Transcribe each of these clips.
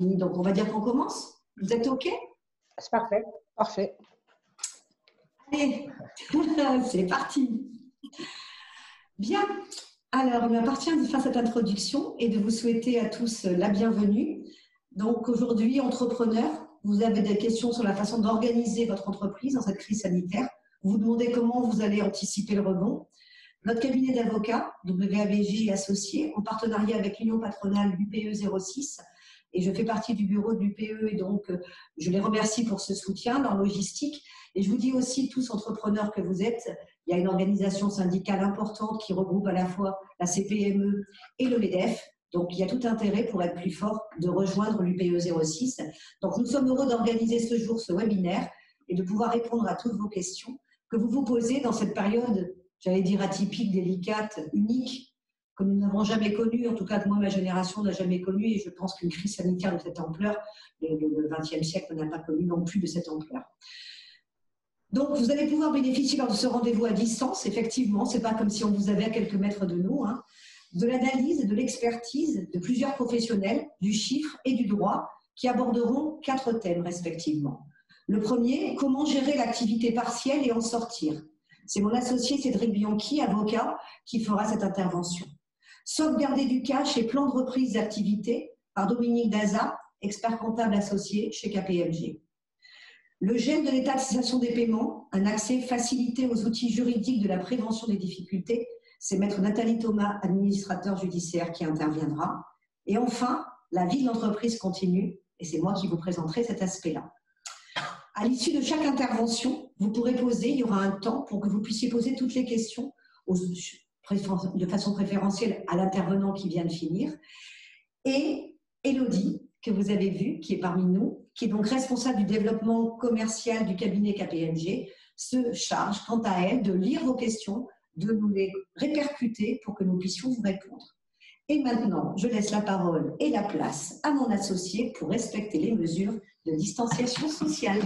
Donc, on va dire qu'on commence. Vous êtes OK? C'est parfait. Parfait. Allez, c'est parti. Bien. Alors, il m'appartient de faire cette introduction et de vous souhaiter à tous la bienvenue. Donc, aujourd'hui, entrepreneurs, vous avez des questions sur la façon d'organiser votre entreprise dans cette crise sanitaire. Vous vous demandez comment vous allez anticiper le rebond. Notre cabinet d'avocats, WABG et Associés, en partenariat avec l'Union patronale l'UPE 06, et je fais partie du bureau de l'UPE et donc je les remercie pour ce soutien, leur logistique. Et je vous dis aussi, tous entrepreneurs que vous êtes, il y a une organisation syndicale importante qui regroupe à la fois la CPME et le MEDEF. Donc, il y a tout intérêt pour être plus fort de rejoindre l'UPE 06. Donc, nous sommes heureux d'organiser ce jour ce webinaire et de pouvoir répondre à toutes vos questions que vous vous posez dans cette période, j'allais dire atypique, délicate, unique, que nous n'avons jamais connue. En tout cas, moi, ma génération n'a jamais connu et je pense qu'une crise sanitaire de cette ampleur, le XXe siècle n'a pas connu non plus de cette ampleur. Donc, vous allez pouvoir bénéficier lors de ce rendez-vous à distance. Effectivement, ce n'est pas comme si on vous avait à quelques mètres de nous, hein, de l'analyse, de l'expertise de plusieurs professionnels du chiffre et du droit qui aborderont 4 thèmes respectivement. Le premier, comment gérer l'activité partielle et en sortir. C'est mon associé Cédric Bianchi, avocat, qui fera cette intervention. Sauvegarder du cash et plan de reprise d'activité par Dominique Daza, expert comptable associé chez KPMG. Le gel de l'état de cessation des paiements, un accès facilité aux outils juridiques de la prévention des difficultés, c'est maître Nathalie Thomas, administrateur judiciaire, qui interviendra. Et enfin, la vie de l'entreprise continue, et c'est moi qui vous présenterai cet aspect-là. À l'issue de chaque intervention, vous pourrez poser, il y aura un temps pour que vous puissiez poser toutes les questions de façon préférentielle à l'intervenant qui vient de finir. Et Élodie, que vous avez vue, qui est parmi nous, qui est donc responsable du développement commercial du cabinet KPMG, se charge, quant à elle, de lire vos questions, de nous les répercuter pour que nous puissions vous répondre. Et maintenant, je laisse la parole et la place à mon associé pour respecter les mesures de distanciation sociale.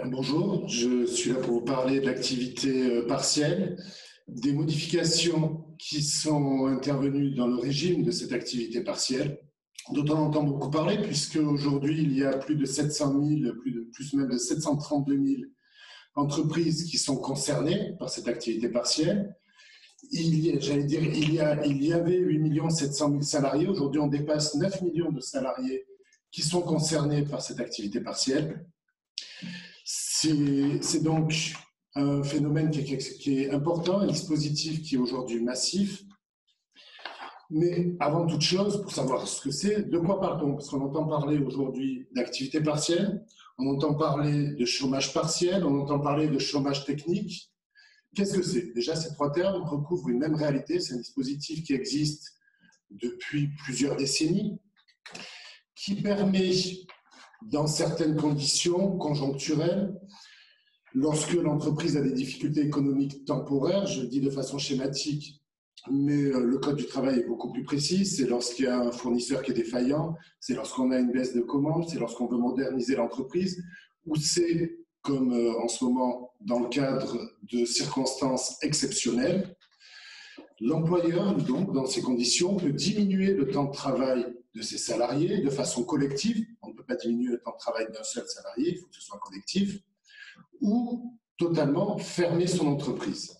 Bonjour, je suis là pour vous parler de l'activité partielle, des modifications qui sont intervenues dans le régime de cette activité partielle, dont on entend beaucoup parler, puisque aujourd'hui il y a plus de 700 000, plus même de 732 000 entreprises qui sont concernées par cette activité partielle. Il y avait 8 700 000 salariés, aujourd'hui on dépasse 9 millions de salariés qui sont concernés par cette activité partielle. C'est donc un phénomène qui est important, un dispositif qui est aujourd'hui massif. Mais avant toute chose, pour savoir ce que c'est, de quoi parle-t-on? Parce qu'on entend parler aujourd'hui d'activité partielle, on entend parler de chômage partiel, on entend parler de chômage technique. Qu'est-ce que c'est? Déjà, ces 3 termes recouvrent une même réalité. C'est un dispositif qui existe depuis plusieurs décennies, qui permet, dans certaines conditions conjoncturelles, lorsque l'entreprise a des difficultés économiques temporaires, je le dis de façon schématique, mais le code du travail est beaucoup plus précis, c'est lorsqu'il y a un fournisseur qui est défaillant, c'est lorsqu'on a une baisse de commandes, c'est lorsqu'on veut moderniser l'entreprise, ou c'est, comme en ce moment, dans le cadre de circonstances exceptionnelles, l'employeur, donc, dans ces conditions, peut diminuer le temps de travail de ses salariés de façon collective. On ne peut pas diminuer le temps de travail d'un seul salarié, il faut que ce soit collectif, ou totalement fermer son entreprise.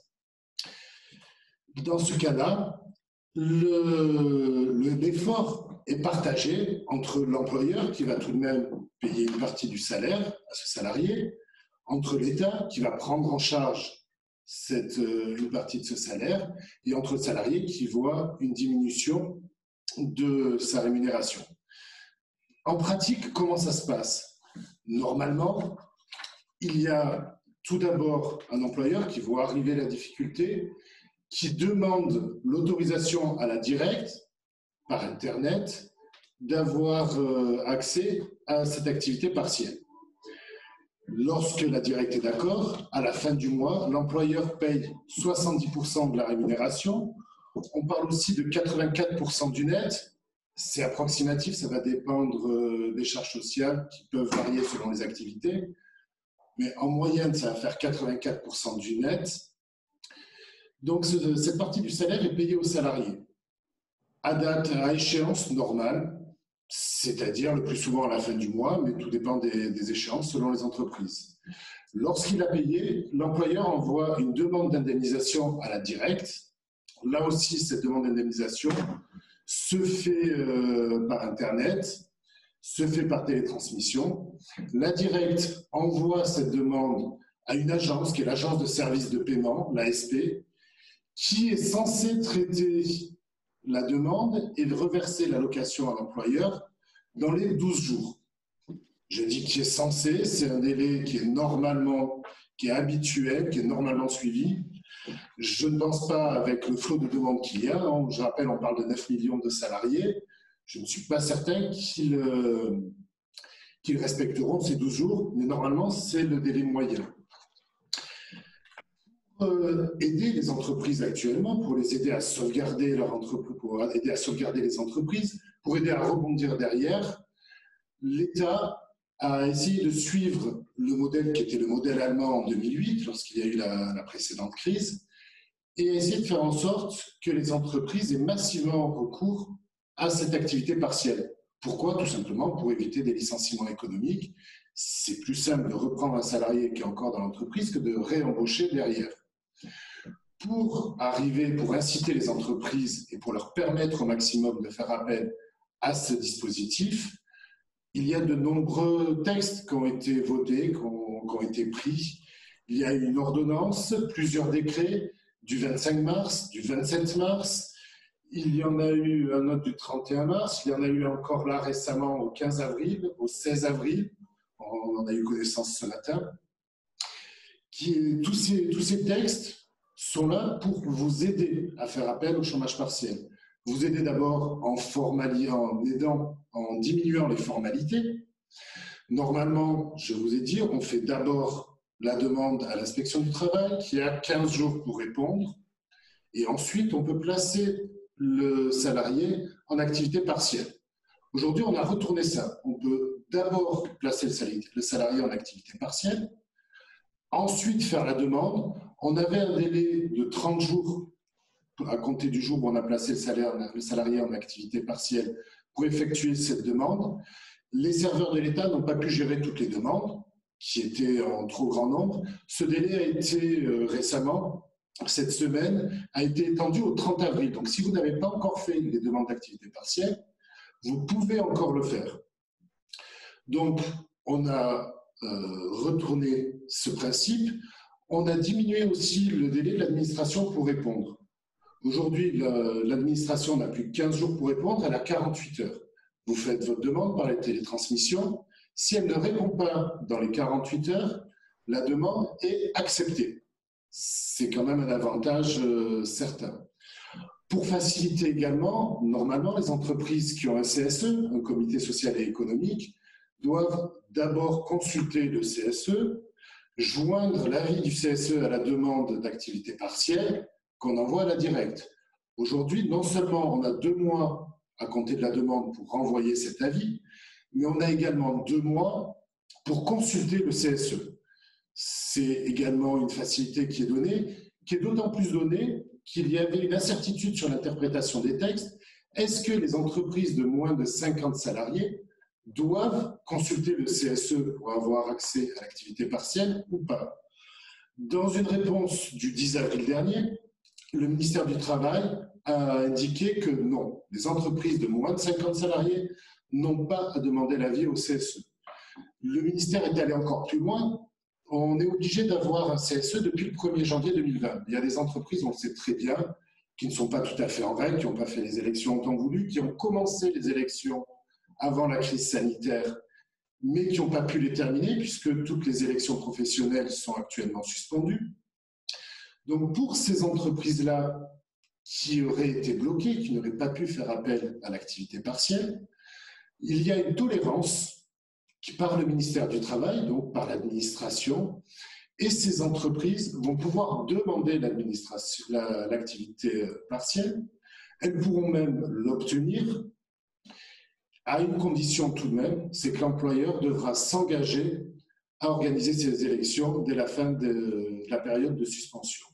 Dans ce cas-là, l'effort est partagé entre l'employeur qui va tout de même payer une partie du salaire à ce salarié, entre l'État qui va prendre en charge une partie de ce salaire et entre le salarié qui voit une diminution de sa rémunération. En pratique, comment ça se passe? Normalement, il y a tout d'abord un employeur qui voit arriver la difficulté, qui demande l'autorisation à la directe, par Internet, d'avoir accès à cette activité partielle. Lorsque la directe est d'accord, à la fin du mois, l'employeur paye 70% de la rémunération. On parle aussi de 84% du net, C'est approximatif, ça va dépendre des charges sociales qui peuvent varier selon les activités. Mais en moyenne, ça va faire 84% du net. Donc, cette partie du salaire est payée aux salariés à date, à échéance normale, c'est-à-dire le plus souvent à la fin du mois, mais tout dépend des échéances selon les entreprises. Lorsqu'il a payé, l'employeur envoie une demande d'indemnisation à la directe. Là aussi, cette demande d'indemnisation se fait par Internet, se fait par télétransmission. La directe envoie cette demande à une agence, qui est l'agence de services de paiement, l'ASP, qui est censée traiter la demande et reverser l'allocation à l'employeur dans les 12 jours. Je dis qui est censé, c'est un délai qui est habituel, qui est normalement suivi. Je ne pense pas, avec le flot de demandes qu'il y a, je rappelle, on parle de 9 millions de salariés, je ne suis pas certain qu'ils respecteront ces 12 jours, mais normalement, c'est le délai moyen. Aider les entreprises actuellement, pour les aider à sauvegarder leur entreprise, pour aider à sauvegarder les entreprises, pour aider à rebondir derrière, l'État a essayé de suivre le modèle qui était le modèle allemand en 2008, lorsqu'il y a eu la précédente crise, et a essayé de faire en sorte que les entreprises aient massivement recours à cette activité partielle. Pourquoi? Tout simplement pour éviter des licenciements économiques. C'est plus simple de reprendre un salarié qui est encore dans l'entreprise que de réembaucher derrière. Pour inciter les entreprises et pour leur permettre au maximum de faire appel à ce dispositif, il y a de nombreux textes qui ont été votés, qui ont été pris. Il y a eu une ordonnance, plusieurs décrets du 25 mars, du 27 mars. Il y en a eu un autre du 31 mars. Il y en a eu encore là récemment au 15 avril, au 16 avril. On en a eu connaissance ce matin. Tous ces textes sont là pour vous aider à faire appel au chômage partiel. Vous aider d'abord en diminuant les formalités. Normalement, je vous ai dit, on fait d'abord la demande à l'inspection du travail qui a 15 jours pour répondre et ensuite on peut placer le salarié en activité partielle. Aujourd'hui, on a retourné ça. On peut d'abord placer le salarié en activité partielle, ensuite faire la demande. On avait un délai de 30 jours à compter du jour où on a placé le salarié en activité partielle pour effectuer cette demande. Les serveurs de l'État n'ont pas pu gérer toutes les demandes, qui étaient en trop grand nombre. Ce délai a été récemment, cette semaine, a été étendu au 30 avril. Donc si vous n'avez pas encore fait les demandes d'activité partielle, vous pouvez encore le faire. Donc on a retourné ce principe. On a diminué aussi le délai de l'administration pour répondre. Aujourd'hui, l'administration n'a plus que 15 jours pour répondre, elle a 48 heures. Vous faites votre demande par la télétransmission. Si elle ne répond pas dans les 48 heures, la demande est acceptée. C'est quand même un avantage certain. Pour faciliter également, normalement, les entreprises qui ont un CSE, un comité social et économique, doivent d'abord consulter le CSE, joindre l'avis du CSE à la demande d'activité partielle qu'on envoie à la directe. Aujourd'hui, non seulement on a 2 mois à compter de la demande pour renvoyer cet avis, mais on a également 2 mois pour consulter le CSE. C'est également une facilité qui est d'autant plus donnée qu'il y avait une incertitude sur l'interprétation des textes. Est-ce que les entreprises de moins de 50 salariés doivent consulter le CSE pour avoir accès à l'activité partielle ou pas? Dans une réponse du 10 avril dernier, le ministère du Travail a indiqué que non, les entreprises de moins de 50 salariés n'ont pas à demander l'avis au CSE. Le ministère est allé encore plus loin. On est obligé d'avoir un CSE depuis le 1er janvier 2020. Il y a des entreprises, on le sait très bien, qui ne sont pas tout à fait en règle, qui n'ont pas fait les élections en temps voulu, qui ont commencé les élections avant la crise sanitaire, mais qui n'ont pas pu les terminer puisque toutes les élections professionnelles sont actuellement suspendues. Donc pour ces entreprises-là qui auraient été bloquées, qui n'auraient pas pu faire appel à l'activité partielle, il y a une tolérance qui par le ministère du Travail, donc par l'administration, et ces entreprises vont pouvoir demander l'activité partielle. Elles pourront même l'obtenir à une condition tout de même, c'est que l'employeur devra s'engager à organiser ces élections dès la fin de la période de suspension.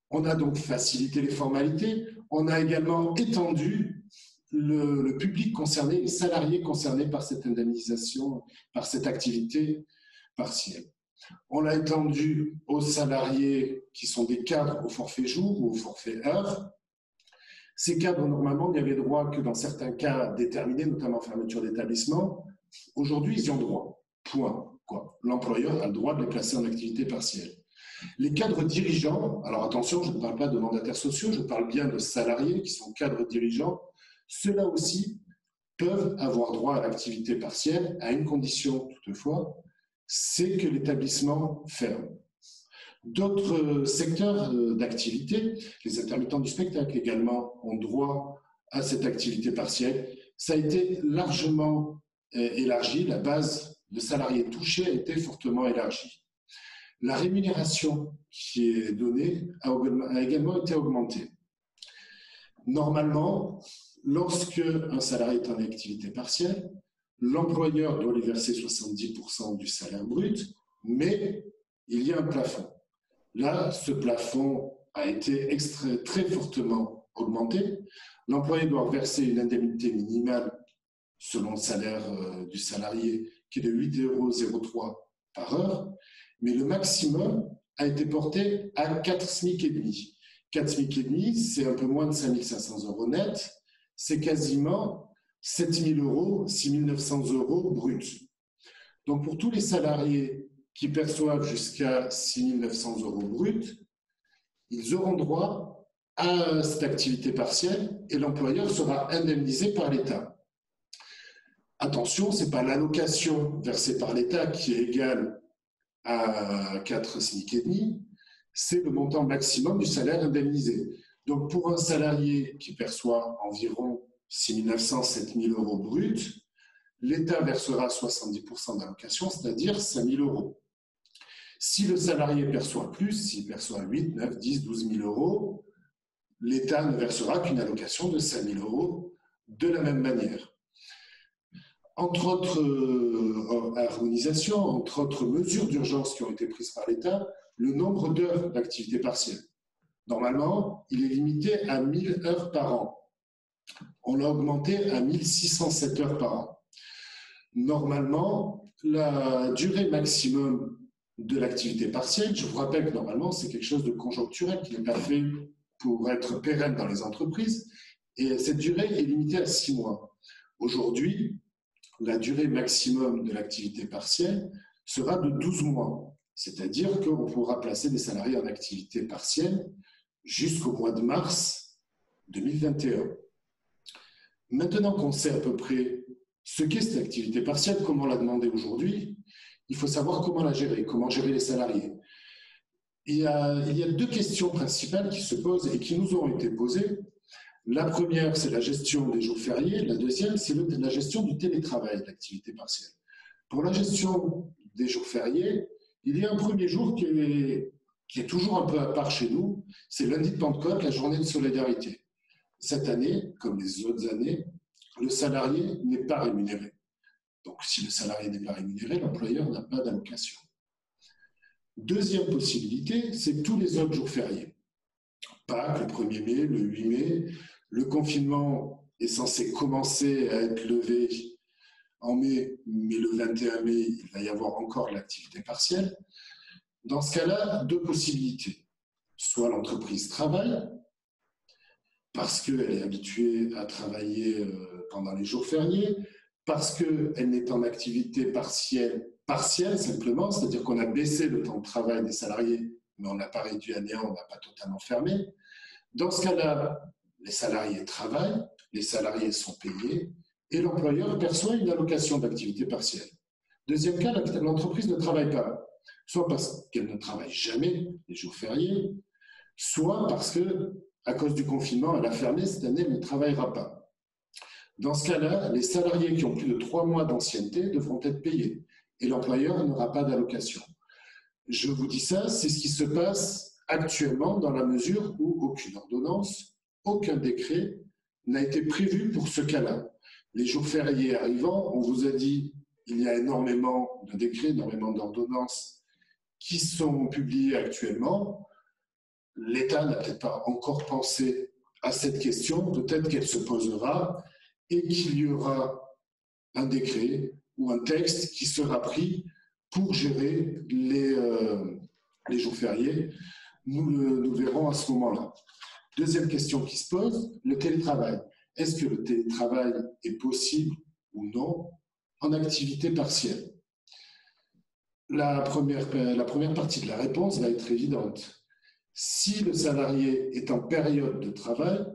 On a donc facilité les formalités, on a également étendu le public concerné, les salariés concernés par cette indemnisation, par cette activité partielle. On l'a étendu aux salariés qui sont des cadres au forfait jour ou au forfait heure. Ces cadres, normalement, n'y avaient droit que dans certains cas déterminés, notamment fermeture d'établissement. Aujourd'hui, ils y ont droit. Point. L'employeur a le droit de les placer en activité partielle. Les cadres dirigeants, alors attention, je ne parle pas de mandataires sociaux, je parle bien de salariés qui sont cadres dirigeants, ceux-là aussi peuvent avoir droit à l'activité partielle à une condition toutefois, c'est que l'établissement ferme. D'autres secteurs d'activité, les intermittents du spectacle également, ont droit à cette activité partielle. Ça a été largement élargi, la base de salariés touchés a été fortement élargie. La rémunération qui est donnée a également été augmentée. Normalement, lorsque un salarié est en activité partielle, l'employeur doit lui verser 70% du salaire brut, mais il y a un plafond. Là, ce plafond a été très fortement augmenté. L'employé doit verser une indemnité minimale selon le salaire du salarié qui est de 8,03 € par heure, mais le maximum a été porté à 4 SMIC et demi. 4 SMIC et demi, c'est un peu moins de 5 500 € net, c'est quasiment 7 000 €, 6 900 € bruts. Donc pour tous les salariés qui perçoivent jusqu'à 6 900 € bruts, ils auront droit à cette activité partielle et l'employeur sera indemnisé par l'État. Attention, ce n'est pas l'allocation versée par l'État qui est égale à 4 SMIC et demi, c'est le montant maximum du salaire indemnisé. Donc pour un salarié qui perçoit environ 6 900, 7 000 € bruts, l'État versera 70% d'allocation, c'est-à-dire 5 000 €. Si le salarié perçoit plus, s'il perçoit 8, 9, 10, 12 000 €, l'État ne versera qu'une allocation de 5 000 € de la même manière. Entre autres harmonisations, entre autres mesures d'urgence qui ont été prises par l'État, le nombre d'heures d'activité partielle. Normalement, il est limité à 1 000 heures par an. On l'a augmenté à 1 607 heures par an. Normalement, la durée maximum de l'activité partielle, je vous rappelle que normalement, c'est quelque chose de conjoncturel qui n'est pas fait pour être pérenne dans les entreprises, et cette durée est limitée à 6 mois. Aujourd'hui, la durée maximum de l'activité partielle sera de 12 mois, c'est-à-dire qu'on pourra placer des salariés en activité partielle jusqu'au mois de mars 2021. Maintenant qu'on sait à peu près ce qu'est cette activité partielle, comment la demander aujourd'hui, il faut savoir comment la gérer, comment gérer les salariés. Il y a deux questions principales qui se posent et qui nous ont été posées. La première, c'est la gestion des jours fériés. La deuxième, c'est la gestion du télétravail, de l'activité partielle. Pour la gestion des jours fériés, il y a un premier jour qui est toujours un peu à part chez nous, c'est lundi de Pentecôte, la journée de solidarité. Cette année, comme les autres années, le salarié n'est pas rémunéré. Donc, si le salarié n'est pas rémunéré, l'employeur n'a pas d'allocation. Deuxième possibilité, c'est tous les autres jours fériés. Pâques, le 1er mai, le 8 mai. Le confinement est censé commencer à être levé en mai, mais le 21 mai, il va y avoir encore l'activité partielle. Dans ce cas-là, deux possibilités. Soit l'entreprise travaille, parce qu'elle est habituée à travailler pendant les jours fériés, parce qu'elle n'est en activité partielle simplement, c'est-à-dire qu'on a baissé le temps de travail des salariés, mais on n'a pas réduit à néant, on n'a pas totalement fermé. Dans ce cas-là, les salariés travaillent, les salariés sont payés, et l'employeur perçoit une allocation d'activité partielle. Deuxième cas, l'entreprise ne travaille pas, soit parce qu'elle ne travaille jamais les jours fériés, soit parce que, à cause du confinement, elle a fermé, cette année, elle ne travaillera pas. Dans ce cas-là, les salariés qui ont plus de 3 mois d'ancienneté devront être payés et l'employeur n'aura pas d'allocation. Je vous dis ça, c'est ce qui se passe actuellement dans la mesure où aucune ordonnance, aucun décret n'a été prévu pour ce cas-là. les jours fériés arrivant, on vous a dit il y a énormément de décrets, énormément d'ordonnances qui sont publiées actuellement. L'État n'a peut-être pas encore pensé à cette question, peut-être qu'elle se posera et qu'il y aura un décret ou un texte qui sera pris pour gérer les jours fériés. Nous verrons à ce moment-là. Deuxième question qui se pose, le télétravail. Est-ce que le télétravail est possible ou non en activité partielle? La première partie de la réponse va être évidente. Si le salarié est en période de travail,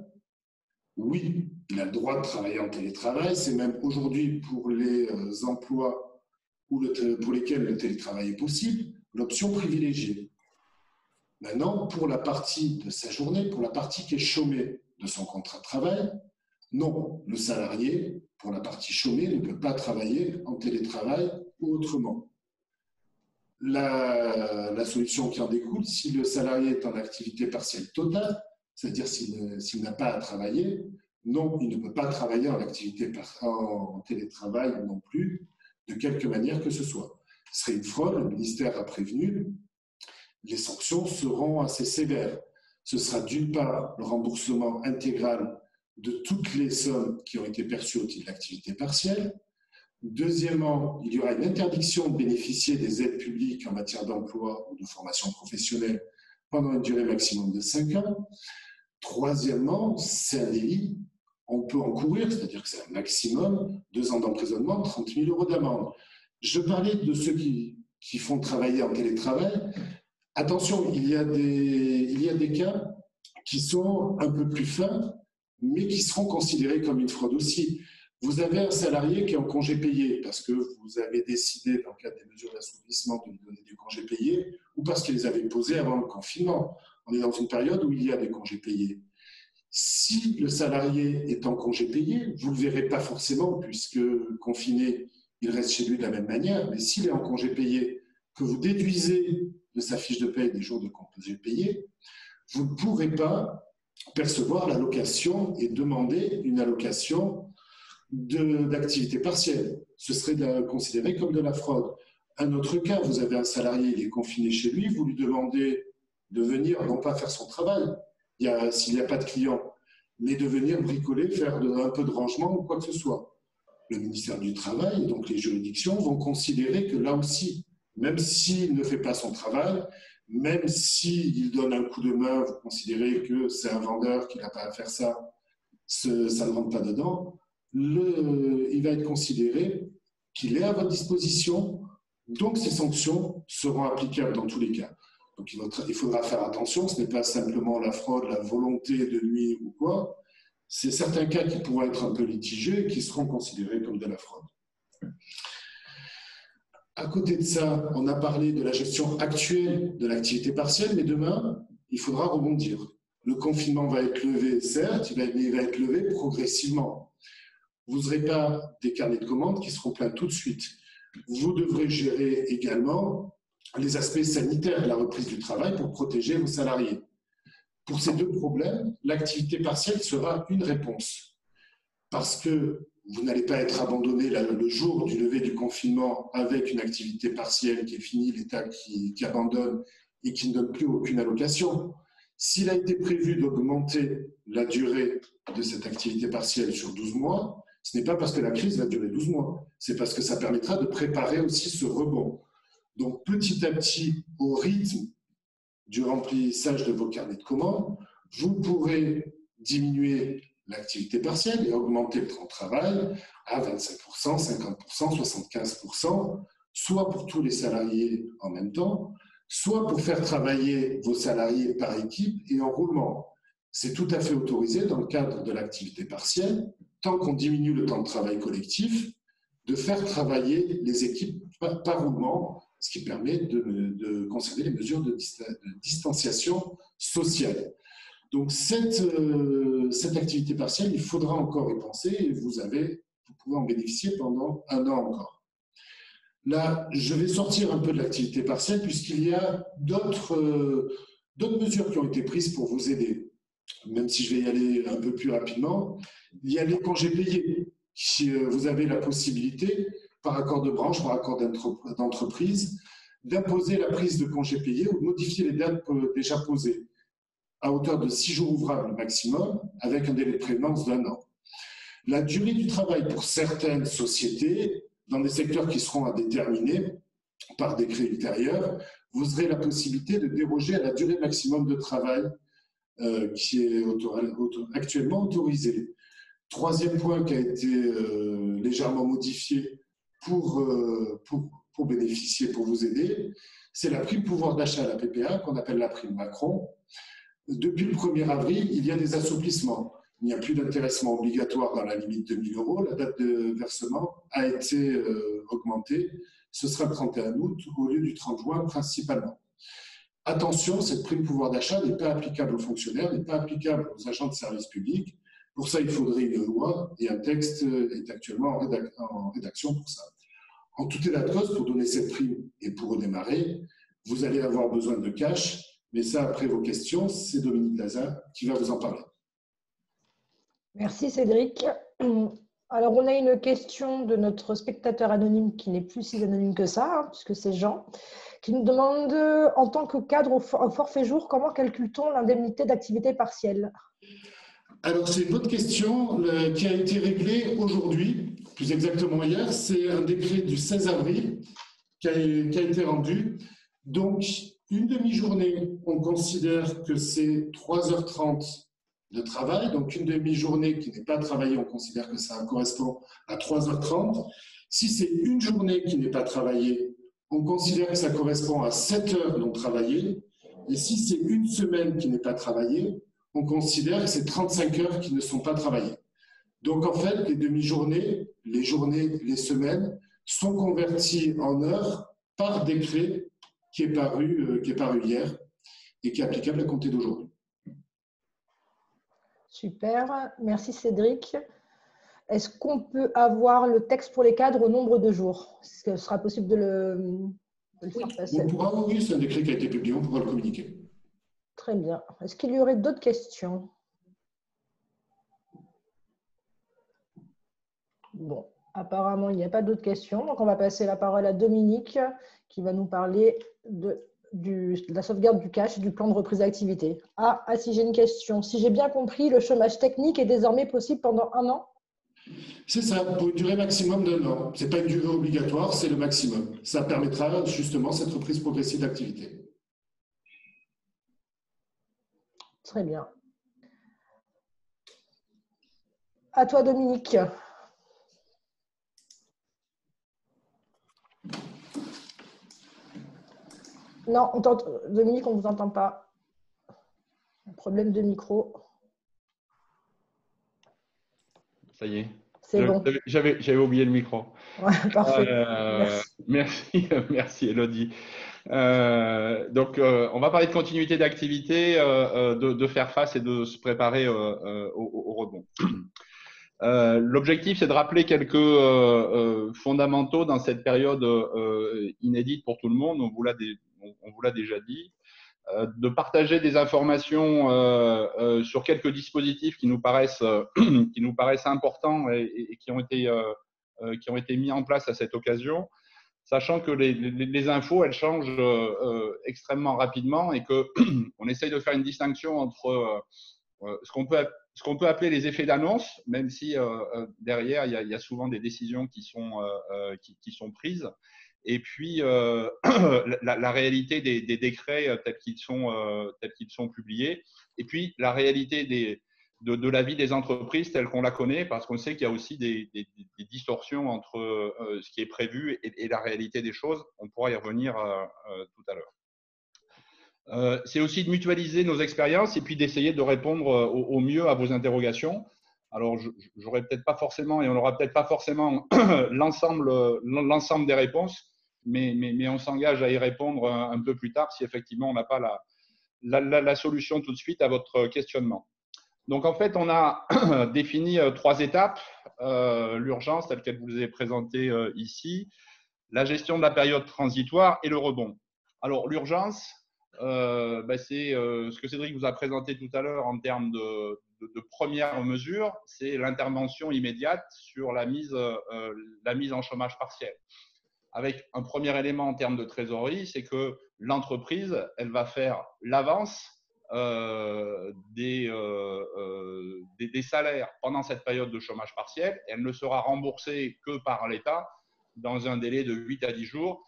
oui, il a le droit de travailler en télétravail. C'est même aujourd'hui pour les emplois pour lesquels le télétravail est possible, l'option privilégiée. Maintenant, pour la partie de sa journée, pour la partie qui est chômée de son contrat de travail, non, le salarié, pour la partie chômée, ne peut pas travailler en télétravail ou autrement. La solution qui en découle, si le salarié est en activité partielle totale, c'est-à-dire s'il n'a pas à travailler, non, il ne peut pas travailler en télétravail non plus, de quelque manière que ce soit. Ce serait une fraude, le ministère a prévenu, les sanctions seront assez sévères. Ce sera d'une part le remboursement intégral de toutes les sommes qui ont été perçues au titre de l'activité partielle. Deuxièmement, il y aura une interdiction de bénéficier des aides publiques en matière d'emploi ou de formation professionnelle pendant une durée maximum de 5 ans. Troisièmement, c'est un délit, on peut encourir, c'est-à-dire que c'est un maximum, 2 ans d'emprisonnement, 30 000 € d'amende. Je parlais de ceux qui font travailler en télétravail. Attention, il y a des cas qui sont un peu plus fins, mais qui seront considérés comme une fraude aussi. Vous avez un salarié qui est en congé payé parce que vous avez décidé, dans le cadre des mesures d'assouplissement, de lui donner des congés payés ou parce qu'il les avait posés avant le confinement. On est dans une période où il y a des congés payés. Si le salarié est en congé payé, vous ne le verrez pas forcément puisque confiné, il reste chez lui de la même manière. Mais s'il est en congé payé, que vous déduisez de sa fiche de paie des jours de congé payé, vous ne pourrez pas percevoir l'allocation et demander une allocation d'activité partielle. Ce serait considéré comme de la fraude. Un autre cas, vous avez un salarié, il est confiné chez lui, vous lui demandez de venir, non pas faire son travail, s'il n'y a pas de client, mais de venir bricoler, faire un peu de rangement ou quoi que ce soit. Le ministère du Travail, donc les juridictions, vont considérer que là aussi, même s'il ne fait pas son travail, même s'il donne un coup de main, vous considérez que c'est un vendeur qui n'a pas à faire ça, ça ne rentre pas dedans, il va être considéré qu'il est à votre disposition, donc ces sanctions seront applicables dans tous les cas. Donc il faudra faire attention, ce n'est pas simplement la fraude, la volonté de nuire ou quoi, c'est certains cas qui pourraient être un peu litigieux et qui seront considérés comme de la fraude. À côté de ça, on a parlé de la gestion actuelle de l'activité partielle, mais demain, il faudra rebondir. Le confinement va être levé, certes, mais il va être levé progressivement. Vous n'aurez pas des carnets de commandes qui seront pleins tout de suite. Vous devrez gérer également les aspects sanitaires de la reprise du travail pour protéger vos salariés. Pour ces deux problèmes, l'activité partielle sera une réponse. Parce que vous n'allez pas être abandonné le jour du lever du confinement avec une activité partielle qui est finie, l'État qui abandonne et qui ne donne plus aucune allocation. S'il a été prévu d'augmenter la durée de cette activité partielle sur 12 mois, ce n'est pas parce que la crise va durer 12 mois, c'est parce que ça permettra de préparer aussi ce rebond. Donc petit à petit, au rythme du remplissage de vos carnets de commandes, vous pourrez diminuer l'activité partielle et augmenter le temps de travail à 25%, 50%, 75%, soit pour tous les salariés en même temps, soit pour faire travailler vos salariés par équipe et en roulement. C'est tout à fait autorisé dans le cadre de l'activité partielle, tant qu'on diminue le temps de travail collectif, de faire travailler les équipes par roulement, ce qui permet de conserver les mesures de distanciation sociale. Donc cette activité partielle, il faudra encore y penser et vous pouvez en bénéficier pendant 1 an encore. Là, je vais sortir un peu de l'activité partielle puisqu'il y a d'autres mesures qui ont été prises pour vous aider. Même si je vais y aller un peu plus rapidement, il y a les congés payés. vous avez la possibilité, par accord de branche, par accord d'entreprise, d'imposer la prise de congés payés ou de modifier les dates déjà posées à hauteur de 6 jours ouvrables maximum, avec un délai de prévenance d'1 an. La durée du travail pour certaines sociétés, dans des secteurs qui seront à déterminer par décret ultérieur, vous aurez la possibilité de déroger à la durée maximum de travail qui est actuellement autorisée. Troisième point qui a été légèrement modifié pour bénéficier, pour vous aider, c'est la prime pouvoir d'achat, la PPA, qu'on appelle la prime Macron. Depuis le 1er avril, il y a des assouplissements. Il n'y a plus d'intéressement obligatoire dans la limite de 1 000 €. La date de versement a été augmentée. Ce sera le 31 août au lieu du 30 juin principalement. Attention, cette prime pouvoir d'achat n'est pas applicable aux fonctionnaires, n'est pas applicable aux agents de service public. Pour ça, il faudrait une loi et un texte est actuellement en rédaction pour ça. En tout état de cause, pour donner cette prime et pour redémarrer, vous allez avoir besoin de cash, mais ça, après vos questions, c'est Dominique Lazin qui va vous en parler. Merci Cédric. Alors, on a une question de notre spectateur anonyme qui n'est plus si anonyme que ça, hein, puisque c'est Jean, qui nous demande, en tant que cadre au forfait jour, comment calcule-t-on l'indemnité d'activité partielle? Alors, c'est une bonne question qui a été réglée aujourd'hui, plus exactement hier. C'est un décret du 16 avril qui a été rendu. Donc, une demi-journée, on considère que c'est 3h30 de travail. Donc, une demi-journée qui n'est pas travaillée, on considère que ça correspond à 3h30. Si c'est une journée qui n'est pas travaillée, on considère que ça correspond à 7 heures non travaillées. Et si c'est une semaine qui n'est pas travaillée, on considère que c'est 35 heures qui ne sont pas travaillées. Donc, en fait, les demi-journées, les journées, les semaines sont converties en heures par décret qui est paru hier et qui est applicable à compter d'aujourd'hui. Super, merci Cédric. Est-ce qu'on peut avoir le texte pour les cadres au nombre de jours? Est-ce que ce sera possible de le faire passer? On pourra, oui, c'est un décret qui a été publié, on pourra le communiquer. Très bien. Est-ce qu'il y aurait d'autres questions? Bon, apparemment, il n'y a pas d'autres questions. Donc, on va passer la parole à Dominique qui va nous parler de la sauvegarde du cash et du plan de reprise d'activité. Ah, si j'ai une question. Si j'ai bien compris, le chômage technique est désormais possible pendant 1 an? C'est ça, pour une durée maximum d'1 an. Ce n'est pas une durée obligatoire, c'est le maximum. Ça permettra justement cette reprise progressive d'activité. Très bien. À toi, Dominique. Non, Dominique, on ne vous entend pas. Un problème de micro. Ça y est. C'est bon. J'avais oublié le micro. Ouais, parfait. Merci Elodie. Donc, on va parler de continuité d'activité, de faire face et de se préparer au rebond. L'objectif, c'est de rappeler quelques fondamentaux dans cette période inédite pour tout le monde. On vous l'a déjà dit. De partager des informations sur quelques dispositifs qui nous paraissent importants et qui ont été mis en place à cette occasion, sachant que les infos, elles changent extrêmement rapidement et qu'on essaye de faire une distinction entre ce qu'on peut appeler les effets d'annonce, même si derrière, il y a souvent des décisions qui sont prises, et puis la réalité des décrets tels qu'ils sont publiés, et puis la réalité de la vie des entreprises telle qu'on la connaît, parce qu'on sait qu'il y a aussi des distorsions entre ce qui est prévu et la réalité des choses. On pourra y revenir tout à l'heure. C'est aussi de mutualiser nos expériences et puis d'essayer de répondre au mieux à vos interrogations. Alors, j'aurai peut-être pas forcément, et on n'aura peut-être pas forcément l'ensemble des réponses, mais on s'engage à y répondre un peu plus tard si effectivement on n'a pas la solution tout de suite à votre questionnement. Donc, en fait, on a défini 3 étapes. L'urgence, telle qu'elle vous est présentée ici, la gestion de la période transitoire et le rebond. Alors, l'urgence, c'est ce que Cédric vous a présenté tout à l'heure en termes de premières mesures, c'est l'intervention immédiate sur la mise en chômage partiel. Avec un premier élément en termes de trésorerie, c'est que l'entreprise, elle va faire l'avance des salaires pendant cette période de chômage partiel. Elle ne sera remboursée que par l'État dans un délai de 8 à 10 jours.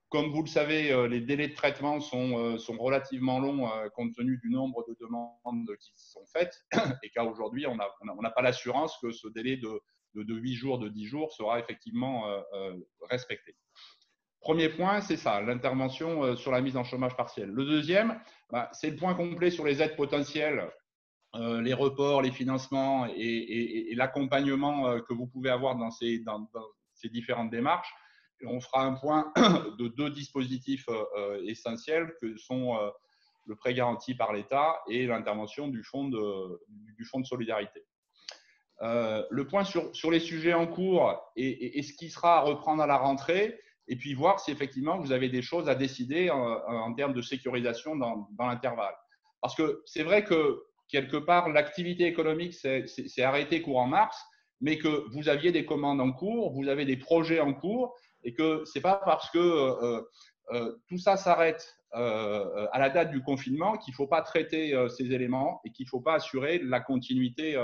Comme vous le savez, les délais de traitement sont relativement longs compte tenu du nombre de demandes qui sont faites et qu'aujourd'hui, on n'a pas l'assurance que ce délai de 8 jours, de 10 jours sera effectivement respecté. Premier point, c'est ça, l'intervention sur la mise en chômage partiel. Le deuxième, c'est le point complet sur les aides potentielles, les reports, les financements et l'accompagnement que vous pouvez avoir dans ces différentes démarches. On fera un point de 2 dispositifs essentiels que sont le prêt garanti par l'État et l'intervention du fonds de solidarité. Le point sur les sujets en cours et ce qui sera à reprendre à la rentrée, et puis voir si effectivement vous avez des choses à décider en termes de sécurisation dans l'intervalle. Parce que c'est vrai que quelque part, l'activité économique s'est arrêtée courant mars, mais que vous aviez des commandes en cours, vous avez des projets en cours, et que ce n'est pas parce que tout ça s'arrête à la date du confinement qu'il ne faut pas traiter ces éléments et qu'il ne faut pas assurer la continuité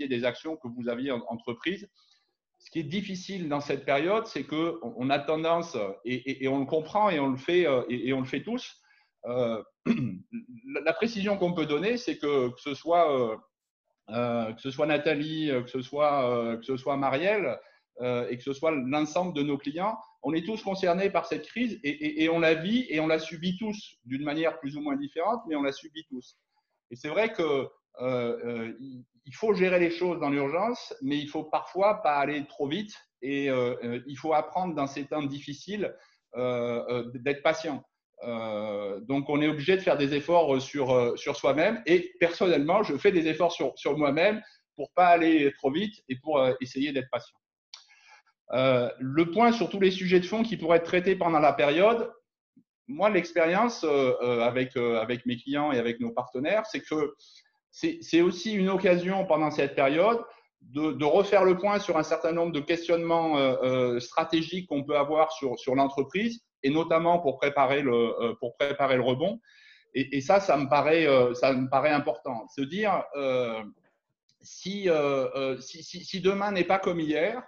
des actions que vous aviez entreprises. Ce qui est difficile dans cette période, c'est qu'on a tendance, et on le comprend et on le fait tous, la précision qu'on peut donner, c'est que ce soit Nathalie, que ce soit Marielle et que ce soit l'ensemble de nos clients, on est tous concernés par cette crise et on la vit et on la subit tous d'une manière plus ou moins différente, mais on la subit tous. Et c'est vrai que il faut gérer les choses dans l'urgence, mais il faut parfois pas aller trop vite et il faut apprendre dans ces temps difficiles d'être patient. Donc, on est obligé de faire des efforts sur soi-même et personnellement, je fais des efforts sur moi-même pour pas aller trop vite et pour essayer d'être patient. Le point sur tous les sujets de fond qui pourraient être traités pendant la période, moi, l'expérience avec mes clients et avec nos partenaires, c'est que c'est aussi une occasion pendant cette période de refaire le point sur un certain nombre de questionnements stratégiques qu'on peut avoir sur l'entreprise et notamment pour préparer le rebond. Et ça me paraît important. Se dire si demain n'est pas comme hier,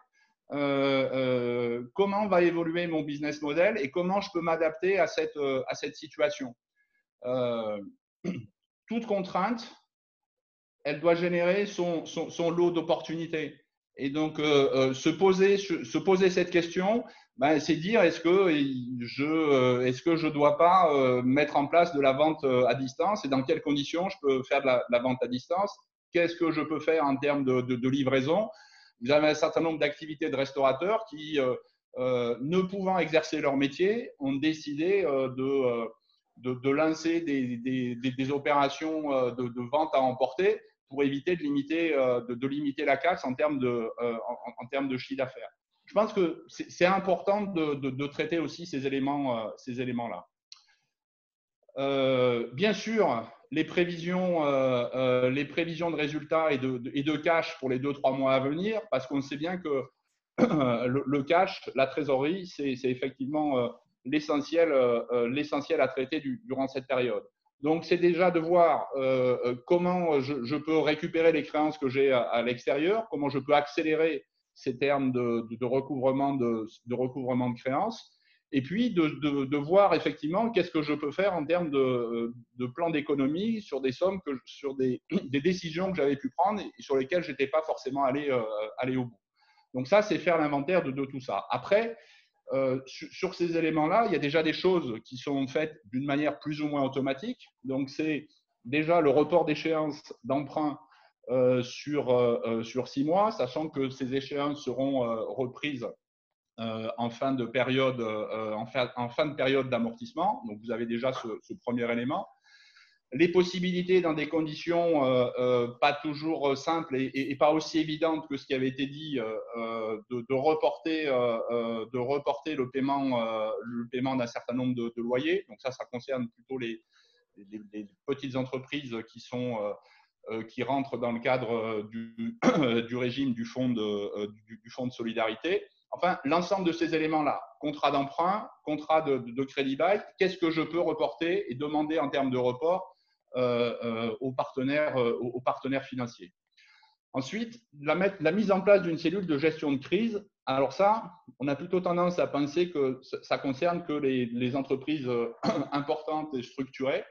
comment va évoluer mon business model et comment je peux m'adapter à cette situation. Toute contrainte, elle doit générer son lot d'opportunités. Et donc, se poser cette question, c'est dire est-ce que je dois pas mettre en place de la vente à distance et dans quelles conditions je peux faire de la vente à distance? Qu'est-ce que je peux faire en termes de livraison? Vous avez un certain nombre d'activités de restaurateurs qui, ne pouvant exercer leur métier, ont décidé de lancer des opérations de vente à emporter pour éviter de limiter la casse en termes de chiffre d'affaires. Je pense que c'est important de traiter aussi ces éléments-là. Bien sûr, les prévisions de résultats et de cash pour les 2-3 mois à venir, parce qu'on sait bien que le cash, la trésorerie, c'est effectivement l'essentiel à traiter durant cette période. Donc, c'est déjà de voir comment je peux récupérer les créances que j'ai à l'extérieur, comment je peux accélérer ces termes de recouvrement de créances, et puis de voir effectivement qu'est-ce que je peux faire en termes de plan d'économie sur des sommes, sur des décisions que j'avais pu prendre et sur lesquelles je n'étais pas forcément allé au bout. Donc ça, c'est faire l'inventaire de tout ça. Après, sur ces éléments-là, il y a déjà des choses qui sont faites d'une manière plus ou moins automatique. Donc, c'est déjà le report d'échéance d'emprunt sur 6 mois, sachant que ces échéances seront reprises en fin de période d'amortissement. Donc, vous avez déjà ce premier élément. les possibilités dans des conditions pas toujours simples et pas aussi évidentes que ce qui avait été dit, de reporter le paiement d'un certain nombre de loyers. Donc ça concerne plutôt les petites entreprises qui rentrent dans le cadre du régime du fonds de solidarité. Enfin, l'ensemble de ces éléments-là, contrat d'emprunt, contrat de crédit bail, qu'est-ce que je peux reporter et demander en termes de report aux partenaires financiers. Ensuite, la mise en place d'une cellule de gestion de crise. Alors ça, on a plutôt tendance à penser que ça concerne que les entreprises importantes et structurées.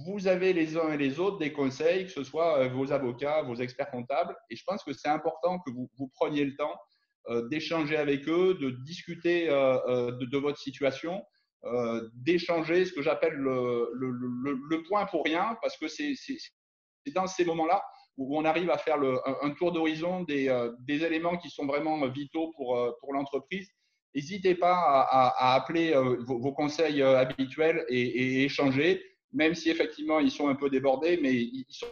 Vous avez les uns et les autres des conseils, que ce soit vos avocats, vos experts comptables, et je pense que c'est important que vous preniez le temps d'échanger avec eux, de discuter de votre situation, d'échanger ce que j'appelle le point pour rien, parce que c'est dans ces moments-là où on arrive à faire un tour d'horizon des éléments qui sont vraiment vitaux pour l'entreprise. N'hésitez pas à appeler vos conseils habituels et échanger, même si effectivement ils sont un peu débordés, mais ils sont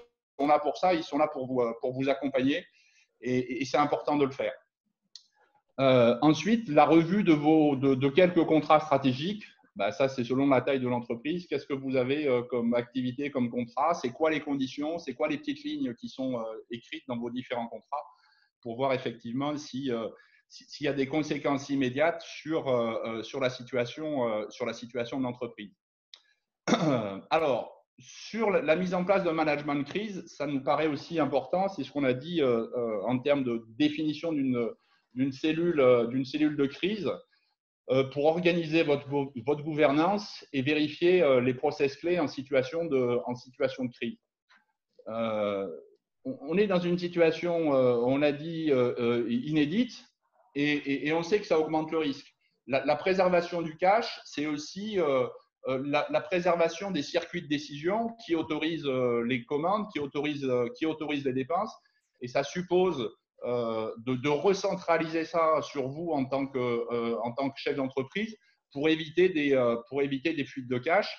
là pour ça, ils sont là pour vous accompagner et c'est important de le faire. Ensuite, la revue de quelques contrats stratégiques. Ça, c'est selon la taille de l'entreprise. Qu'est-ce que vous avez comme activité, comme contrat? C'est quoi les conditions? C'est quoi les petites lignes qui sont écrites dans vos différents contrats pour voir effectivement s'il y a des conséquences immédiates sur la situation de l'entreprise. Alors, sur la mise en place d'un management de crise, ça nous paraît aussi important. C'est ce qu'on a dit en termes de définition d'une cellule de crise. Pour organiser votre gouvernance et vérifier les process clés en situation de crise. On est dans une situation, on l'a dit, inédite et on sait que ça augmente le risque. La préservation du cash, c'est aussi la préservation des circuits de décision qui autorisent les commandes, qui autorisent les dépenses, et ça suppose de recentraliser ça sur vous en tant que chef d'entreprise pour éviter des fuites de cash.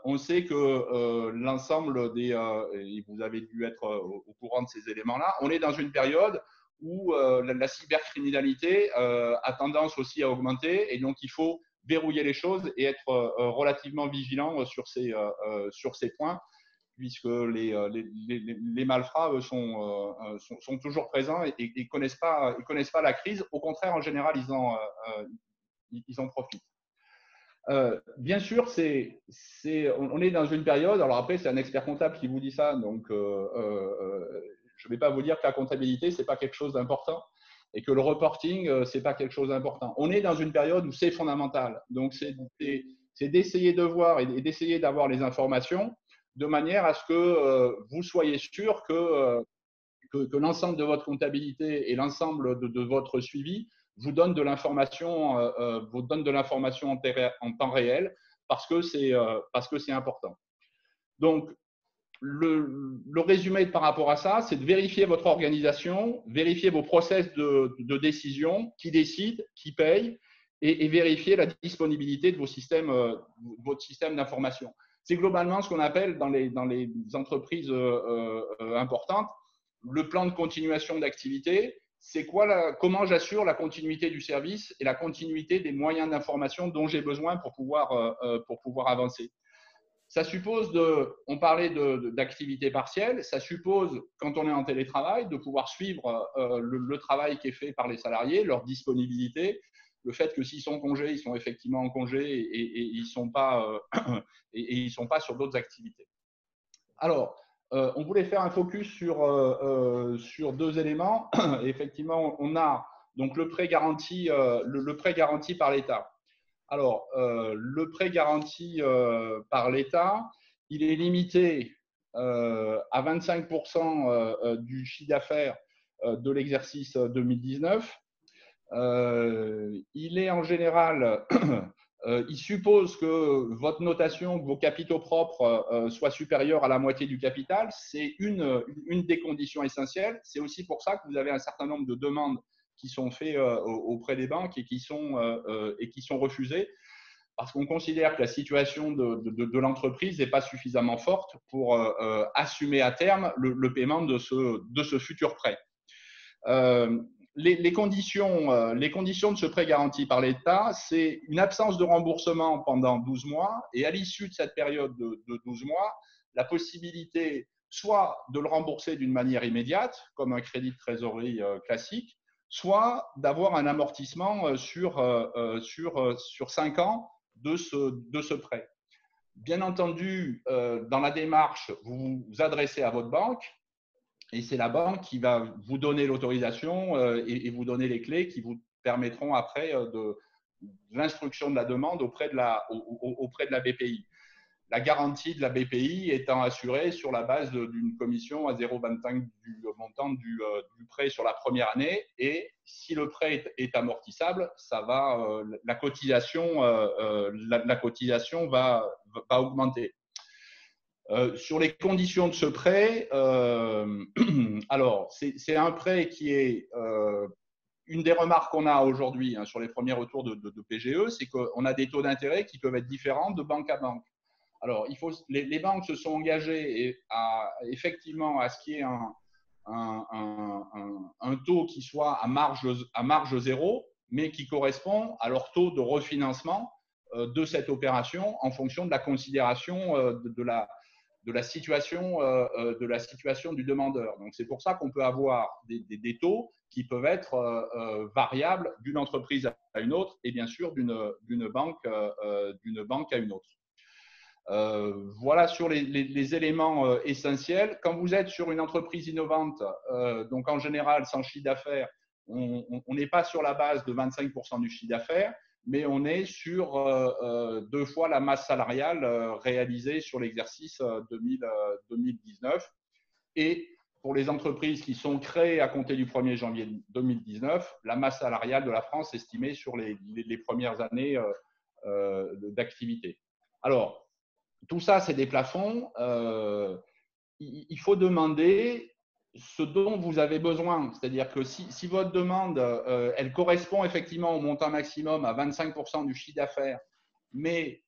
On sait que l'ensemble et vous avez dû être au courant de ces éléments-là, on est dans une période où la cybercriminalité a tendance aussi à augmenter et donc il faut verrouiller les choses et être relativement vigilant sur ces points, puisque les malfrats sont toujours présents et ne connaissent pas la crise. Au contraire, en général, ils en profitent. Bien sûr, on est dans une période, alors après, c'est un expert comptable qui vous dit ça, donc je ne vais pas vous dire que la comptabilité, ce n'est pas quelque chose d'important et que le reporting, ce n'est pas quelque chose d'important. On est dans une période où c'est fondamental. Donc, c'est d'essayer de voir et d'essayer d'avoir les informations de manière à ce que vous soyez sûr que l'ensemble de votre comptabilité et l'ensemble de votre suivi vous donne de l'information en temps réel parce que c'est important. Donc, le résumé par rapport à ça, c'est de vérifier votre organisation, vérifier vos process de décision, qui décide, qui paye, et vérifier la disponibilité de votre système d'information. C'est globalement ce qu'on appelle dans les entreprises importantes le plan de continuation d'activité. C'est comment j'assure la continuité du service et la continuité des moyens d'information dont j'ai besoin pour pouvoir avancer. Ça suppose on parlait d'activité partielle, ça suppose, quand on est en télétravail, de pouvoir suivre le travail qui est fait par les salariés, leur disponibilité, le fait que s'ils sont en congé, ils sont effectivement en congé et ils sont pas sur d'autres activités. Alors, on voulait faire un focus sur deux éléments. Et effectivement, on a donc le prêt garanti par l'État. Alors, le prêt garanti par l'État, il est limité à 25% du chiffre d'affaires de l'exercice 2019. Il est en général, il suppose que votre notation, que vos capitaux propres soient supérieurs à la moitié du capital. C'est une des conditions essentielles. C'est aussi pour ça que vous avez un certain nombre de demandes qui sont faites auprès des banques et qui sont refusées. parce qu'on considère que la situation de l'entreprise n'est pas suffisamment forte pour assumer à terme le paiement de ce futur prêt. Les conditions de ce prêt garanti par l'État, c'est une absence de remboursement pendant 12 mois et à l'issue de cette période de 12 mois, la possibilité soit de le rembourser d'une manière immédiate, comme un crédit de trésorerie classique, soit d'avoir un amortissement sur 5 ans de ce prêt. Bien entendu, dans la démarche, vous vous adressez à votre banque et c'est la banque qui va vous donner l'autorisation et vous donner les clés qui vous permettront après de l'instruction de la demande auprès de la BPI. La garantie de la BPI étant assurée sur la base d'une commission à 0,25 du montant du prêt sur la première année. Et si le prêt est amortissable, la cotisation va augmenter. Sur les conditions de ce prêt, alors c'est un prêt qui est une des remarques qu'on a aujourd'hui sur les premiers retours de PGE, c'est qu'on a des taux d'intérêt qui peuvent être différents de banque à banque. Alors, les banques se sont engagées effectivement à ce qu'il y ait un taux qui soit à marge zéro, mais qui correspond à leur taux de refinancement de cette opération en fonction de la considération de la situation du demandeur. Donc, c'est pour ça qu'on peut avoir des taux qui peuvent être variables d'une entreprise à une autre et bien sûr d'une banque à une autre. Voilà sur les éléments essentiels. Quand vous êtes sur une entreprise innovante, donc en général sans chiffre d'affaires, on n'est pas sur la base de 25% du chiffre d'affaires, mais on est sur 2 fois la masse salariale réalisée sur l'exercice 2019. Et pour les entreprises qui sont créées à compter du 1er janvier 2019, la masse salariale de la France est estimée sur les premières années d'activité. Alors, tout ça, c'est des plafonds. Il faut demander ce dont vous avez besoin. C'est-à-dire que si votre demande, elle correspond effectivement au montant maximum à 25% du chiffre d'affaires, mais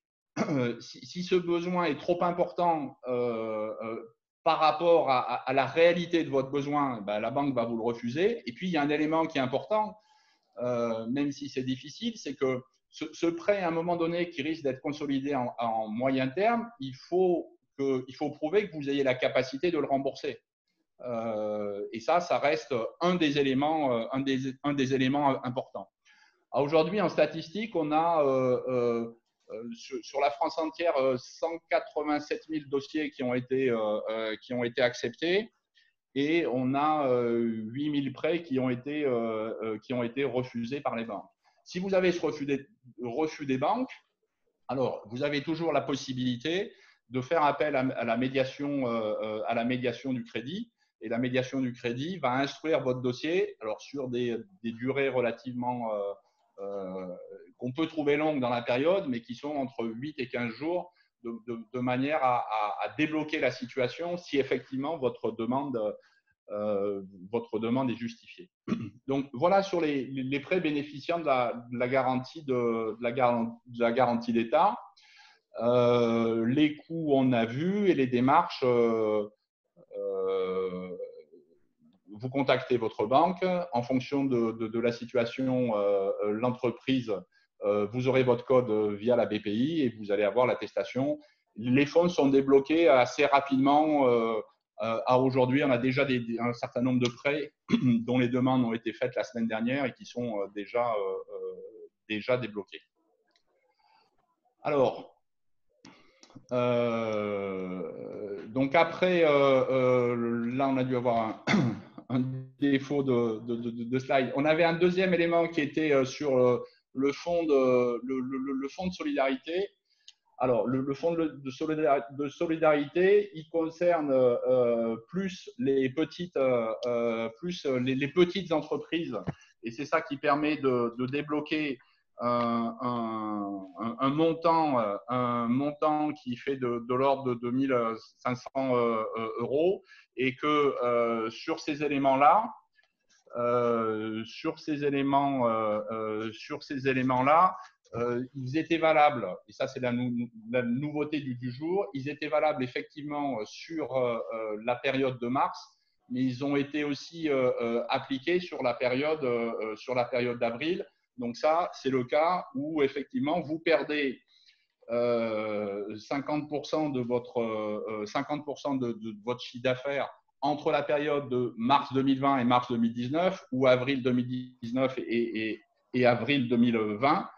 si ce besoin est trop important par rapport à la réalité de votre besoin, ben, la banque va vous le refuser. Et puis, il y a un élément qui est important, même si c'est difficile, c'est que ce prêt, à un moment donné, qui risque d'être consolidé en moyen terme, il faut prouver que vous ayez la capacité de le rembourser. Et ça reste un des éléments importants. Aujourd'hui, en statistique, on a sur la France entière 187 000 dossiers qui ont été acceptés et on a 8 000 prêts qui ont été refusés par les banques. Si vous avez ce refus des banques, alors vous avez toujours la possibilité de faire appel à la médiation du crédit. Et la médiation du crédit va instruire votre dossier alors sur des durées relativement qu'on peut trouver longues dans la période, mais qui sont entre 8 et 15 jours, de manière à débloquer la situation si effectivement votre demande est justifiée. Donc voilà sur les prêts bénéficiant de la garantie d'État. Les coûts, on a vu, et les démarches, vous contactez votre banque. En fonction de la situation, l'entreprise, vous aurez votre code via la BPI et vous allez avoir l'attestation. Les fonds sont débloqués assez rapidement. À aujourd'hui, on a déjà un certain nombre de prêts dont les demandes ont été faites la semaine dernière et qui sont déjà débloqués. Alors, donc après, là, on a dû avoir un défaut de slide. On avait un deuxième élément qui était sur le fonds de solidarité. Alors, le fonds de solidarité, il concerne plus les petites entreprises et c'est ça qui permet de débloquer un montant qui fait de l'ordre de 2 500 euros et que sur ces éléments-là, ils étaient valables, et ça c'est la nouveauté du jour, ils étaient valables effectivement sur la période de mars, mais ils ont été aussi appliqués sur la période d'avril. Donc ça, c'est le cas où effectivement vous perdez 50% de votre chiffre d'affaires entre la période de mars 2020 et mars 2019 ou avril 2019 et avril 2020.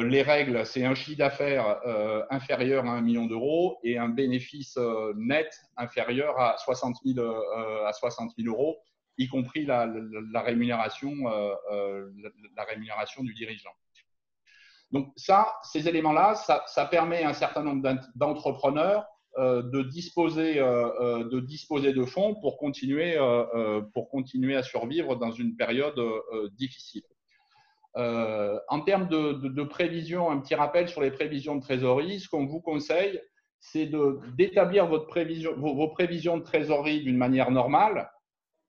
Les règles, c'est un chiffre d'affaires inférieur à 1 million d'euros et un bénéfice net inférieur à 60 000 euros, y compris la rémunération du dirigeant. Donc ça, ces éléments-là, ça permet à un certain nombre d'entrepreneurs de disposer de fonds pour continuer à survivre dans une période difficile. En termes de prévision, un petit rappel sur les prévisions de trésorerie. Ce qu'on vous conseille, c'est d'établir vos prévisions de trésorerie d'une manière normale,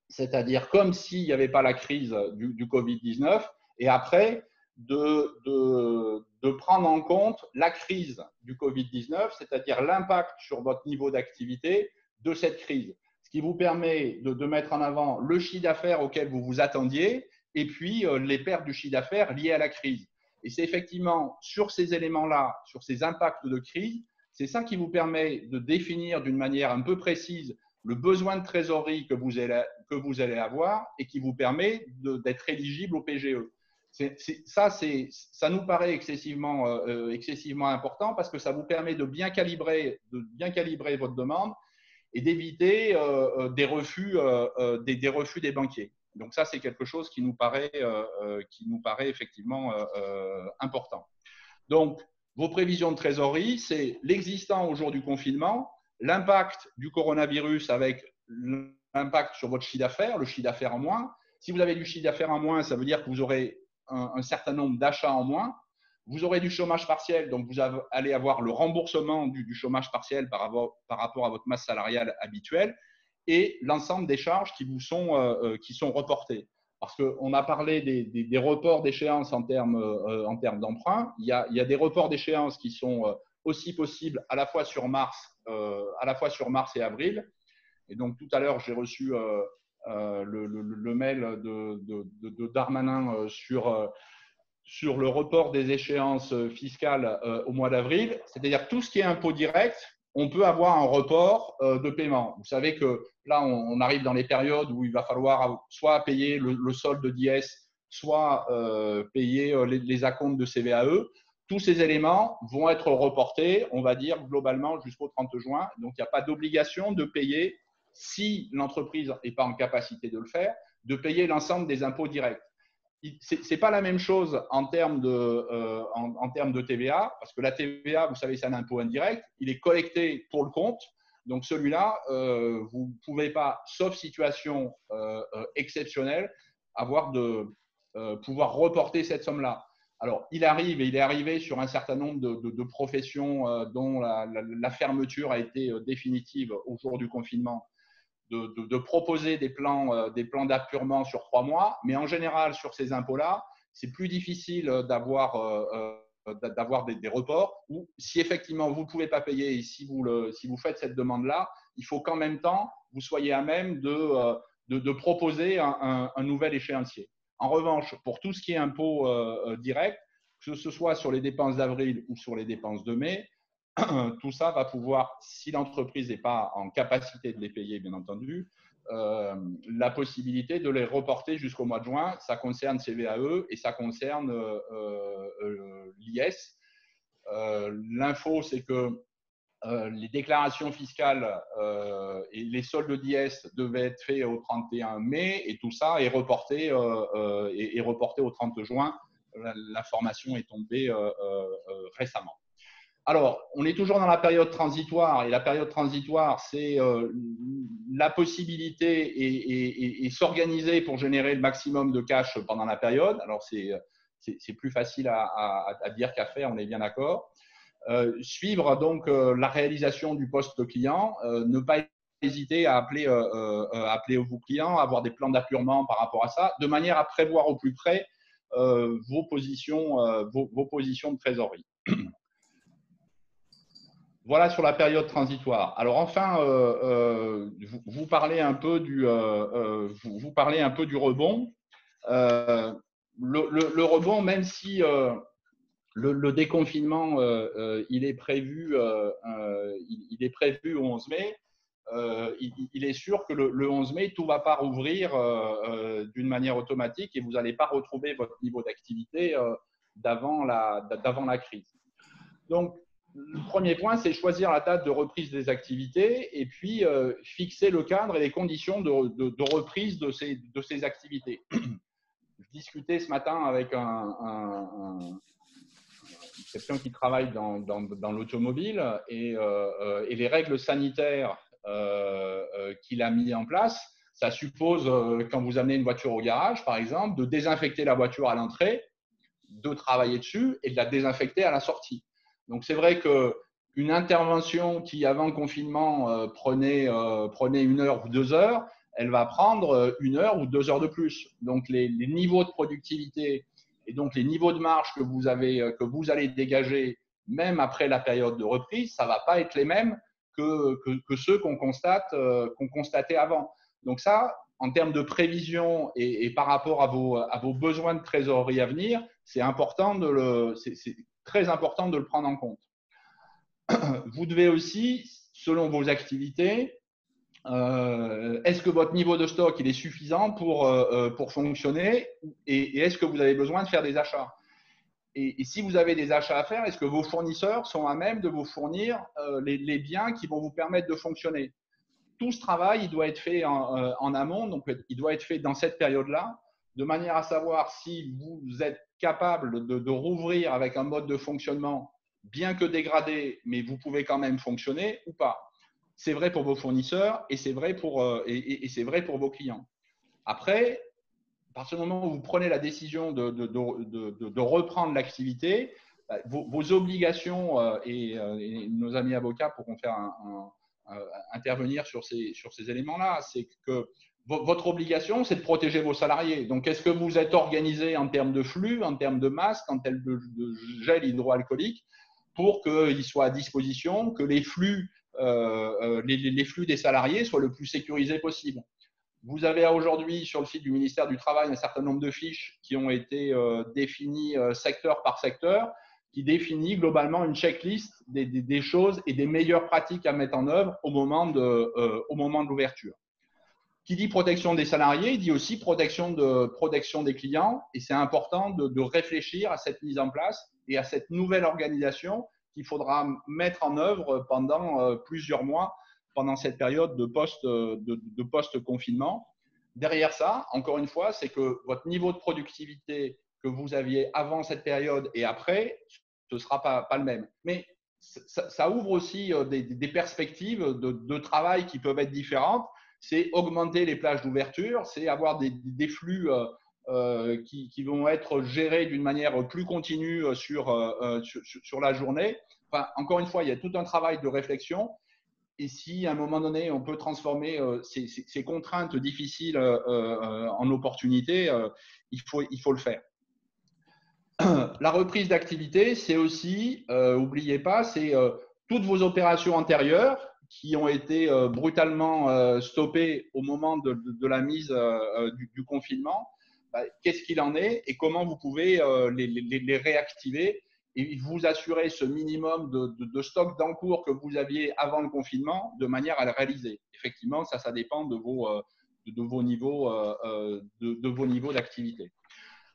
c'est-à-dire comme s'il n'y avait pas la crise du Covid-19, et après de prendre en compte la crise du Covid-19, c'est-à-dire l'impact sur votre niveau d'activité de cette crise. Ce qui vous permet de mettre en avant le chiffre d'affaires auquel vous vous attendiez et puis les pertes du chiffre d'affaires liées à la crise. Et c'est effectivement sur ces éléments-là, sur ces impacts de crise, c'est ça qui vous permet de définir d'une manière un peu précise le besoin de trésorerie que vous allez avoir et qui vous permet d'être éligible au PGE. Ça nous paraît excessivement important parce que ça vous permet de bien calibrer votre demande et d'éviter des refus des banquiers. Donc ça, c'est quelque chose qui nous paraît effectivement important. Donc, vos prévisions de trésorerie, c'est l'existant au jour du confinement, l'impact du coronavirus avec l'impact sur votre chiffre d'affaires, le chiffre d'affaires en moins. Si vous avez du chiffre d'affaires en moins, ça veut dire que vous aurez un certain nombre d'achats en moins. Vous aurez du chômage partiel, donc vous allez avoir le remboursement du chômage partiel par rapport à votre masse salariale habituelle et l'ensemble des charges qui sont reportées. Parce qu'on a parlé des reports d'échéance en termes d'emprunt. Il y a des reports d'échéance qui sont aussi possibles à la fois sur mars et avril. Et donc, tout à l'heure, j'ai reçu le mail de Darmanin sur le report des échéances fiscales au mois d'avril. C'est-à-dire tout ce qui est impôt direct, on peut avoir un report de paiement. Vous savez que là, on arrive dans les périodes où il va falloir soit payer le solde d'IS, soit payer les acomptes de CVAE. Tous ces éléments vont être reportés, on va dire, globalement jusqu'au 30 juin. Donc, il n'y a pas d'obligation de payer, si l'entreprise n'est pas en capacité de le faire, de payer l'ensemble des impôts directs. Ce n'est pas la même chose en termes de TVA, parce que la TVA, vous savez, c'est un impôt indirect. Il est collecté pour le compte. Donc, celui-là, vous ne pouvez pas, sauf situation exceptionnelle, pouvoir reporter cette somme-là. Alors, il est arrivé sur un certain nombre de professions dont la fermeture a été définitive au jour du confinement, de proposer des plans d'appurement sur 3 mois. Mais en général, sur ces impôts-là, c'est plus difficile d'avoir des reports. Ou si effectivement vous ne pouvez pas payer et si vous faites cette demande-là, il faut qu'en même temps, vous soyez à même de proposer un nouvel échéancier. En revanche, pour tout ce qui est impôt direct, que ce soit sur les dépenses d'avril ou sur les dépenses de mai, tout ça va pouvoir, si l'entreprise n'est pas en capacité de les payer, bien entendu, la possibilité de les reporter jusqu'au mois de juin. Ça concerne CVAE et ça concerne l'IS. L'info, c'est que les déclarations fiscales et les soldes d'IS devaient être faits au 31 mai et tout ça est reporté au 30 juin. L'information est tombée récemment. Alors, on est toujours dans la période transitoire et la période transitoire, c'est la possibilité et s'organiser pour générer le maximum de cash pendant la période. Alors, c'est plus facile à dire qu'à faire, on est bien d'accord. Suivre donc la réalisation du poste client, ne pas hésiter à appeler vos clients, avoir des plans d'appurement par rapport à ça, de manière à prévoir au plus près vos positions de trésorerie. Voilà sur la période transitoire. Alors enfin, vous parlez un peu du rebond. Le rebond, même si le déconfinement il est prévu au 11 mai, il est sûr que le 11 mai, tout ne va pas rouvrir d'une manière automatique et vous n'allez pas retrouver votre niveau d'activité d'avant la crise. Donc, le premier point, c'est choisir la date de reprise des activités et puis fixer le cadre et les conditions de reprise de ces activités. Je discutais ce matin avec quelqu'un qui travaille dans l'automobile et les règles sanitaires qu'il a mis en place, ça suppose, quand vous amenez une voiture au garage, par exemple, de désinfecter la voiture à l'entrée, de travailler dessus et de la désinfecter à la sortie. Donc, c'est vrai qu'une intervention qui, avant le confinement, prenait 1 heure ou 2 heures, elle va prendre 1 heure ou 2 heures de plus. Donc, les niveaux de productivité et donc les niveaux de marge que vous allez dégager, même après la période de reprise, ça ne va pas être les mêmes que ceux qu'on constatait avant. Donc, ça, en termes de prévision et par rapport à vos besoins de trésorerie à venir, c'est très important de le prendre en compte. Vous devez aussi, selon vos activités, est-ce que votre niveau de stock il est suffisant pour fonctionner et est-ce que vous avez besoin de faire des achats et si vous avez des achats à faire, est-ce que vos fournisseurs sont à même de vous fournir les biens qui vont vous permettre de fonctionner? Tout ce travail, il doit être fait en amont, donc il doit être fait dans cette période-là, de manière à savoir si vous êtes capable de rouvrir avec un mode de fonctionnement bien que dégradé, mais vous pouvez quand même fonctionner ou pas. C'est vrai pour vos fournisseurs et c'est vrai pour vos clients. Après, à partir du moment où vous prenez la décision de reprendre l'activité, vos obligations, et nos amis avocats pourront faire intervenir sur ces éléments-là, c'est que votre obligation, c'est de protéger vos salariés. Donc, est-ce que vous êtes organisé en termes de flux, en termes de masques, en termes de gel hydroalcoolique pour qu'ils soient à disposition, que les flux des salariés soient le plus sécurisés possible? Vous avez aujourd'hui sur le site du ministère du Travail un certain nombre de fiches qui ont été définies secteur par secteur, qui définit globalement une checklist des choses et des meilleures pratiques à mettre en œuvre au moment de l'ouverture. Qui dit protection des salariés, il dit aussi protection des clients et c'est important de réfléchir à cette mise en place et à cette nouvelle organisation qu'il faudra mettre en œuvre pendant plusieurs mois pendant cette période de post-confinement. Derrière ça, encore une fois, c'est que votre niveau de productivité que vous aviez avant cette période et après, ce ne sera pas le même. Mais ça ouvre aussi des perspectives de travail qui peuvent être différentes. C'est augmenter les plages d'ouverture, c'est avoir des flux qui vont être gérés d'une manière plus continue sur la journée. Enfin, encore une fois, il y a tout un travail de réflexion. Et si à un moment donné, on peut transformer ces contraintes difficiles en opportunités, il faut le faire. La reprise d'activité, c'est aussi, n'oubliez pas, c'est toutes vos opérations antérieures qui ont été brutalement stoppées au moment de la mise du confinement. Qu'est-ce qu'il en est et comment vous pouvez les réactiver et vous assurer ce minimum de stock d'encours que vous aviez avant le confinement de manière à le réaliser. Effectivement, ça dépend de vos niveaux d'activité.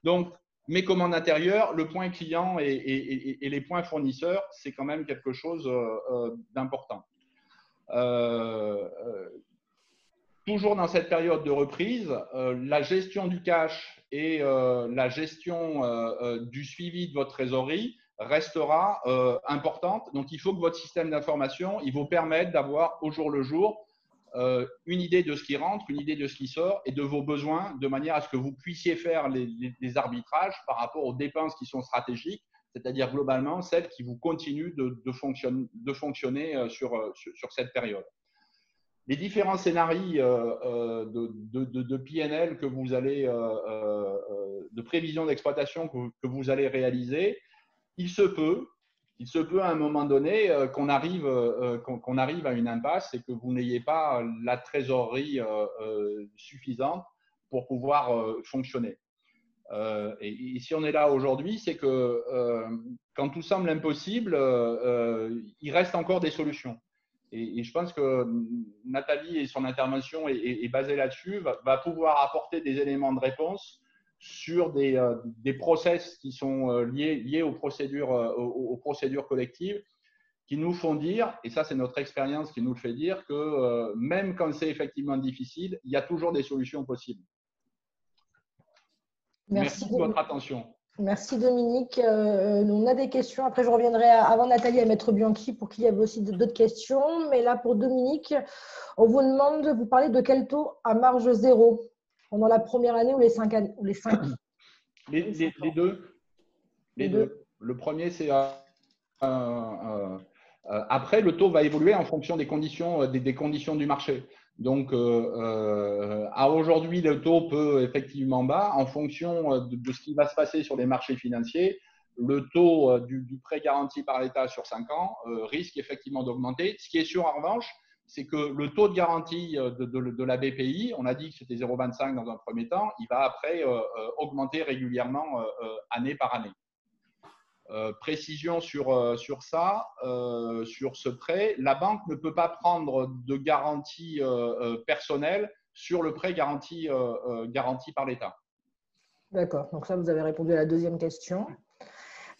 Donc, mes commandes intérieures, le point client et les points fournisseurs, c'est quand même quelque chose d'important. Toujours dans cette période de reprise, la gestion du cash et la gestion du suivi de votre trésorerie restera importante. Donc, il faut que votre système d'information vous permette d'avoir au jour le jour une idée de ce qui rentre, une idée de ce qui sort et de vos besoins, de manière à ce que vous puissiez faire les arbitrages par rapport aux dépenses qui sont stratégiques, c'est-à-dire globalement celles qui vous continuent de fonctionner sur cette période. les différents scénarios de PNL que vous allez, de prévision d'exploitation que vous allez réaliser, il se peut à un moment donné qu'on arrive à une impasse et que vous n'ayez pas la trésorerie suffisante pour pouvoir fonctionner. Et si on est là aujourd'hui, c'est que quand tout semble impossible, il reste encore des solutions. Et je pense que Nathalie et son intervention est basée là-dessus, va pouvoir apporter des éléments de réponse sur des process qui sont liés aux procédures collectives, qui nous font dire, et ça c'est notre expérience qui nous le fait dire, que même quand c'est effectivement difficile, il y a toujours des solutions possibles. Merci de votre attention. Merci Dominique. On a des questions. Après, je reviendrai avant Nathalie à Maître Bianchi pour qu'il y ait aussi d'autres questions. Mais là, pour Dominique, on vous demande, vous parlez de quel taux à marge zéro pendant la première année ou les 5 années ou les 5 Les deux. Les deux. Le premier, c'est après, le taux va évoluer en fonction des conditions du marché. Donc, à aujourd'hui, le taux peut effectivement bas en fonction de ce qui va se passer sur les marchés financiers. Le taux du prêt garanti par l'État sur 5 ans risque effectivement d'augmenter. Ce qui est sûr en revanche, c'est que le taux de garantie de la BPI, on a dit que c'était 0,25 dans un premier temps, il va après augmenter régulièrement année par année. Précision sur ça, sur ce prêt, la banque ne peut pas prendre de garantie personnelle sur le prêt garanti par l'État. D'accord, donc ça vous avez répondu à la deuxième question.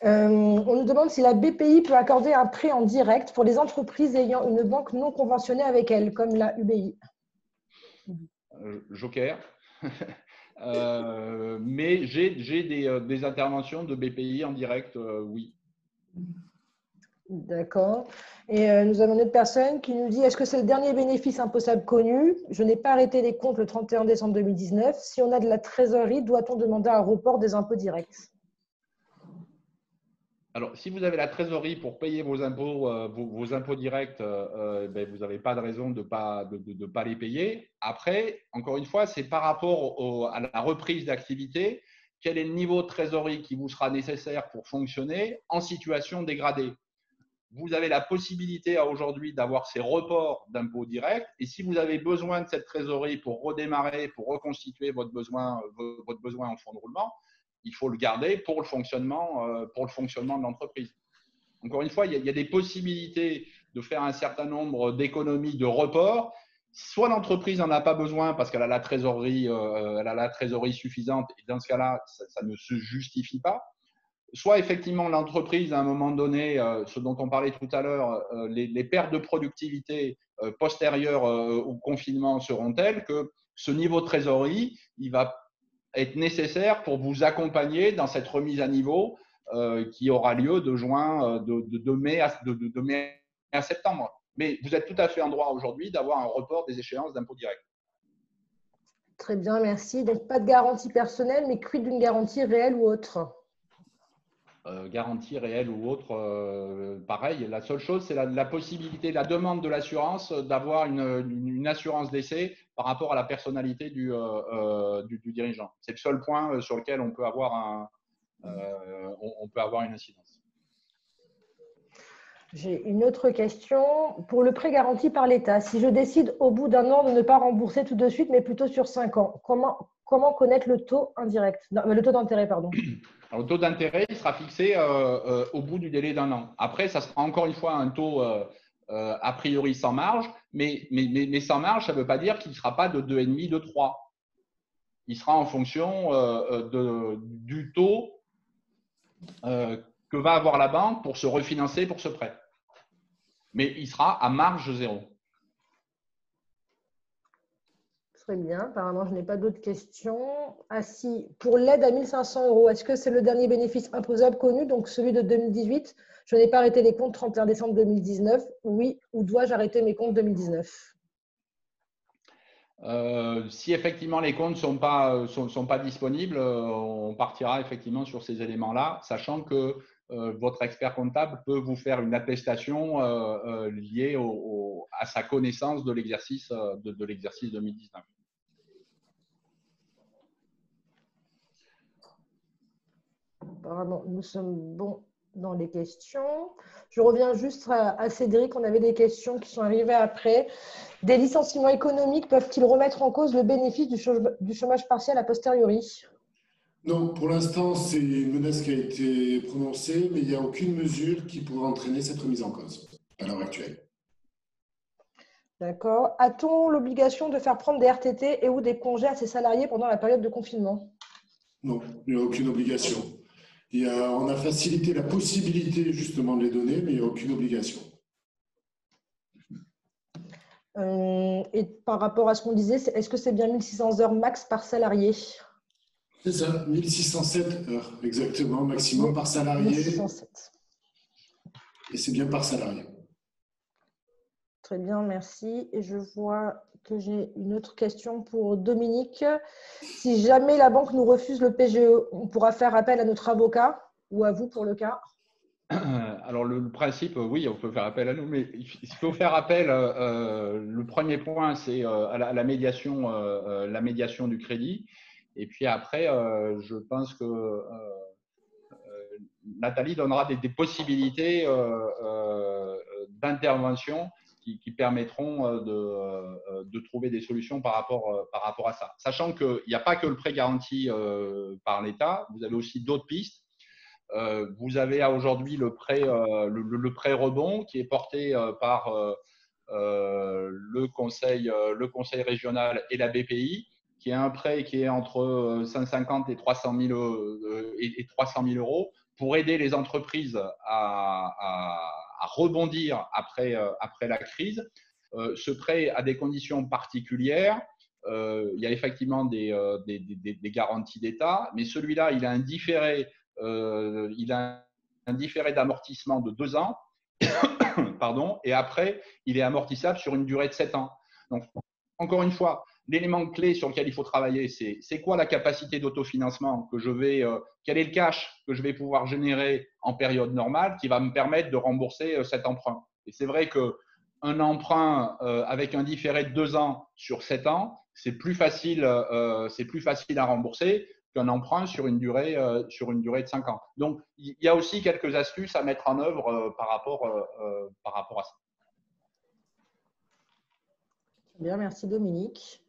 On nous demande si la BPI peut accorder un prêt en direct pour les entreprises ayant une banque non conventionnée avec elle, comme la UBI. Joker. Mais j'ai des interventions de BPI en direct, oui. D'accord. Et nous avons une autre personne qui nous dit: est-ce que c'est le dernier bénéfice imposable connu? Je n'ai pas arrêté les comptes le 31 décembre 2019. Si on a de la trésorerie, doit-on demander un report des impôts directs? Alors, si vous avez la trésorerie pour payer vos impôts, vos impôts directs, ben, vous n'avez pas de raison de ne pas les payer. Après, encore une fois, c'est par rapport à la reprise d'activité, quel est le niveau de trésorerie qui vous sera nécessaire pour fonctionner en situation dégradée. Vous avez la possibilité aujourd'hui d'avoir ces reports d'impôts directs. Et si vous avez besoin de cette trésorerie pour redémarrer, pour reconstituer votre besoin en fonds de roulement, il faut le garder pour le fonctionnement de l'entreprise. Encore une fois, il y a des possibilités de faire un certain nombre d'économies de report. Soit l'entreprise n'en a pas besoin parce qu'elle a la trésorerie suffisante, et dans ce cas-là, ça ne se justifie pas. Soit effectivement l'entreprise, à un moment donné, ce dont on parlait tout à l'heure, les pertes de productivité postérieures au confinement seront telles que ce niveau de trésorerie, il va être nécessaire pour vous accompagner dans cette remise à niveau qui aura lieu de mai à septembre. Mais vous êtes tout à fait en droit aujourd'hui d'avoir un report des échéances d'impôts directs. Très bien, merci. Donc, pas de garantie personnelle, mais quid d'une garantie réelle ou autre? Garantie réelle ou autre, pareil. La seule chose, c'est la possibilité, la demande de l'assurance d'avoir une assurance d'essai par rapport à la personnalité du dirigeant. C'est le seul point sur lequel on peut avoir une incidence. J'ai une autre question. Pour le prêt garanti par l'État, si je décide au bout d'un an de ne pas rembourser tout de suite, mais plutôt sur 5 ans, comment connaître le taux indirect, le taux d'intérêt, pardon? Alors, le taux d'intérêt il sera fixé au bout du délai d'un an. Après, ça sera encore une fois un taux a priori sans marge, mais sans marge, ça ne veut pas dire qu'il ne sera pas de 2,5, de 3. Il sera en fonction du taux que va avoir la banque pour se refinancer pour ce prêt. Mais il sera à marge zéro. Très bien. Apparemment, je n'ai pas d'autres questions. Ah si, pour l'aide à 1 500 €, est-ce que c'est le dernier bénéfice imposable connu, donc celui de 2018? Je n'ai pas arrêté les comptes 31 décembre 2019. Oui, ou dois-je arrêter mes comptes 2019? Si effectivement les comptes sont pas disponibles, on partira effectivement sur ces éléments-là, sachant que votre expert comptable peut vous faire une attestation liée à sa connaissance de l'exercice 2019. Apparemment, nous sommes bons dans les questions. Je reviens juste à Cédric. On avait des questions qui sont arrivées après. Des licenciements économiques peuvent-ils remettre en cause le bénéfice du chômage partiel a posteriori? Non, pour l'instant, c'est une menace qui a été prononcée, mais il n'y a aucune mesure qui pourrait entraîner cette remise en cause à l'heure actuelle. D'accord. A-t-on l'obligation de faire prendre des RTT et ou des congés à ses salariés pendant la période de confinement? Non, il n'y a aucune obligation. On a facilité la possibilité justement de les donner, mais il n'y a aucune obligation. Et par rapport à ce qu'on disait, est-ce que c'est bien 1600 heures max par salarié? C'est ça, 1607 heures exactement, maximum par salarié. 1607. Et c'est bien par salarié. Très bien, merci. Et je vois que j'ai une autre question pour Dominique. Si jamais la banque nous refuse le PGE, on pourra faire appel à notre avocat ou à vous pour le cas? Alors, le principe, oui, on peut faire appel à nous, mais il faut faire appel. Le premier point, c'est à la médiation du crédit. Et puis après, je pense que Nathalie donnera des possibilités d'intervention qui permettront de trouver des solutions par rapport à ça. Sachant qu'il n'y a pas que le prêt garanti par l'État, vous avez aussi d'autres pistes. Vous avez aujourd'hui le prêt rebond qui est porté par le conseil régional et la BPI, qui est un prêt qui est entre 150 et 300 000 euros pour aider les entreprises à rebondir après la crise. Ce prêt a des conditions particulières. Il y a effectivement des garanties d'État, mais celui-là, il a un différé d'amortissement de 2 ans, pardon, et après, il est amortissable sur une durée de 7 ans. Donc, encore une fois, l'élément clé sur lequel il faut travailler, c'est quoi la capacité d'autofinancement quel est le cash que je vais pouvoir générer en période normale qui va me permettre de rembourser cet emprunt. Et c'est vrai qu'un emprunt avec un différé de 2 ans sur 7 ans, c'est plus facile à rembourser qu'un emprunt sur une durée de 5 ans. Donc, il y a aussi quelques astuces à mettre en œuvre par rapport à ça. Bien, merci Dominique.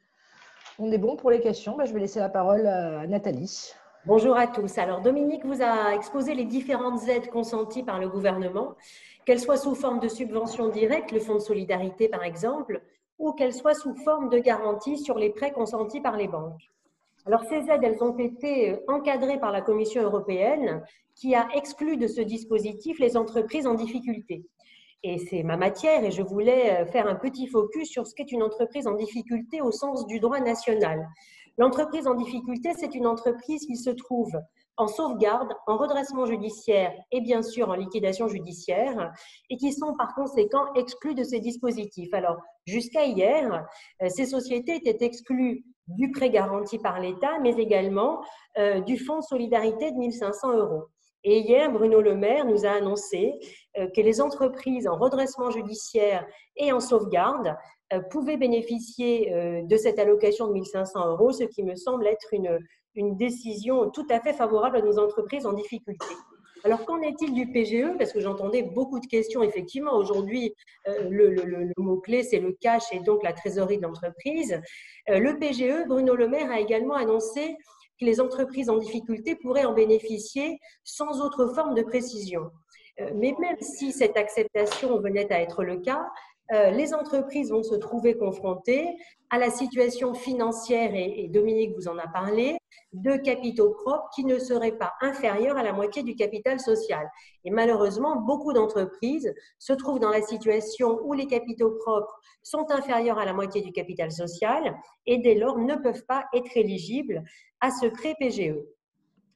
On est bon pour les questions. Je vais laisser la parole à Nathalie. Bonjour à tous. Alors, Dominique vous a exposé les différentes aides consenties par le gouvernement, qu'elles soient sous forme de subventions directes, le fonds de solidarité par exemple, ou qu'elles soient sous forme de garantie sur les prêts consentis par les banques. Alors, ces aides, elles ont été encadrées par la Commission européenne qui a exclu de ce dispositif les entreprises en difficulté. Et c'est ma matière et je voulais faire un petit focus sur ce qu'est une entreprise en difficulté au sens du droit national. L'entreprise en difficulté, c'est une entreprise qui se trouve en sauvegarde, en redressement judiciaire et bien sûr en liquidation judiciaire et qui sont par conséquent exclues de ces dispositifs. Alors, jusqu'à hier, ces sociétés étaient exclues du prêt garanti par l'État, mais également du fonds de solidarité de 1500 euros. Et hier, Bruno Le Maire nous a annoncé que les entreprises en redressement judiciaire et en sauvegarde pouvaient bénéficier de cette allocation de 1500 euros, ce qui me semble être une décision tout à fait favorable à nos entreprises en difficulté. Alors, qu'en est-il du PGE? Parce que j'entendais beaucoup de questions. Effectivement, aujourd'hui, le mot-clé, c'est le cash et donc la trésorerie de l'entreprise. Le PGE, Bruno Le Maire a également annoncé que les entreprises en difficulté pourraient en bénéficier sans autre forme de précision. Mais même si cette acceptation venait à être le cas, les entreprises vont se trouver confrontées à la situation financière, et Dominique vous en a parlé, de capitaux propres qui ne seraient pas inférieurs à la moitié du capital social. Et malheureusement, beaucoup d'entreprises se trouvent dans la situation où les capitaux propres sont inférieurs à la moitié du capital social et dès lors ne peuvent pas être éligibles à ce prêt PGE.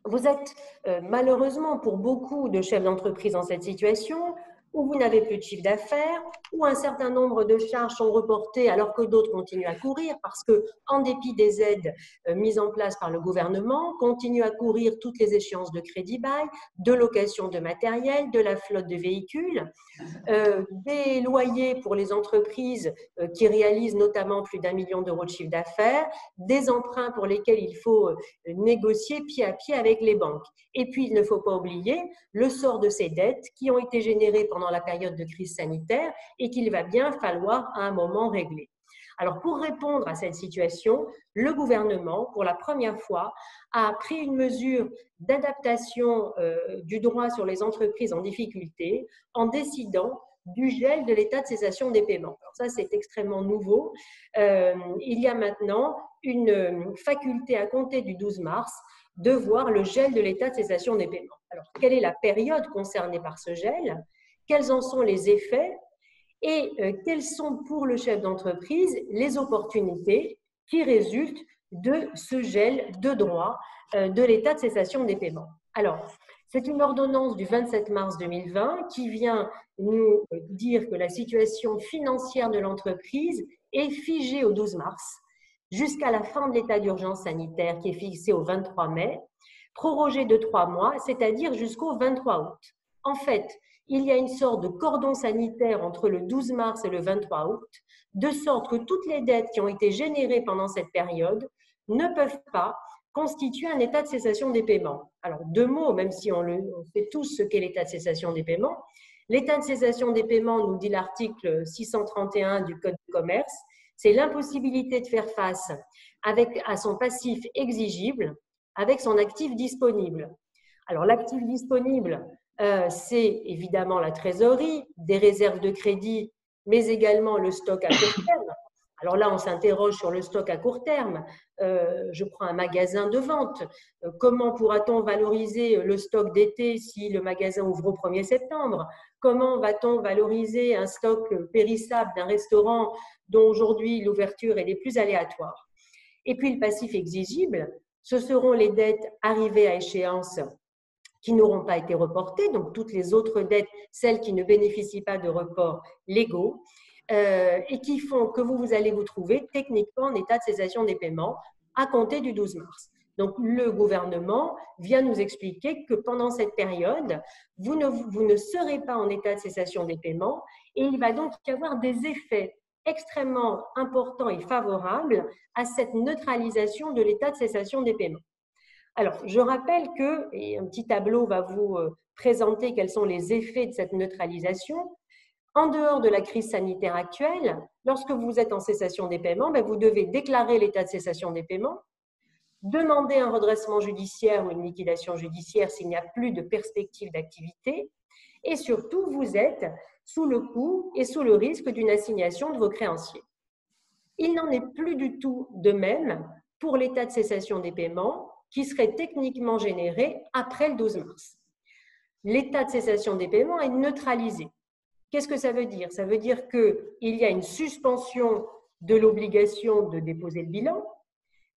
Vous êtes malheureusement pour beaucoup de chefs d'entreprise dans cette situation. où vous n'avez plus de chiffre d'affaires, où un certain nombre de charges sont reportées alors que d'autres continuent à courir parce que, en dépit des aides mises en place par le gouvernement, continuent à courir toutes les échéances de crédit bail, de location de matériel, de la flotte de véhicules, des loyers pour les entreprises qui réalisent notamment plus d'1 million d'euros de chiffre d'affaires, des emprunts pour lesquels il faut négocier pied à pied avec les banques. Et puis, il ne faut pas oublier le sort de ces dettes qui ont été générées pendant la période de crise sanitaire et qu'il va bien falloir à un moment régler. Alors, pour répondre à cette situation, le gouvernement, pour la première fois, a pris une mesure d'adaptation du droit sur les entreprises en difficulté en décidant du gel de l'état de cessation des paiements. Alors ça, c'est extrêmement nouveau. Il y a maintenant une faculté à compter du 12 mars de voir le gel de l'état de cessation des paiements. Alors, quelle est la période concernée par ce gel? Quels en sont les effets? Et quelles sont pour le chef d'entreprise les opportunités qui résultent de ce gel de droit de l'état de cessation des paiements? Alors, c'est une ordonnance du 27 mars 2020 qui vient nous dire que la situation financière de l'entreprise est figée au 12 mars jusqu'à la fin de l'état d'urgence sanitaire qui est fixé au 23 mai, prorogé de 3 mois, c'est-à-dire jusqu'au 23 août. En fait, il y a une sorte de cordon sanitaire entre le 12 mars et le 23 août, de sorte que toutes les dettes qui ont été générées pendant cette période ne peuvent pas constituer un état de cessation des paiements. Alors, deux mots, même si on sait tous ce qu'est l'état de cessation des paiements. L'état de cessation des paiements, nous dit l'article 631 du Code de commerce, c'est l'impossibilité de faire face à son passif exigible avec son actif disponible. Alors, l'actif disponible, c'est évidemment la trésorerie, des réserves de crédit, mais également le stock à court terme. Alors là, on s'interroge sur le stock à court terme. Je prends un magasin de vente. Comment pourra-t-on valoriser le stock d'été si le magasin ouvre au 1er septembre? Comment va-t-on valoriser un stock périssable d'un restaurant dont aujourd'hui l'ouverture est des plus aléatoires? Et puis le passif exigible, ce seront les dettes arrivées à échéance qui n'auront pas été reportées, donc toutes les autres dettes, celles qui ne bénéficient pas de reports légaux, et qui font que vous allez vous trouver techniquement en état de cessation des paiements à compter du 12 mars. Donc, le gouvernement vient nous expliquer que pendant cette période, vous ne serez pas en état de cessation des paiements et il va donc y avoir des effets extrêmement importants et favorables à cette neutralisation de l'état de cessation des paiements. Alors, je rappelle que, et un petit tableau va vous présenter quels sont les effets de cette neutralisation. En dehors de la crise sanitaire actuelle, lorsque vous êtes en cessation des paiements, vous devez déclarer l'état de cessation des paiements, demander un redressement judiciaire ou une liquidation judiciaire s'il n'y a plus de perspective d'activité, et surtout, vous êtes sous le coup et sous le risque d'une assignation de vos créanciers. Il n'en est plus du tout de même pour l'état de cessation des paiements qui serait techniquement généré après le 12 mars. L'état de cessation des paiements est neutralisé. Qu'est-ce que ça veut dire? Ça veut dire qu'il y a une suspension de l'obligation de déposer le bilan,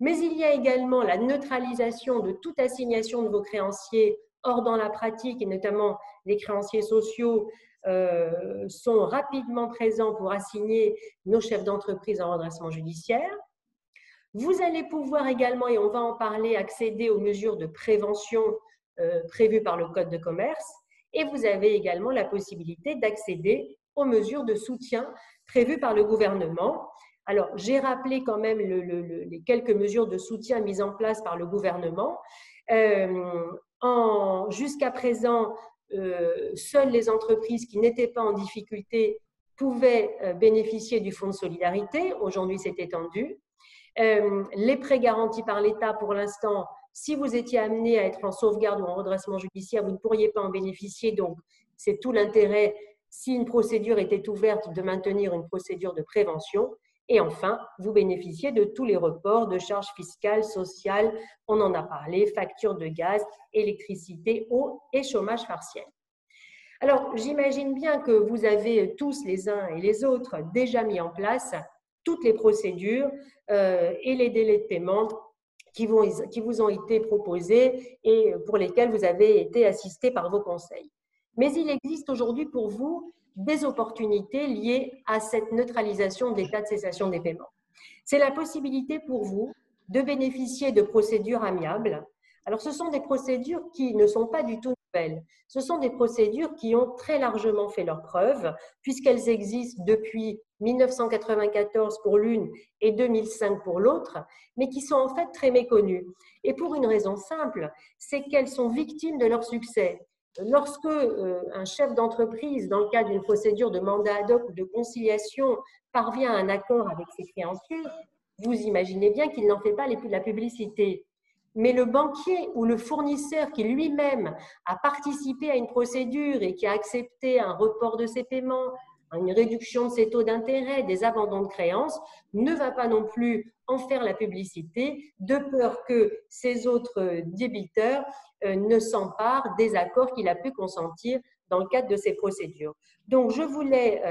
mais il y a également la neutralisation de toute assignation de vos créanciers. Or, dans la pratique, et notamment les créanciers sociaux sont rapidement présents pour assigner nos chefs d'entreprise en redressement judiciaire. Vous allez pouvoir également, et on va en parler, accéder aux mesures de prévention prévues par le Code de commerce. Et vous avez également la possibilité d'accéder aux mesures de soutien prévues par le gouvernement. Alors, j'ai rappelé quand même les quelques mesures de soutien mises en place par le gouvernement. Jusqu'à présent, seules les entreprises qui n'étaient pas en difficulté pouvaient bénéficier du fonds de solidarité. Aujourd'hui, c'est étendu. Les prêts garantis par l'État, pour l'instant, si vous étiez amené à être en sauvegarde ou en redressement judiciaire, vous ne pourriez pas en bénéficier. Donc, c'est tout l'intérêt, si une procédure était ouverte, de maintenir une procédure de prévention. Et enfin, vous bénéficiez de tous les reports de charges fiscales, sociales, on en a parlé, factures de gaz, électricité, eau et chômage partiel. Alors, j'imagine bien que vous avez tous, les uns et les autres, déjà mis en place toutes les procédures et les délais de paiement qui vous ont été proposés et pour lesquels vous avez été assistés par vos conseils. Mais il existe aujourd'hui pour vous des opportunités liées à cette neutralisation de l'état de cessation des paiements. C'est la possibilité pour vous de bénéficier de procédures amiables. Alors, ce sont des procédures qui ne sont pas du tout nouvelles. Ce sont des procédures qui ont très largement fait leurs preuves, puisqu'elles existent depuis 1994 pour l'une et 2005 pour l'autre, mais qui sont en fait très méconnues. Et pour une raison simple, c'est qu'elles sont victimes de leur succès. Lorsque un chef d'entreprise, dans le cadre d'une procédure de mandat ad hoc ou de conciliation, parvient à un accord avec ses créanciers, vous imaginez bien qu'il n'en fait pas la publicité. Mais le banquier ou le fournisseur qui lui-même a participé à une procédure et qui a accepté un report de ses paiements, une réduction de ses taux d'intérêt, des abandons de créances, ne va pas non plus en faire la publicité de peur que ses autres débiteurs ne s'emparent des accords qu'il a pu consentir dans le cadre de ces procédures. Donc, je voulais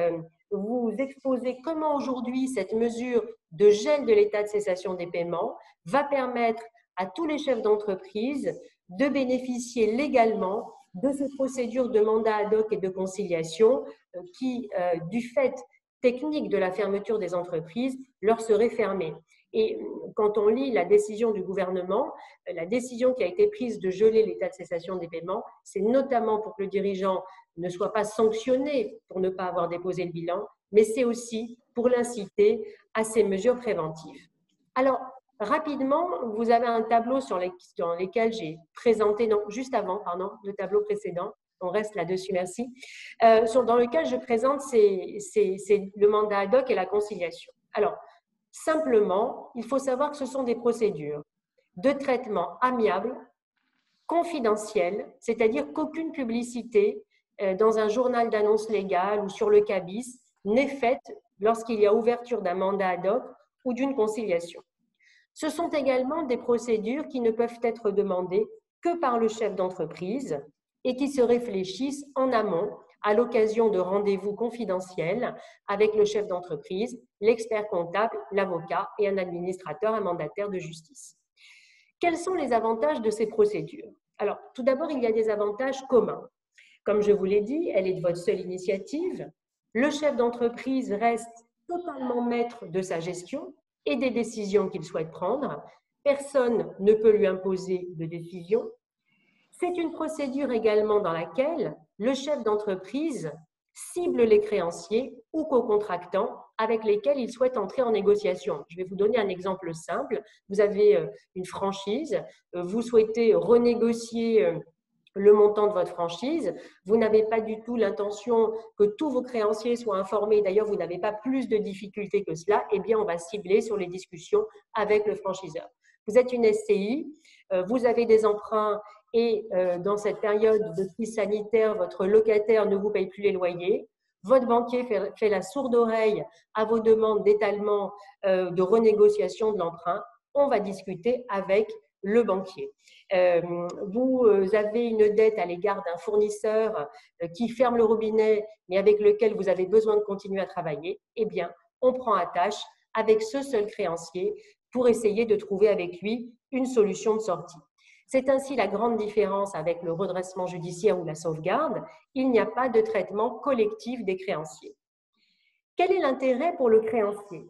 vous exposer comment aujourd'hui cette mesure de gel de l'état de cessation des paiements va permettre à tous les chefs d'entreprise de bénéficier légalement de ces procédures de mandat ad hoc et de conciliation qui, du fait technique de la fermeture des entreprises, leur seraient fermées. Et quand on lit la décision du gouvernement, la décision qui a été prise de geler l'état de cessation des paiements, c'est notamment pour que le dirigeant ne soit pas sanctionné pour ne pas avoir déposé le bilan, mais c'est aussi pour l'inciter à ces mesures préventives. Alors, rapidement, vous avez un tableau dans lequel j'ai présenté, non, juste avant, pardon, le tableau précédent, on reste là-dessus, merci, dans lequel je présente le mandat ad hoc et la conciliation. Alors, simplement, il faut savoir que ce sont des procédures de traitement amiable, confidentiel, c'est-à-dire qu'aucune publicité dans un journal d'annonce légale ou sur le CABIS n'est faite lorsqu'il y a ouverture d'un mandat ad hoc ou d'une conciliation. Ce sont également des procédures qui ne peuvent être demandées que par le chef d'entreprise et qui se réfléchissent en amont à l'occasion de rendez-vous confidentiels avec le chef d'entreprise, l'expert comptable, l'avocat et un administrateur, un mandataire de justice. Quels sont les avantages de ces procédures? Alors, tout d'abord, il y a des avantages communs. Comme je vous l'ai dit, elle est de votre seule initiative. Le chef d'entreprise reste totalement maître de sa gestion et des décisions qu'il souhaite prendre. Personne ne peut lui imposer de décision. C'est une procédure également dans laquelle le chef d'entreprise cible les créanciers ou co-contractants avec lesquels il souhaite entrer en négociation. Je vais vous donner un exemple simple. Vous avez une franchise, vous souhaitez renégocier le montant de votre franchise, vous n'avez pas du tout l'intention que tous vos créanciers soient informés, d'ailleurs vous n'avez pas plus de difficultés que cela, eh bien on va cibler sur les discussions avec le franchiseur. Vous êtes une SCI, vous avez des emprunts et dans cette période de crise sanitaire, votre locataire ne vous paye plus les loyers, votre banquier fait la sourde oreille à vos demandes d'étalement de renégociation de l'emprunt, on va discuter avec le banquier. Vous avez une dette à l'égard d'un fournisseur qui ferme le robinet, mais avec lequel vous avez besoin de continuer à travailler, eh bien, on prend attache avec ce seul créancier pour essayer de trouver avec lui une solution de sortie. C'est ainsi la grande différence avec le redressement judiciaire ou la sauvegarde. Il n'y a pas de traitement collectif des créanciers. Quel est l'intérêt pour le créancier?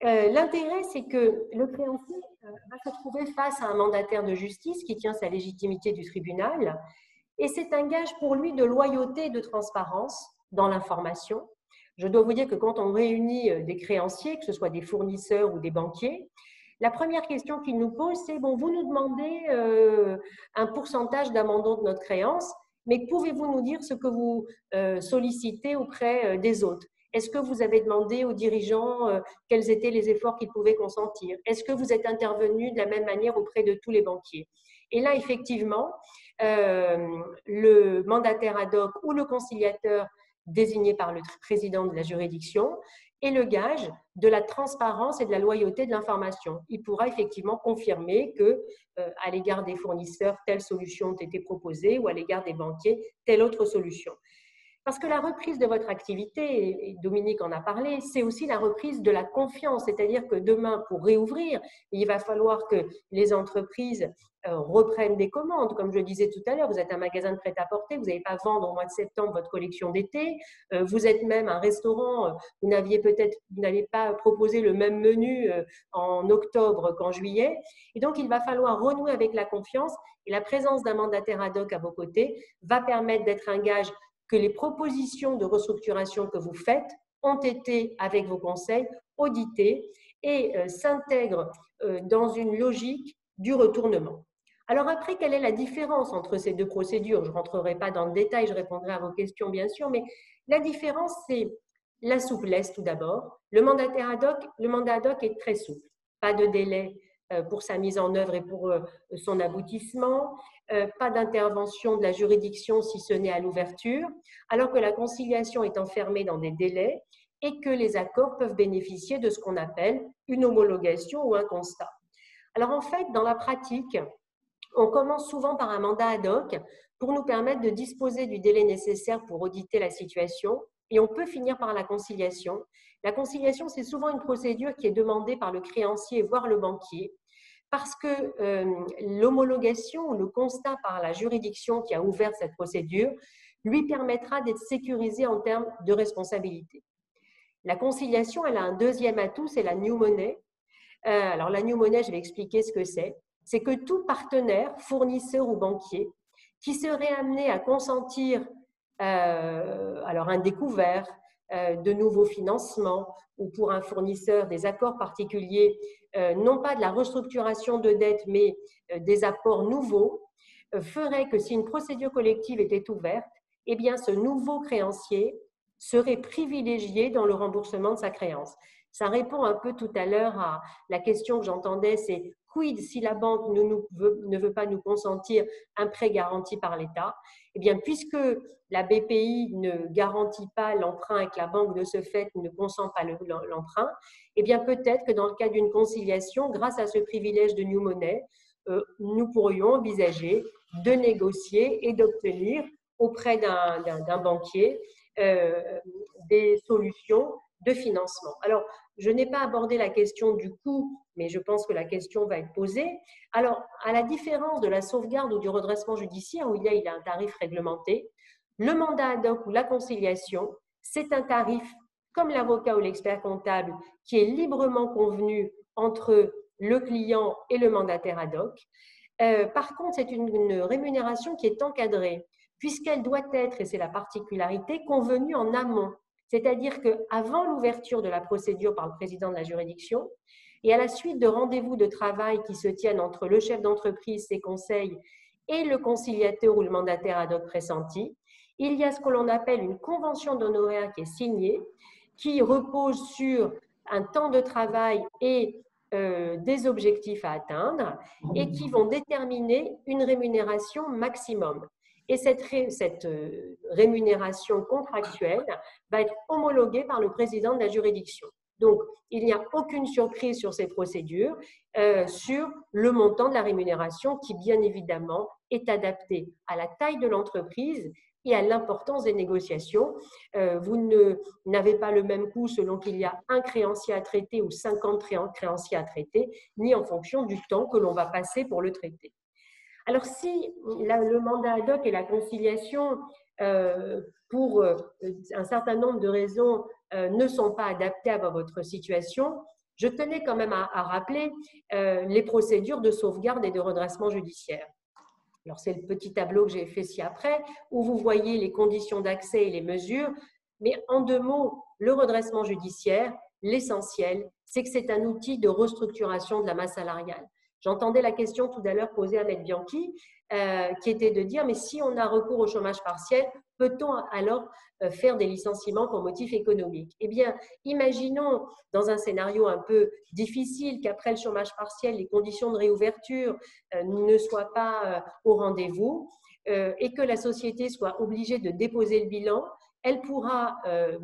L'intérêt, c'est que le créancier va se trouver face à un mandataire de justice qui tient sa légitimité du tribunal et c'est un gage pour lui de loyauté et de transparence dans l'information. Je dois vous dire que quand on réunit des créanciers, que ce soit des fournisseurs ou des banquiers, la première question qu'ils nous posent, c'est « bon, vous nous demandez un pourcentage d'abandon de notre créance, mais pouvez-vous nous dire ce que vous sollicitez auprès des autres ? Est-ce que vous avez demandé aux dirigeants quels étaient les efforts qu'ils pouvaient consentir? Est-ce que vous êtes intervenu de la même manière auprès de tous les banquiers ?» Et là, effectivement, le mandataire ad hoc ou le conciliateur désigné par le président de la juridiction est le gage de la transparence et de la loyauté de l'information. Il pourra effectivement confirmer que, à l'égard des fournisseurs, telle solution a été proposée ou à l'égard des banquiers, telle autre solution. Parce que la reprise de votre activité, et Dominique en a parlé, c'est aussi la reprise de la confiance. C'est-à-dire que demain, pour réouvrir, il va falloir que les entreprises reprennent des commandes. Comme je le disais tout à l'heure, vous êtes un magasin de prêt-à-porter, vous n'allez pas vendre au mois de septembre votre collection d'été. Vous êtes même un restaurant, vous n'allez pas proposer le même menu en octobre qu'en juillet. Et donc, il va falloir renouer avec la confiance, et la présence d'un mandataire ad hoc à vos côtés va permettre d'être un gage que les propositions de restructuration que vous faites ont été, avec vos conseils, auditées et s'intègrent dans une logique du retournement. Alors après, quelle est la différence entre ces deux procédures? Je ne rentrerai pas dans le détail, je répondrai à vos questions bien sûr, mais la différence, c'est la souplesse tout d'abord. Le mandat ad hoc est très souple. Pas de délai pour sa mise en œuvre et pour son aboutissement, pas d'intervention de la juridiction si ce n'est à l'ouverture, alors que la conciliation est enfermée dans des délais et que les accords peuvent bénéficier de ce qu'on appelle une homologation ou un constat. Alors en fait, dans la pratique, on commence souvent par un mandat ad hoc pour nous permettre de disposer du délai nécessaire pour auditer la situation, et on peut finir par la conciliation. La conciliation, c'est souvent une procédure qui est demandée par le créancier, voire le banquier, parce que l'homologation ou le constat par la juridiction qui a ouvert cette procédure lui permettra d'être sécurisé en termes de responsabilité. La conciliation, elle a un deuxième atout, c'est la new money. Alors la new money, je vais expliquer ce que c'est. C'est que tout partenaire, fournisseur ou banquier, qui serait amené à consentir alors un découvert, de nouveaux financements ou pour un fournisseur des accords particuliers, non pas de la restructuration de dette, mais des apports nouveaux, ferait que si une procédure collective était ouverte, eh bien ce nouveau créancier serait privilégié dans le remboursement de sa créance. Ça répond un peu tout à l'heure à la question que j'entendais, c'est quid si la banque ne veut pas nous consentir un prêt garanti par l'État? Eh bien, puisque la BPI ne garantit pas l'emprunt et que la banque de ce fait ne consent pas l'emprunt, eh bien peut-être que dans le cas d'une conciliation, grâce à ce privilège de new money, nous pourrions envisager de négocier et d'obtenir auprès d'un banquier des solutions de financement. Alors, je n'ai pas abordé la question du coût, mais je pense que la question va être posée. Alors, à la différence de la sauvegarde ou du redressement judiciaire, où il y a un tarif réglementé, le mandat ad hoc ou la conciliation, c'est un tarif, comme l'avocat ou l'expert comptable, qui est librement convenu entre le client et le mandataire ad hoc. Par contre, c'est une rémunération qui est encadrée, puisqu'elle doit être, et c'est la particularité, convenue en amont. C'est-à-dire qu'avant l'ouverture de la procédure par le président de la juridiction et à la suite de rendez-vous de travail qui se tiennent entre le chef d'entreprise, ses conseils, et le conciliateur ou le mandataire ad hoc pressenti, il y a ce que l'on appelle une convention d'honoraires qui est signée, qui repose sur un temps de travail et des objectifs à atteindre et qui vont déterminer une rémunération maximum. Et cette rémunération contractuelle va être homologuée par le président de la juridiction. Donc, il n'y a aucune surprise sur ces procédures, sur le montant de la rémunération qui, bien évidemment, est adapté à la taille de l'entreprise et à l'importance des négociations. Vous n'avez pas le même coût selon qu'il y a un créancier à traiter ou 50 créanciers à traiter, ni en fonction du temps que l'on va passer pour le traiter. Alors, si le mandat ad hoc et la conciliation, pour un certain nombre de raisons, ne sont pas adaptés à votre situation, je tenais quand même à rappeler les procédures de sauvegarde et de redressement judiciaire. Alors, c'est le petit tableau que j'ai fait ci-après, où vous voyez les conditions d'accès et les mesures. Mais en deux mots, le redressement judiciaire, l'essentiel, c'est que c'est un outil de restructuration de la masse salariale. J'entendais la question tout à l'heure posée à Maître Bianchi, qui était de dire, mais si on a recours au chômage partiel, peut-on alors faire des licenciements pour motif économique? Eh bien, imaginons dans un scénario un peu difficile qu'après le chômage partiel, les conditions de réouverture ne soient pas au rendez-vous et que la société soit obligée de déposer le bilan. Elle pourra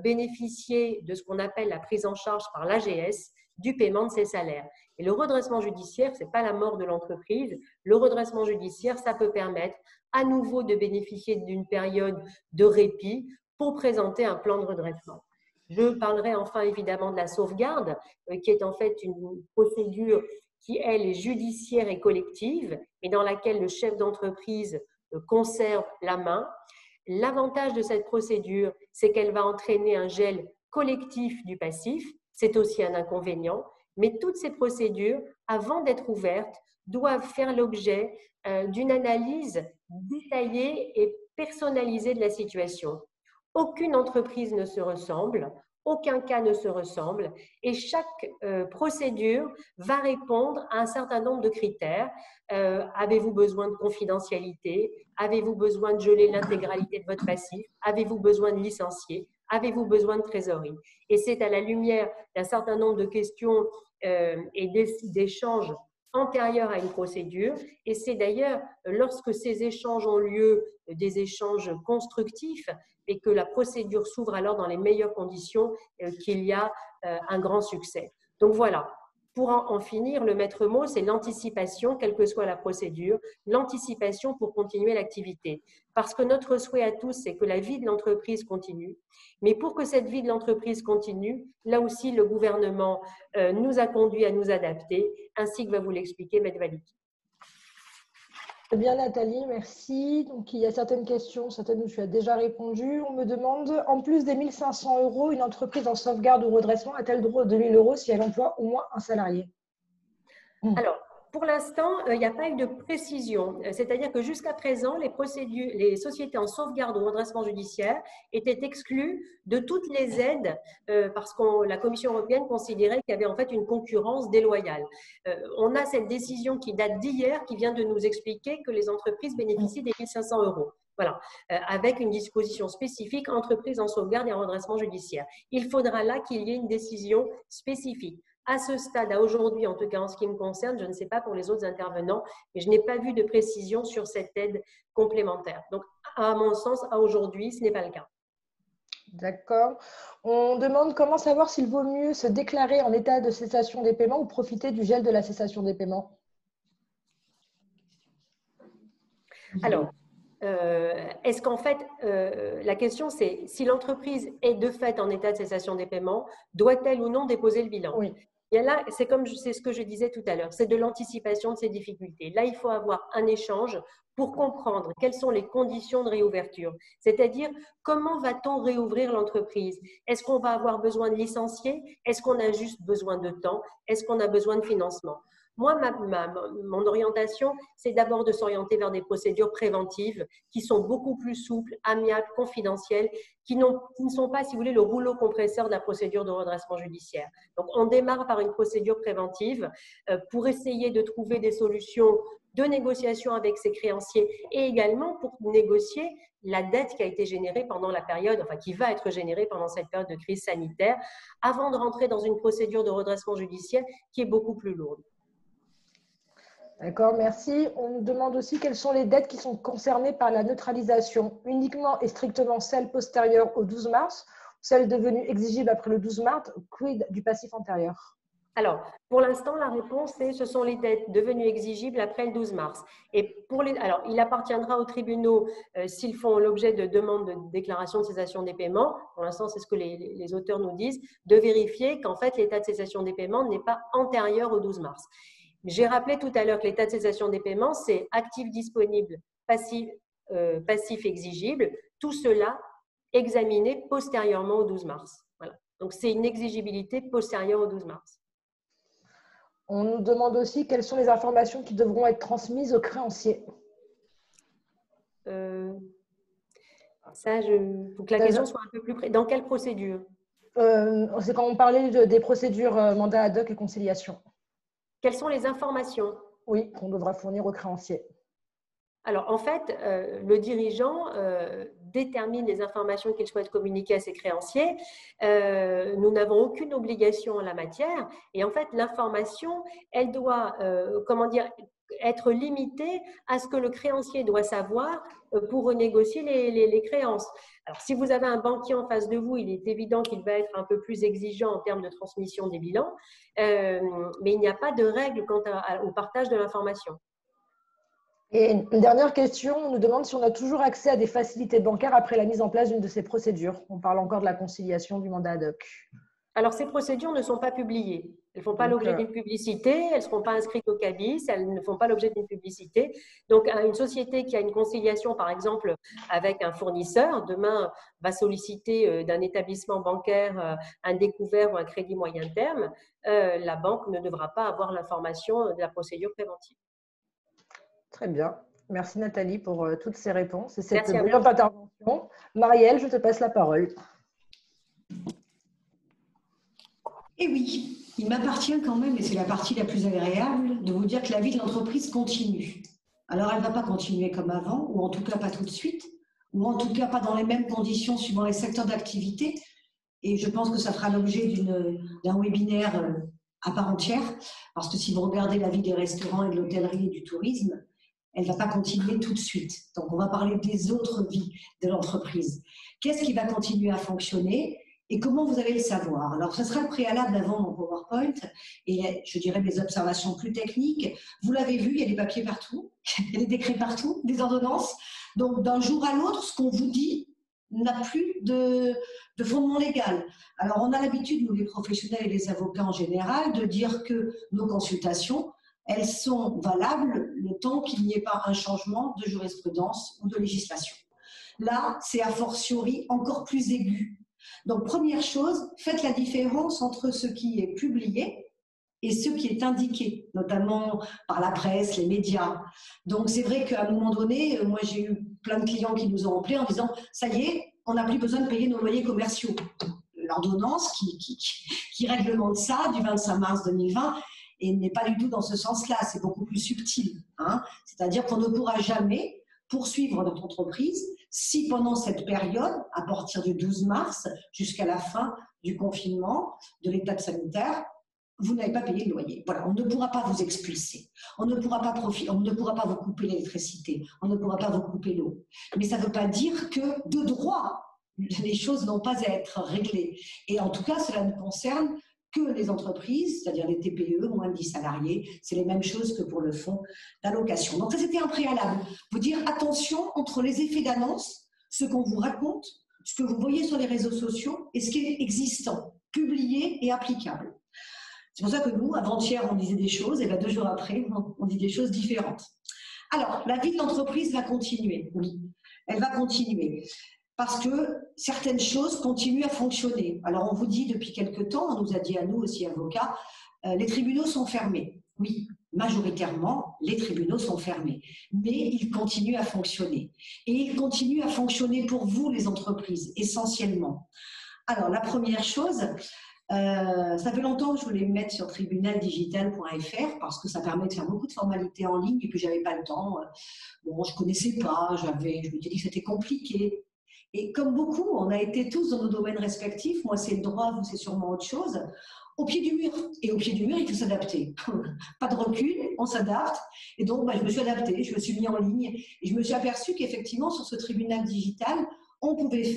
bénéficier de ce qu'on appelle la prise en charge par l'AGS du paiement de ses salaires. Et le redressement judiciaire, ce n'est pas la mort de l'entreprise. Le redressement judiciaire, ça peut permettre à nouveau de bénéficier d'une période de répit pour présenter un plan de redressement. Je parlerai enfin évidemment de la sauvegarde, qui est en fait une procédure qui, elle, est judiciaire et collective, mais dans laquelle le chef d'entreprise conserve la main. L'avantage de cette procédure, c'est qu'elle va entraîner un gel collectif du passif. C'est aussi un inconvénient. Mais toutes ces procédures, avant d'être ouvertes, doivent faire l'objet d'une analyse détaillée et personnalisée de la situation. Aucune entreprise ne se ressemble, aucun cas ne se ressemble et chaque procédure va répondre à un certain nombre de critères. Avez-vous besoin de confidentialité? Avez-vous besoin de geler l'intégralité de votre passif? Avez-vous besoin de licencier? Avez-vous besoin de trésorerie? Et c'est à la lumière d'un certain nombre de questions et d'échanges antérieurs à une procédure. Et c'est d'ailleurs lorsque ces échanges ont lieu, des échanges constructifs, et que la procédure s'ouvre alors dans les meilleures conditions, qu'il y a un grand succès. Donc voilà, pour en finir, le maître mot, c'est l'anticipation, quelle que soit la procédure, l'anticipation pour continuer l'activité. Parce que notre souhait à tous, c'est que la vie de l'entreprise continue. Mais pour que cette vie de l'entreprise continue, là aussi, le gouvernement nous a conduits à nous adapter, ainsi que va vous l'expliquer Maître Valiki. Très bien Nathalie, merci. Donc, il y a certaines questions, certaines où tu as déjà répondu. On me demande, en plus des 1 500 €, une entreprise en sauvegarde ou redressement a-t-elle droit aux 2 000 € si elle emploie au moins un salarié? Alors, pour l'instant, il n'y a pas eu de précision. C'est-à-dire que jusqu'à présent, les sociétés en sauvegarde ou redressement judiciaire étaient exclues de toutes les aides parce que la Commission européenne considérait qu'il y avait en fait une concurrence déloyale. On a cette décision qui date d'hier qui vient de nous expliquer que les entreprises bénéficient des 1 500 €. Voilà, avec une disposition spécifique entreprise en sauvegarde et en redressement judiciaire. Il faudra là qu'il y ait une décision spécifique. À ce stade, à aujourd'hui, en tout cas en ce qui me concerne, je ne sais pas pour les autres intervenants, mais je n'ai pas vu de précision sur cette aide complémentaire. Donc, à mon sens, à aujourd'hui, ce n'est pas le cas. D'accord. On demande comment savoir s'il vaut mieux se déclarer en état de cessation des paiements ou profiter du gel de la cessation des paiements. Alors, est-ce qu'en fait, la question c'est si l'entreprise est de fait en état de cessation des paiements, doit-elle ou non déposer le bilan? Oui. Et là, c'est ce que je disais tout à l'heure, c'est de l'anticipation de ces difficultés. Là, il faut avoir un échange pour comprendre quelles sont les conditions de réouverture. C'est-à-dire, comment va-t-on réouvrir l'entreprise? Est-ce qu'on va avoir besoin de licencier? Est-ce qu'on a juste besoin de temps? Est-ce qu'on a besoin de financement? Moi, mon orientation, c'est d'abord de s'orienter vers des procédures préventives qui sont beaucoup plus souples, amiables, confidentielles, qui ne sont pas, si vous voulez, le rouleau compresseur de la procédure de redressement judiciaire. Donc, on démarre par une procédure préventive pour essayer de trouver des solutions de négociation avec ses créanciers et également pour négocier la dette qui a été générée pendant la période, enfin qui va être générée pendant cette période de crise sanitaire, avant de rentrer dans une procédure de redressement judiciaire qui est beaucoup plus lourde. D'accord, merci. On nous demande aussi quelles sont les dettes qui sont concernées par la neutralisation, uniquement et strictement celles postérieures au 12 mars, celles devenues exigibles après le 12 mars, quid du passif antérieur? Alors, pour l'instant, la réponse est ce sont les dettes devenues exigibles après le 12 mars. Et alors, il appartiendra aux tribunaux, s'ils font l'objet de demandes de déclaration de cessation des paiements, pour l'instant, c'est ce que les auteurs nous disent, de vérifier qu'en fait, l'état de cessation des paiements n'est pas antérieur au 12 mars. J'ai rappelé tout à l'heure que l'état de cessation des paiements, c'est actif disponible, passif exigible, tout cela examiné postérieurement au 12 mars. Voilà. Donc, c'est une exigibilité postérieure au 12 mars. On nous demande aussi quelles sont les informations qui devront être transmises aux créanciers. Faut que la question soit un peu plus précise. Dans quelle procédure? C'est quand on parlait des procédures mandat ad hoc et conciliation. Quelles sont les informations? Oui, qu'on devra fournir aux créanciers. Alors, en fait, le dirigeant détermine les informations qu'il souhaite communiquer à ses créanciers. Nous n'avons aucune obligation en la matière. Et en fait, l'information, elle doit, être limitée à ce que le créancier doit savoir pour renégocier les créances. Alors, si vous avez un banquier en face de vous, il est évident qu'il va être un peu plus exigeant en termes de transmission des bilans, mais il n'y a pas de règle quant au partage de l'information. Et une dernière question, on nous demande si on a toujours accès à des facilités bancaires après la mise en place d'une de ces procédures. On parle encore de la conciliation du mandat ad hoc. Alors, ces procédures ne sont pas publiées. Elles ne font pas Donc, l'objet d'une publicité, elles ne seront pas inscrites au CABIS, elles ne font pas l'objet d'une publicité. Donc, une société qui a une conciliation, par exemple, avec un fournisseur, demain va solliciter d'un établissement bancaire un découvert ou un crédit moyen terme, la banque ne devra pas avoir l'information de la procédure préventive. Très bien. Merci Nathalie pour toutes ces réponses et cette Merci à vous. brillante intervention. Marielle, je te passe la parole. Eh oui, il m'appartient quand même, et c'est la partie la plus agréable, de vous dire que la vie de l'entreprise continue. Alors, elle ne va pas continuer comme avant, ou en tout cas pas tout de suite, ou en tout cas pas dans les mêmes conditions suivant les secteurs d'activité. Et je pense que ça fera l'objet d'un webinaire à part entière, parce que si vous regardez la vie des restaurants et de l'hôtellerie et du tourisme, elle ne va pas continuer tout de suite. Donc, on va parler des autres vies de l'entreprise. Qu'est-ce qui va continuer à fonctionner ? Et comment vous allez le savoir? Alors, ce sera le préalable avant mon PowerPoint et je dirais des observations plus techniques. Vous l'avez vu, il y a des papiers partout, il y a des décrets partout, des ordonnances. Donc, d'un jour à l'autre, ce qu'on vous dit n'a plus de fondement légal. Alors, on a l'habitude, nous les professionnels et les avocats en général, de dire que nos consultations, elles sont valables le temps qu'il n'y ait pas un changement de jurisprudence ou de législation. Là, c'est a fortiori encore plus aigu. Donc, première chose, faites la différence entre ce qui est publié et ce qui est indiqué, notamment par la presse, les médias. Donc, c'est vrai qu'à un moment donné, moi, j'ai eu plein de clients qui nous ont appelés en disant « ça y est, on n'a plus besoin de payer nos loyers commerciaux ». L'ordonnance qui réglemente ça du 25 mars 2020 et n'est pas du tout dans ce sens-là, c'est beaucoup plus subtil. Hein. C'est-à-dire qu'on ne pourra jamais poursuivre notre entreprise si pendant cette période, à partir du 12 mars jusqu'à la fin du confinement, de l'état sanitaire, vous n'avez pas payé le loyer. Voilà, on ne pourra pas vous expulser, on ne pourra pas vous couper l'électricité, on ne pourra pas vous couper l'eau. Mais ça ne veut pas dire que de droit, les choses n'ont pas à être réglées. Et en tout cas, cela ne concerne que les entreprises, c'est-à-dire les TPE, moins de 10 salariés, c'est les mêmes choses que pour le fonds d'allocation. Donc ça, c'était un préalable. Vous dire attention entre les effets d'annonce, ce qu'on vous raconte, ce que vous voyez sur les réseaux sociaux et ce qui est existant, publié et applicable. C'est pour ça que nous, avant-hier, on disait des choses, et bien 2 jours après, on dit des choses différentes. Alors, la vie de l'entreprise va continuer, oui, elle va continuer. Parce que certaines choses continuent à fonctionner. Alors, on vous dit depuis quelque temps, on nous a dit à nous aussi, avocats, les tribunaux sont fermés. Oui, majoritairement, les tribunaux sont fermés. Mais ils continuent à fonctionner. Et ils continuent à fonctionner pour vous, les entreprises, essentiellement. Alors, la première chose, ça fait longtemps que je voulais me mettre sur tribunaldigital.fr parce que ça permet de faire beaucoup de formalités en ligne et puis j'avais pas le temps. Bon, je connaissais pas, je m'étais dit que c'était compliqué. Et comme beaucoup, on a été tous dans nos domaines respectifs. Moi, c'est le droit, vous, c'est sûrement autre chose. Au pied du mur. Et au pied du mur, il faut s'adapter. Pas de recul, on s'adapte. Et donc, je me suis adaptée, je me suis mis en ligne. Et je me suis aperçue qu'effectivement, sur ce tribunal digital, on pouvait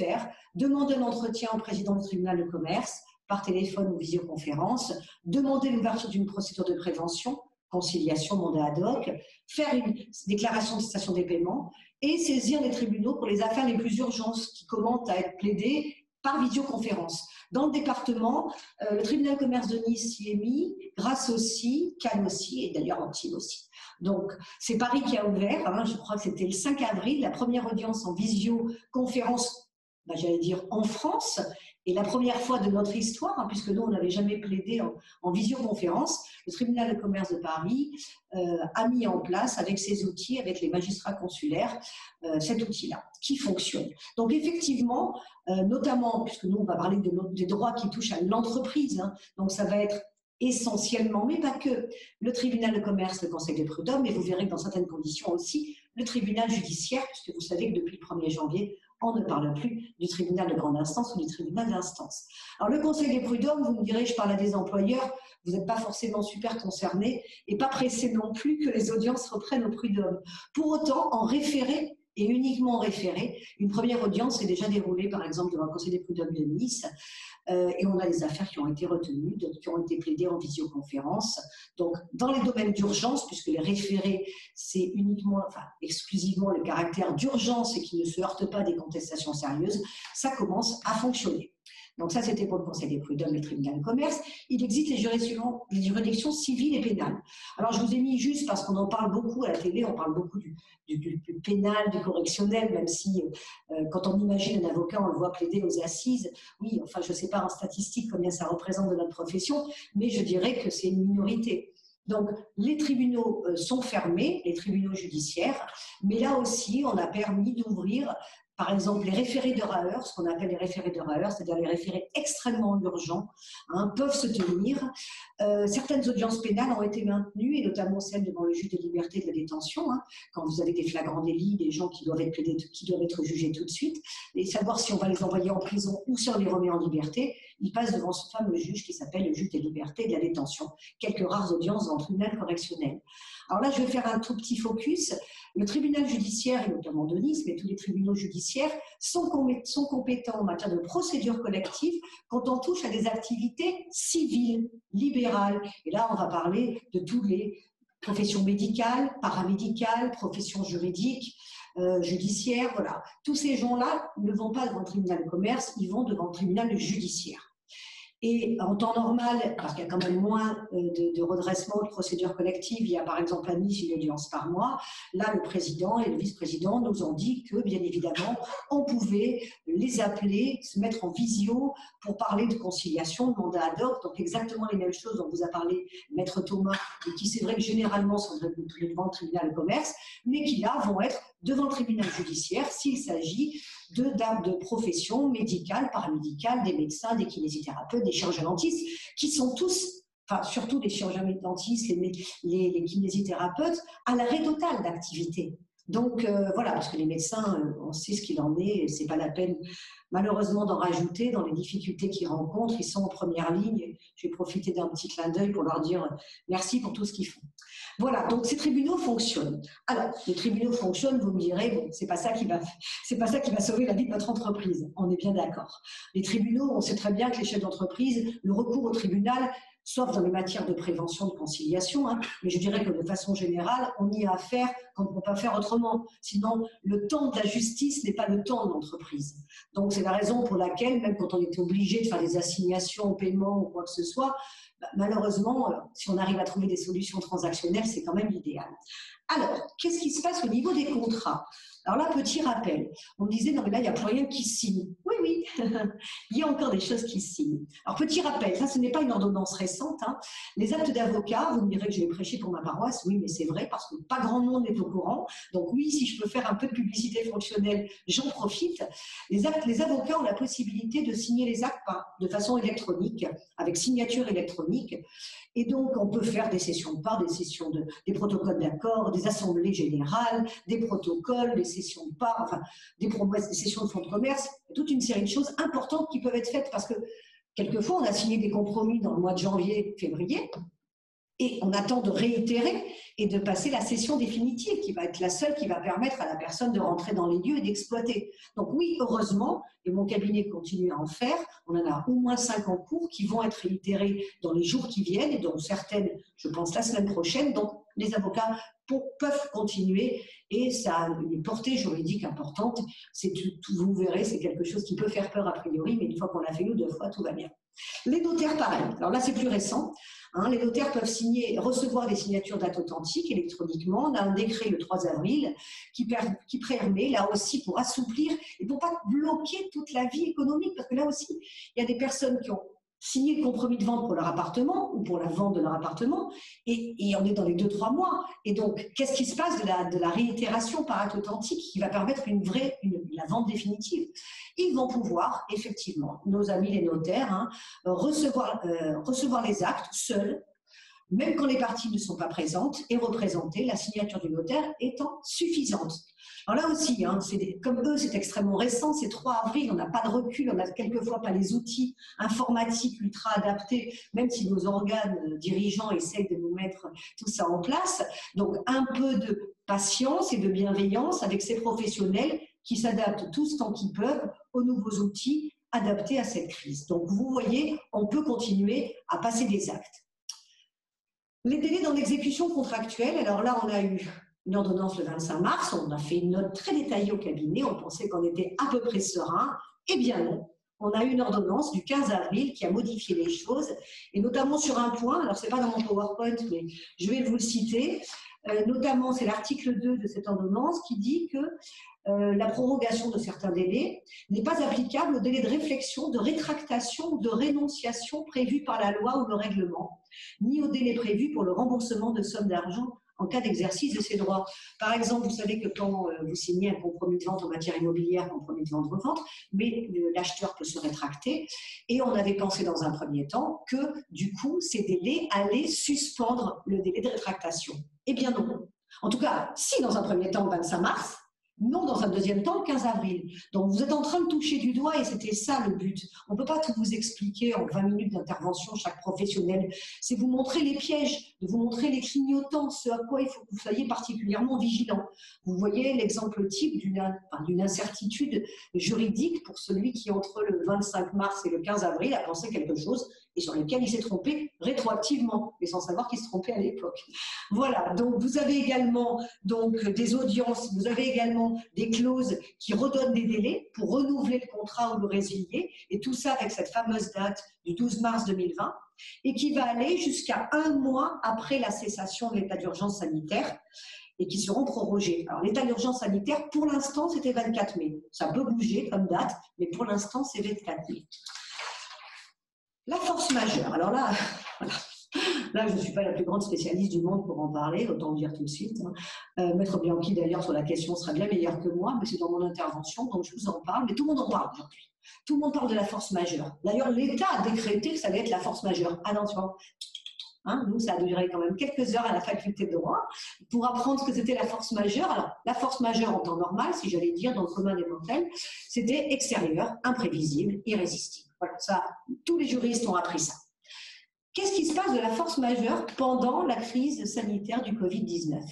demander un entretien au président du tribunal de commerce, par téléphone ou visioconférence, demander l'ouverture d'une procédure de prévention, conciliation, mandat ad hoc, faire une déclaration de cessation des paiements et saisir les tribunaux pour les affaires les plus urgentes qui commencent à être plaidées par visioconférence. Dans le département, le tribunal de commerce de Nice y est mis, Grasse aussi, Cannes aussi et d'ailleurs Antibes aussi. Donc, c'est Paris qui a ouvert, hein, je crois que c'était le 5 avril, la première audience en visioconférence, j'allais dire en France, et la première fois de notre histoire, hein, puisque nous, on n'avait jamais plaidé en visioconférence, le tribunal de commerce de Paris a mis en place avec ses outils, avec les magistrats consulaires, cet outil-là, qui fonctionne. Donc effectivement, notamment, puisque nous, on va parler des droits qui touchent à l'entreprise, hein, donc ça va être essentiellement, mais pas que, le tribunal de commerce, le conseil de prud'homme, et vous verrez que dans certaines conditions aussi, le tribunal judiciaire, puisque vous savez que depuis le 1er janvier, on ne parle plus du tribunal de grande instance ou du tribunal d'instance. Alors le conseil des prud'hommes, vous me direz, je parle à des employeurs, vous n'êtes pas forcément super concernés et pas pressés non plus que les audiences reprennent au prud'homme. Pour autant, en référé, et uniquement référé. Une première audience s'est déjà déroulée, par exemple, devant le Conseil des prud'hommes de Nice, et on a des affaires qui ont été retenues, d'autres qui ont été plaidées en visioconférence. Donc, dans les domaines d'urgence, puisque les référés, c'est uniquement, enfin, exclusivement le caractère d'urgence et qui ne se heurte pas à des contestations sérieuses, ça commence à fonctionner. Donc ça, c'était pour le Conseil des prud'hommes et le tribunal de commerce. Il existe les juridictions civiles et pénales. Alors, je vous ai mis juste parce qu'on en parle beaucoup à la télé, on parle beaucoup du pénal, du correctionnel, même si quand on imagine un avocat, on le voit plaider aux assises. Oui, enfin, je ne sais pas en statistique combien ça représente de notre profession, mais je dirais que c'est une minorité. Donc, les tribunaux sont fermés, les tribunaux judiciaires, mais là aussi, on a permis d'ouvrir, par exemple, les référés de Raeur, ce qu'on appelle les référés de Raeur, c'est-à-dire les référés extrêmement urgents, peuvent se tenir. Certaines audiences pénales ont été maintenues, et notamment celles devant le juge des libertés et de la détention, quand vous avez des flagrants délits, des gens qui doivent être plaidés, qui doivent être jugés tout de suite, et savoir si on va les envoyer en prison ou si on les remet en liberté, ils passent devant ce fameux juge qui s'appelle le juge des libertés et de la détention. Quelques rares audiences dans le tribunal correctionnel. Alors là, je vais faire un tout petit focus. Le tribunal judiciaire, et notamment de Nice, mais tous les tribunaux judiciaires, sont compétents en matière de procédure collective quand on touche à des activités civiles, libérales. Et là, on va parler de toutes les professions médicales, paramédicales, professions juridiques, judiciaires, voilà. Tous ces gens-là ne vont pas devant le tribunal de commerce, ils vont devant le tribunal judiciaire. Et en temps normal, parce qu'il y a quand même moins de redressement de procédures collectives, il y a par exemple à Nice une audience par mois, là le président et le vice-président nous ont dit que bien évidemment on pouvait les appeler, se mettre en visio pour parler de conciliation, de mandat ad hoc, donc exactement les mêmes choses dont vous a parlé Maître Thomas, et qui c'est vrai que généralement sont devant le tribunal de commerce, mais qui là vont être devant le tribunal judiciaire s'il s'agit de professions médicales, paramédicales, des médecins, des kinésithérapeutes, des chirurgiens dentistes, qui sont tous, enfin surtout les chirurgiens dentistes, les kinésithérapeutes, à l'arrêt total d'activité. Donc voilà, parce que les médecins, on sait ce qu'il en est, c'est pas la peine malheureusement d'en rajouter dans les difficultés qu'ils rencontrent, ils sont en première ligne. Je vais profiter d'un petit clin d'œil pour leur dire merci pour tout ce qu'ils font. Voilà, donc ces tribunaux fonctionnent. Alors, les tribunaux fonctionnent, vous me direz, bon, c'est pas ça qui va sauver la vie de notre entreprise. On est bien d'accord. Les tribunaux, on sait très bien que les chefs d'entreprise, le recours au tribunal, sauf dans les matières de prévention, de conciliation, mais je dirais que de façon générale, on y a affaire quand on ne peut pas faire autrement. Sinon, le temps de la justice n'est pas le temps de l'entreprise. Donc, c'est la raison pour laquelle, même quand on est obligé de faire des assignations au paiement ou quoi que ce soit, malheureusement, si on arrive à trouver des solutions transactionnelles, c'est quand même l'idéal. Alors, qu'est-ce qui se passe au niveau des contrats? Alors là, petit rappel, on me disait, non mais là, il n'y a plus rien qui signe. Oui, oui, il y a encore des choses qui signent. Alors, petit rappel, ça, ce n'est pas une ordonnance récente. Les actes d'avocat, vous me direz que je vais prêcher pour ma paroisse. Oui, mais c'est vrai, parce que pas grand monde est au courant. Donc oui, si je peux faire un peu de publicité fonctionnelle, j'en profite. Les avocats ont la possibilité de signer les actes de façon électronique, avec signature électronique. Et donc, on peut faire des sessions de part, des protocoles d'accord, des assemblées générales, des protocoles, des sessions de part, enfin, des promesses, des sessions de fonds de commerce, toute une série de choses importantes qui peuvent être faites parce que quelquefois, on a signé des compromis dans le mois de janvier, février, et on attend de réitérer et de passer la session définitive qui va être la seule qui va permettre à la personne de rentrer dans les lieux et d'exploiter. Donc oui, heureusement, et mon cabinet continue à en faire, on en a au moins 5 en cours qui vont être réitérés dans les jours qui viennent et dont certaines, je pense, la semaine prochaine. Donc les avocats peuvent continuer et ça a une portée juridique importante. Vous verrez, c'est quelque chose qui peut faire peur a priori, mais une fois qu'on l'a fait une ou deux fois, tout va bien. Les notaires, pareil. Alors là, c'est plus récent. Les notaires peuvent recevoir des signatures d'actes authentiques électroniquement. On a un décret le 3 avril qui permet, là aussi, pour assouplir et pour ne pas bloquer toute la vie économique, parce que là aussi, il y a des personnes qui ont signé le compromis de vente pour leur appartement ou pour la vente de leur appartement, et on est dans les 2-3 mois. Et donc, qu'est-ce qui se passe de la réitération par acte authentique qui va permettre la vente définitive? Ils vont pouvoir, effectivement, nos amis les notaires, recevoir les actes seuls, même quand les parties ne sont pas présentes, et représenter la signature du notaire étant suffisante. Alors là aussi, comme eux, c'est extrêmement récent, c'est 3 avril, on n'a pas de recul, on n'a quelquefois pas les outils informatiques ultra adaptés, même si nos organes dirigeants essayent de nous mettre tout ça en place. Donc un peu de patience et de bienveillance avec ces professionnels qui s'adaptent tous tant qu'ils peuvent aux nouveaux outils adaptés à cette crise. Donc vous voyez, on peut continuer à passer des actes. Les délais dans l'exécution contractuelle, alors là on a eu une ordonnance le 25 mars, on a fait une note très détaillée au cabinet, on pensait qu'on était à peu près serein, eh bien non. On a eu une ordonnance du 15 avril qui a modifié les choses, et notamment sur un point, alors ce n'est pas dans mon PowerPoint, mais je vais vous le citer, notamment c'est l'article 2 de cette ordonnance qui dit que la prorogation de certains délais n'est pas applicable aux délais de réflexion, de rétractation ou de rénonciation prévus par la loi ou le règlement, ni aux délais prévus pour le remboursement de sommes d'argent en cas d'exercice de ces droits. Par exemple, vous savez que quand vous signez un compromis de vente en matière immobilière, compromis de vente-revente, mais l'acheteur peut se rétracter. Et on avait pensé dans un premier temps que, du coup, ces délais allaient suspendre le délai de rétractation. Eh bien non. En tout cas, si dans un premier temps, le 25 mars, non dans un deuxième temps, le 15 avril. Donc vous êtes en train de toucher du doigt et c'était ça le but. On ne peut pas tout vous expliquer en 20 minutes d'intervention, chaque professionnel. C'est vous montrer les pièges, de vous montrer les clignotants, ce à quoi il faut que vous soyez particulièrement vigilant. Vous voyez l'exemple type d'une incertitude juridique pour celui qui, entre le 25 mars et le 15 avril, a pensé quelque chose et sur lequel il s'est trompé rétroactivement, mais sans savoir qu'il se trompait à l'époque. Voilà, donc vous avez également des audiences, vous avez également des clauses qui redonnent des délais pour renouveler le contrat ou le résilier, et tout ça avec cette fameuse date du 12 mars 2020, et qui va aller jusqu'à 1 mois après la cessation de l'état d'urgence sanitaire, et qui seront prorogés. Alors l'état d'urgence sanitaire, pour l'instant, c'était 24 mai. Ça peut bouger comme date, mais pour l'instant, c'est 24 mai. La force majeure. Alors là, voilà. Là, je ne suis pas la plus grande spécialiste du monde pour en parler, autant le dire tout de suite. Maître Bianchi, d'ailleurs, sur la question sera bien meilleur que moi, mais c'est dans mon intervention, donc je vous en parle. Mais tout le monde en parle aujourd'hui. Tout le monde parle de la force majeure. D'ailleurs, l'État a décrété que ça allait être la force majeure. Attention. Nous, ça a duré quand même quelques heures à la faculté de droit pour apprendre ce que c'était la force majeure. Alors, la force majeure en temps normal, si j'allais dire dans le commun des mortels, c'était extérieur, imprévisible, irrésistible. Voilà, ça, tous les juristes ont appris ça. Qu'est-ce qui se passe de la force majeure pendant la crise sanitaire du Covid-19 ?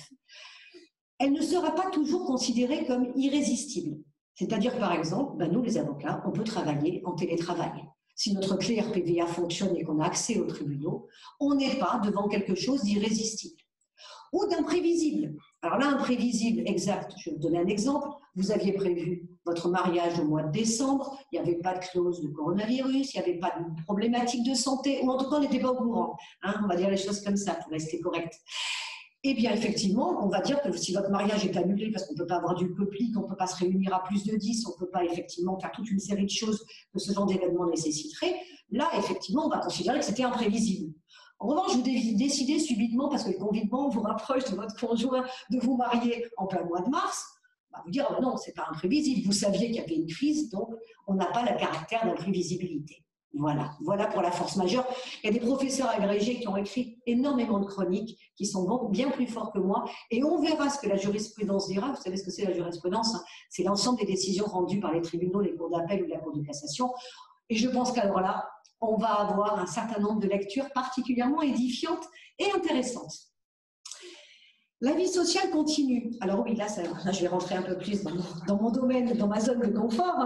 Elle ne sera pas toujours considérée comme irrésistible. C'est-à-dire, par exemple, nous, les avocats, on peut travailler en télétravail. Si notre clé RPVA fonctionne et qu'on a accès aux tribunaux, on n'est pas devant quelque chose d'irrésistible. Ou d'imprévisible. Alors là, imprévisible, exact, je vais vous donner un exemple. Vous aviez prévu votre mariage au mois de décembre, il n'y avait pas de clause de coronavirus, il n'y avait pas de problématique de santé, ou en tout cas, on n'était pas au courant. On va dire les choses comme ça pour rester correct. Eh bien, effectivement, on va dire que si votre mariage est annulé parce qu'on ne peut pas avoir du public, on ne peut pas se réunir à plus de 10, on ne peut pas effectivement faire toute une série de choses que ce genre d'événement nécessiterait, là, effectivement, on va considérer que c'était imprévisible. En revanche, vous décidez subitement, parce que le confinement vous rapproche de votre conjoint, de vous marier en plein mois de mars, vous dire oh non, ce n'est pas imprévisible. Vous saviez qu'il y avait une crise, donc on n'a pas le caractère d'imprévisibilité. Voilà pour la force majeure. Il y a des professeurs agrégés qui ont écrit énormément de chroniques, qui sont bien plus forts que moi, et on verra ce que la jurisprudence dira. Vous savez ce que c'est la jurisprudence, c'est l'ensemble des décisions rendues par les tribunaux, les cours d'appel ou la cour de cassation. Et je pense qu'alors là, on va avoir un certain nombre de lectures particulièrement édifiantes et intéressantes. La vie sociale continue. Alors oui, là, je vais rentrer un peu plus dans mon domaine, dans ma zone de confort.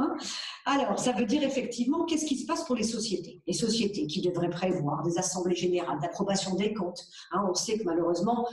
Alors, ça veut dire effectivement, qu'est-ce qui se passe pour les sociétés ? Les sociétés qui devraient prévoir des assemblées générales d'approbation des comptes. On sait que malheureusement,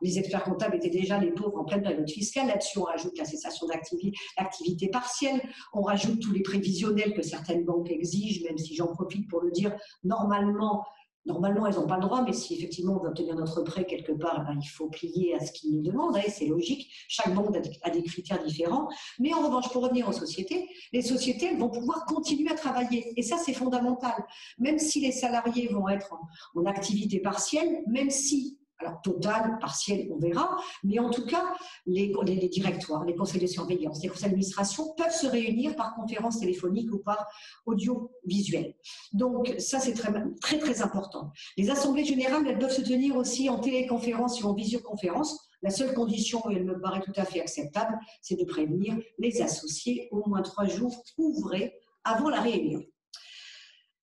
les experts comptables étaient déjà les pauvres en pleine période fiscale. Là-dessus, on rajoute la cessation d'activité partielle, on rajoute tous les prévisionnels que certaines banques exigent, même si j'en profite pour le dire, normalement, elles n'ont pas le droit, mais si effectivement on veut obtenir notre prêt quelque part, il faut plier à ce qu'ils nous demandent, et c'est logique. Chaque banque a des critères différents. Mais en revanche, pour revenir aux sociétés, les sociétés elles vont pouvoir continuer à travailler. Et ça, c'est fondamental. Même si les salariés vont être en activité partielle, même si, alors totale, partielle, on verra, mais en tout cas, les directoires, les conseils de surveillance, les conseils d'administration peuvent se réunir par conférence téléphonique ou par audiovisuel. Donc ça, c'est très, très, très important. Les assemblées générales, elles peuvent se tenir aussi en téléconférence ou en visioconférence. La seule condition, et elle me paraît tout à fait acceptable, c'est de prévenir les associés au moins 3 jours ouvrés avant la réunion.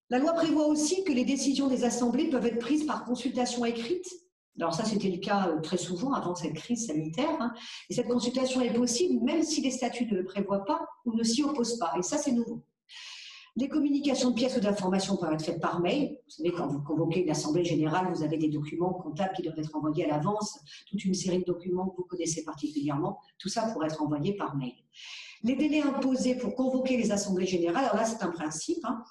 La loi prévoit aussi que les décisions des assemblées peuvent être prises par consultation écrite Alors ça, c'était le cas très souvent avant cette crise sanitaire. Hein. Et cette consultation est possible même si les statuts ne le prévoient pas ou ne s'y opposent pas. Et ça, c'est nouveau. Les communications de pièces ou d'informations peuvent être faites par mail. Vous savez, quand vous convoquez une assemblée générale, vous avez des documents comptables qui doivent être envoyés à l'avance, toute une série de documents que vous connaissez particulièrement. Tout ça pourrait être envoyé par mail. Les délais imposés pour convoquer les assemblées générales, alors là, c'est un principe, hein,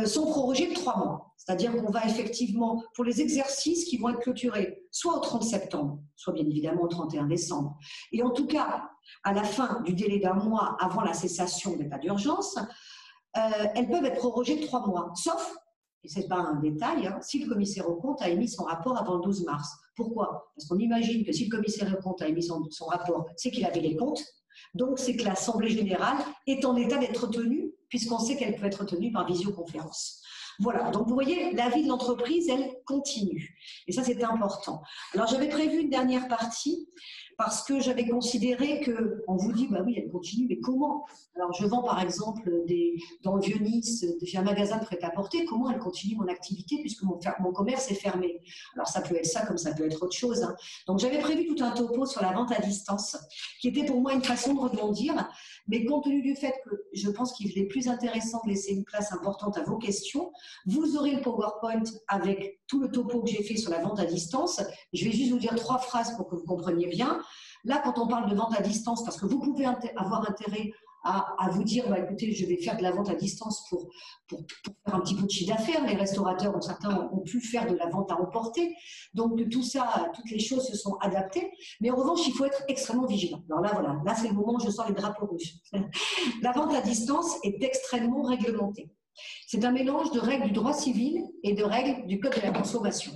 sont prorogés de 3 mois. C'est-à-dire qu'on va effectivement, pour les exercices qui vont être clôturés, soit au 30 septembre, soit bien évidemment au 31 décembre, et en tout cas, à la fin du délai d'1 mois avant la cessation de l'état d'urgence, elles peuvent être prorogées de 3 mois, sauf, et ce n'est pas un détail, hein, si le commissaire aux comptes a émis son rapport avant le 12 mars. Pourquoi? Parce qu'on imagine que si le commissaire aux comptes a émis son rapport, c'est qu'il avait les comptes, donc c'est que l'Assemblée générale est en état d'être tenue, puisqu'on sait qu'elle peut être tenue par visioconférence. Voilà, donc vous voyez, la vie de l'entreprise, elle continue. Et ça, c'est important. Alors, j'avais prévu une dernière partie, parce que j'avais considéré que, on vous dit, bah oui, elle continue, mais comment? Alors, je vends par exemple dans le Vieux-Nice, j'ai un magasin de prêt-à-porter, comment elle continue mon activité puisque mon commerce est fermé? Alors, ça peut être ça comme ça peut être autre chose. Hein. Donc, j'avais prévu tout un topo sur la vente à distance, qui était pour moi une façon de rebondir, mais compte tenu du fait que je pense qu'il est plus intéressant de laisser une place importante à vos questions, vous aurez le PowerPoint avec tout le topo que j'ai fait sur la vente à distance. Je vais juste vous dire 3 phrases pour que vous compreniez bien. Là, quand on parle de vente à distance, parce que vous pouvez avoir intérêt à vous dire, bah, écoutez, je vais faire de la vente à distance pour faire un petit peu de chiffre d'affaires. Les restaurateurs, certains ont pu faire de la vente à emporter. Donc, tout ça, toutes les choses se sont adaptées. Mais en revanche, il faut être extrêmement vigilant. Alors là, voilà, là, c'est le moment où je sors les drapeaux rouges. La vente à distance est extrêmement réglementée. C'est un mélange de règles du droit civil et de règles du code de la consommation.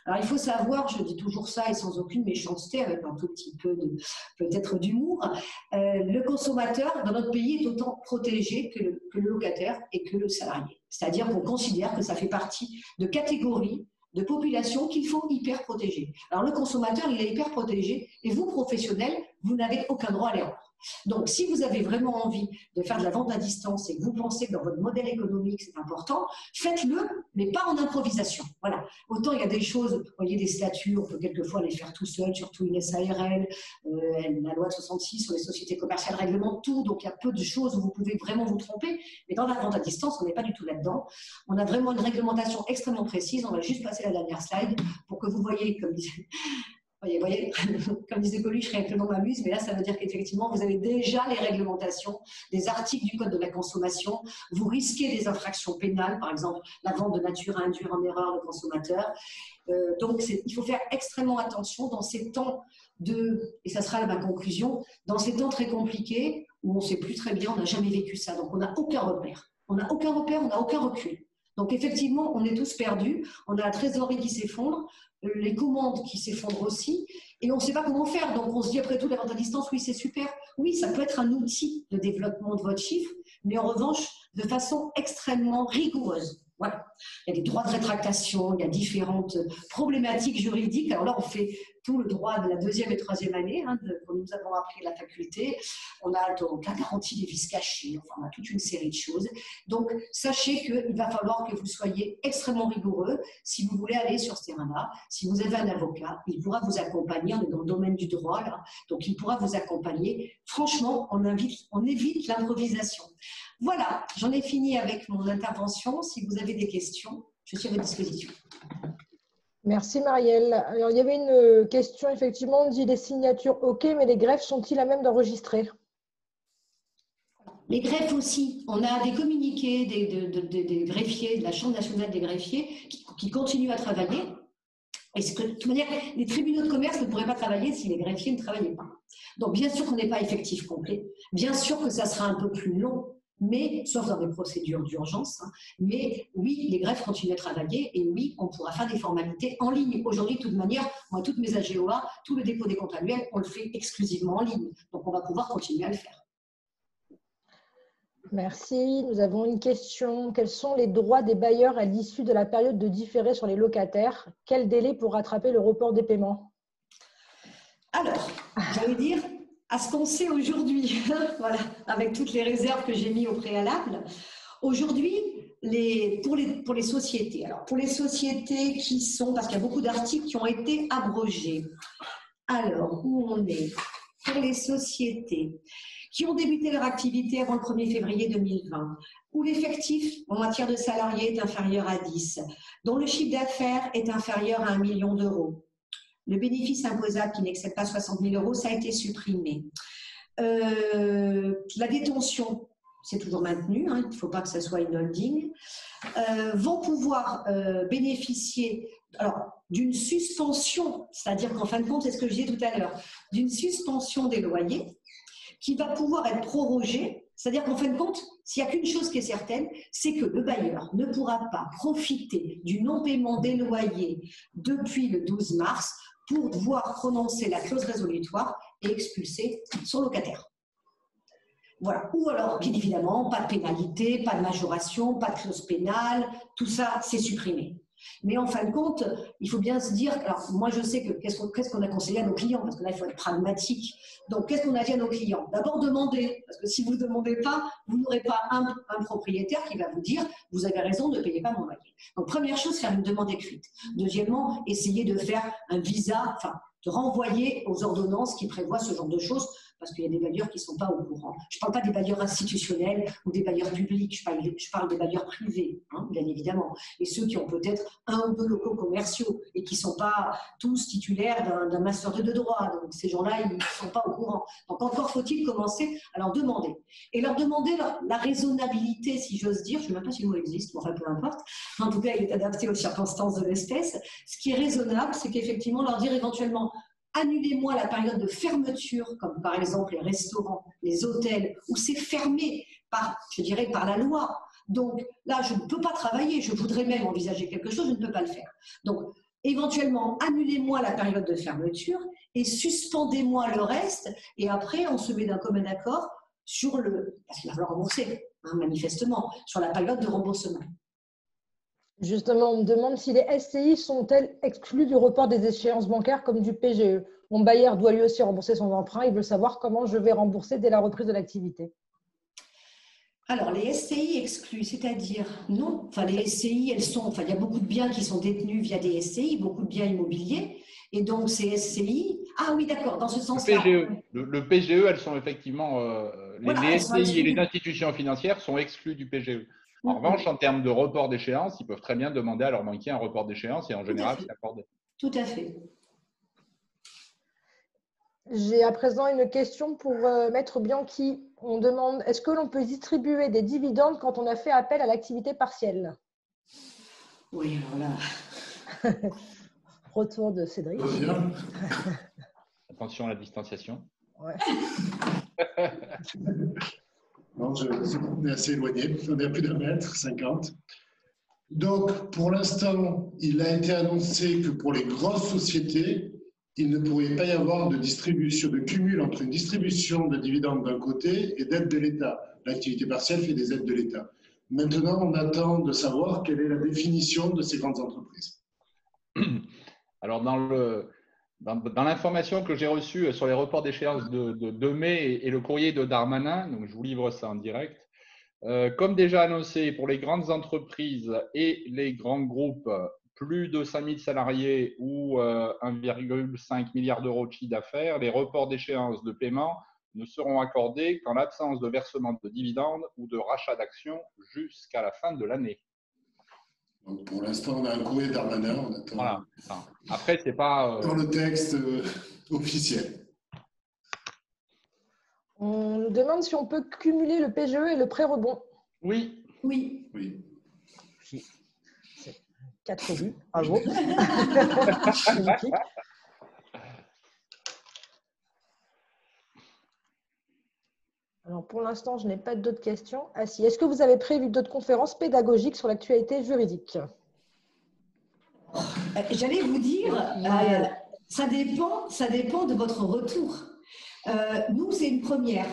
Alors, il faut savoir, je dis toujours ça et sans aucune méchanceté, avec un tout petit peu peut-être d'humour, le consommateur dans notre pays est autant protégé que le locataire et que le salarié. C'est-à-dire qu'on considère que ça fait partie de catégories de populations qu'il faut hyper protéger. Alors, le consommateur, il est hyper protégé et vous, professionnels, vous n'avez aucun droit à l'erreur. Donc, si vous avez vraiment envie de faire de la vente à distance et que vous pensez que dans votre modèle économique, c'est important, faites-le, mais pas en improvisation. Voilà. Autant il y a des choses, vous voyez, des statuts, on peut quelquefois les faire tout seul, surtout une SARL, la loi de 66 sur les sociétés commerciales réglemente tout, donc il y a peu de choses où vous pouvez vraiment vous tromper, mais dans la vente à distance, on n'est pas du tout là-dedans. On a vraiment une réglementation extrêmement précise, on va juste passer la dernière slide pour que vous voyez, comme disait... Voyez, comme disait Coluche, rien que le nom m'amuse, mais là, ça veut dire qu'effectivement, vous avez déjà les réglementations des articles du Code de la consommation. Vous risquez des infractions pénales, par exemple, la vente de nature à induire en erreur le consommateur. Donc, il faut faire extrêmement attention dans ces temps et ça sera ma conclusion, dans ces temps très compliqués où on ne sait plus très bien, on n'a jamais vécu ça. Donc, on n'a aucun repère. On n'a aucun repère, on n'a aucun recul. Donc, effectivement, on est tous perdus. On a la trésorerie qui s'effondre, les commandes qui s'effondrent aussi, et on ne sait pas comment faire. Donc, on se dit après tout, la vente à distance, oui, c'est super. Oui, ça peut être un outil de développement de votre chiffre, mais en revanche, de façon extrêmement rigoureuse. Voilà. Il y a des droits de rétractation, il y a différentes problématiques juridiques. Alors là, on fait tout le droit de la 2e et 3e année, que nous avons appris à la faculté. On a donc la garantie des vices cachés, enfin, on a toute une série de choses. Donc, sachez qu'il va falloir que vous soyez extrêmement rigoureux si vous voulez aller sur ce terrain-là. Si vous avez un avocat, il pourra vous accompagner. On est dans le domaine du droit, là, donc il pourra vous accompagner. Franchement, on évite l'improvisation. Voilà, j'en ai fini avec mon intervention. Si vous avez des questions, je suis à votre disposition. Merci Marielle. Alors, il y avait une question, effectivement, on dit les signatures OK, mais les greffes sont-ils à même d'enregistrer? Les greffes aussi. On a des communiqués des greffiers, de la Chambre nationale des greffiers, qui continuent à travailler. Et de toute manière, les tribunaux de commerce ne pourraient pas travailler si les greffiers ne travaillaient pas. Donc, bien sûr qu'on n'est pas effectif complet. Bien sûr que ça sera un peu plus long, mais sauf dans des procédures d'urgence. Mais oui, les greffes continuent à travailler et oui, on pourra faire des formalités en ligne. Aujourd'hui, de toute manière, moi, toutes mes AGOA, tout le dépôt des comptes annuels, on le fait exclusivement en ligne. Donc, on va pouvoir continuer à le faire. Merci. Nous avons une question. Quels sont les droits des bailleurs à l'issue de la période de différé sur les locataires? Quel délai pour rattraper le report des paiements? Alors, j'allais dire, à ce qu'on sait aujourd'hui, voilà, avec toutes les réserves que j'ai mises au préalable, aujourd'hui, pour les sociétés, alors pour les sociétés qui sont, parce qu'il y a beaucoup d'articles qui ont été abrogés. Alors, où on est? Pour les sociétés qui ont débuté leur activité avant le 1er février 2020, où l'effectif en matière de salariés est inférieur à 10, dont le chiffre d'affaires est inférieur à 1 million d'euros. Le bénéfice imposable qui n'excède pas 60 000 euros, ça a été supprimé. La détention, c'est toujours maintenu, hein, il ne faut pas que ça soit une holding, vont pouvoir bénéficier d'une suspension, c'est-à-dire qu'en fin de compte, c'est ce que je disais tout à l'heure, d'une suspension des loyers qui va pouvoir être prorogée, c'est-à-dire qu'en fin de compte, s'il n'y a qu'une chose qui est certaine, c'est que le bailleur ne pourra pas profiter du non-paiement des loyers depuis le 12 mars pour pouvoir prononcer la clause résolutoire et expulser son locataire. Voilà. Ou alors, bien évidemment, pas de pénalité, pas de majoration, pas de clause pénale, tout ça, c'est supprimé. Mais en fin de compte, il faut bien se dire, alors moi je sais que qu'est-ce qu'on a conseillé à nos clients, parce que là il faut être pragmatique. Donc qu'est-ce qu'on a dit à nos clients? D'abord demander, parce que si vous ne demandez pas, vous n'aurez pas un propriétaire qui va vous dire, vous avez raison, ne payez pas mon loyer. Donc première chose, faire une demande écrite. Deuxièmement, essayer de faire un visa, enfin de renvoyer aux ordonnances qui prévoient ce genre de choses, parce qu'il y a des bailleurs qui ne sont pas au courant. Je ne parle pas des bailleurs institutionnels ou des bailleurs publics, je parle des bailleurs privés, hein, bien évidemment. Et ceux qui ont peut-être 1 ou 2 locaux commerciaux et qui ne sont pas tous titulaires d'un master de droit. Donc ces gens-là, ils ne sont pas au courant. Donc encore faut-il commencer à leur demander. Et leur demander la raisonnabilité, si j'ose dire, je ne sais même pas si le mot existe, mais enfin peu importe. En tout cas, il est adapté aux circonstances de l'espèce. Ce qui est raisonnable, c'est qu'effectivement leur dire éventuellement, annulez-moi la période de fermeture, comme par exemple les restaurants, les hôtels, où c'est fermé par, je dirais, par la loi. Donc là, je ne peux pas travailler, je voudrais même envisager quelque chose, je ne peux pas le faire. Donc, éventuellement, annulez-moi la période de fermeture et suspendez-moi le reste. Et après, on se met d'un commun accord sur parce qu'il va falloir rembourser, hein, manifestement, sur la période de remboursement. Justement, on me demande si les SCI sont-elles exclues du report des échéances bancaires comme du PGE. Mon bailleur doit lui aussi rembourser son emprunt. Il veut savoir comment je vais rembourser dès la reprise de l'activité. Alors, les SCI exclus, c'est-à-dire non. Enfin, les SCI, il y a beaucoup de biens qui sont détenus via des SCI, beaucoup de biens immobiliers. Et donc, ces SCI… Ah oui, d'accord, dans ce sens-là. Le PGE, elles sont effectivement… les SCI et les institutions financières sont exclus du PGE. En revanche, en termes de report d'échéance, ils peuvent très bien demander à leur banquier un report d'échéance et en général, c'est accordé. Tout à fait. J'ai à présent une question pour Maître Bianchi. On demande, est-ce que l'on peut distribuer des dividendes quand on a fait appel à l'activité partielle? Oui, voilà. Retour de Cédric. Attention à la distanciation. Ouais. Non, on est assez éloigné, on est à plus d'1,50 mètre. Donc, pour l'instant, il a été annoncé que pour les grosses sociétés, il ne pourrait pas y avoir de distribution, de cumul entre une distribution de dividendes d'un côté et d'aides de l'État. L'activité partielle fait des aides de l'État. Maintenant, on attend de savoir quelle est la définition de ces grandes entreprises. Alors, dans l'information que j'ai reçue sur les reports d'échéance de mai et le courrier de Darmanin, donc je vous livre ça en direct, comme déjà annoncé pour les grandes entreprises et les grands groupes, plus de 5 000 salariés ou 1,5 milliard d'euros de chiffre d'affaires, les reports d'échéance de paiement ne seront accordés qu'en l'absence de versement de dividendes ou de rachat d'actions jusqu'à la fin de l'année. Donc pour l'instant, on a un courrier Darmanin, on attend. Voilà. Après, c'est pas dans le texte officiel. On nous demande si on peut cumuler le PGE et le prêt rebond. Oui. Oui. Oui. 4 oui, bravo. Alors pour l'instant, je n'ai pas d'autres questions. Ah si, est-ce que vous avez prévu d'autres conférences pédagogiques sur l'actualité juridique? J'allais vous dire, ça dépend de votre retour. Nous, c'est une première.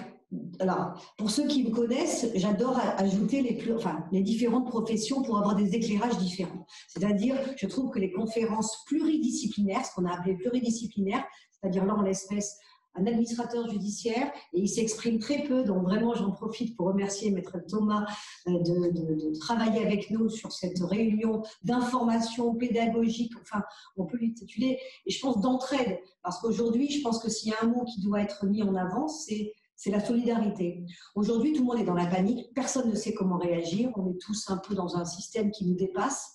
Alors, pour ceux qui me connaissent, j'adore ajouter les différentes professions pour avoir des éclairages différents. C'est-à-dire, je trouve que les conférences pluridisciplinaires, ce qu'on a appelé pluridisciplinaires, c'est-à-dire là en l'espèce un administrateur judiciaire et il s'exprime très peu. Donc vraiment, j'en profite pour remercier Maître Thomas de travailler avec nous sur cette réunion d'information pédagogique, enfin, on peut l'intituler, et je pense d'entraide, parce qu'aujourd'hui, je pense que s'il y a un mot qui doit être mis en avant, c'est la solidarité. Aujourd'hui, tout le monde est dans la panique, personne ne sait comment réagir, on est tous un peu dans un système qui nous dépasse.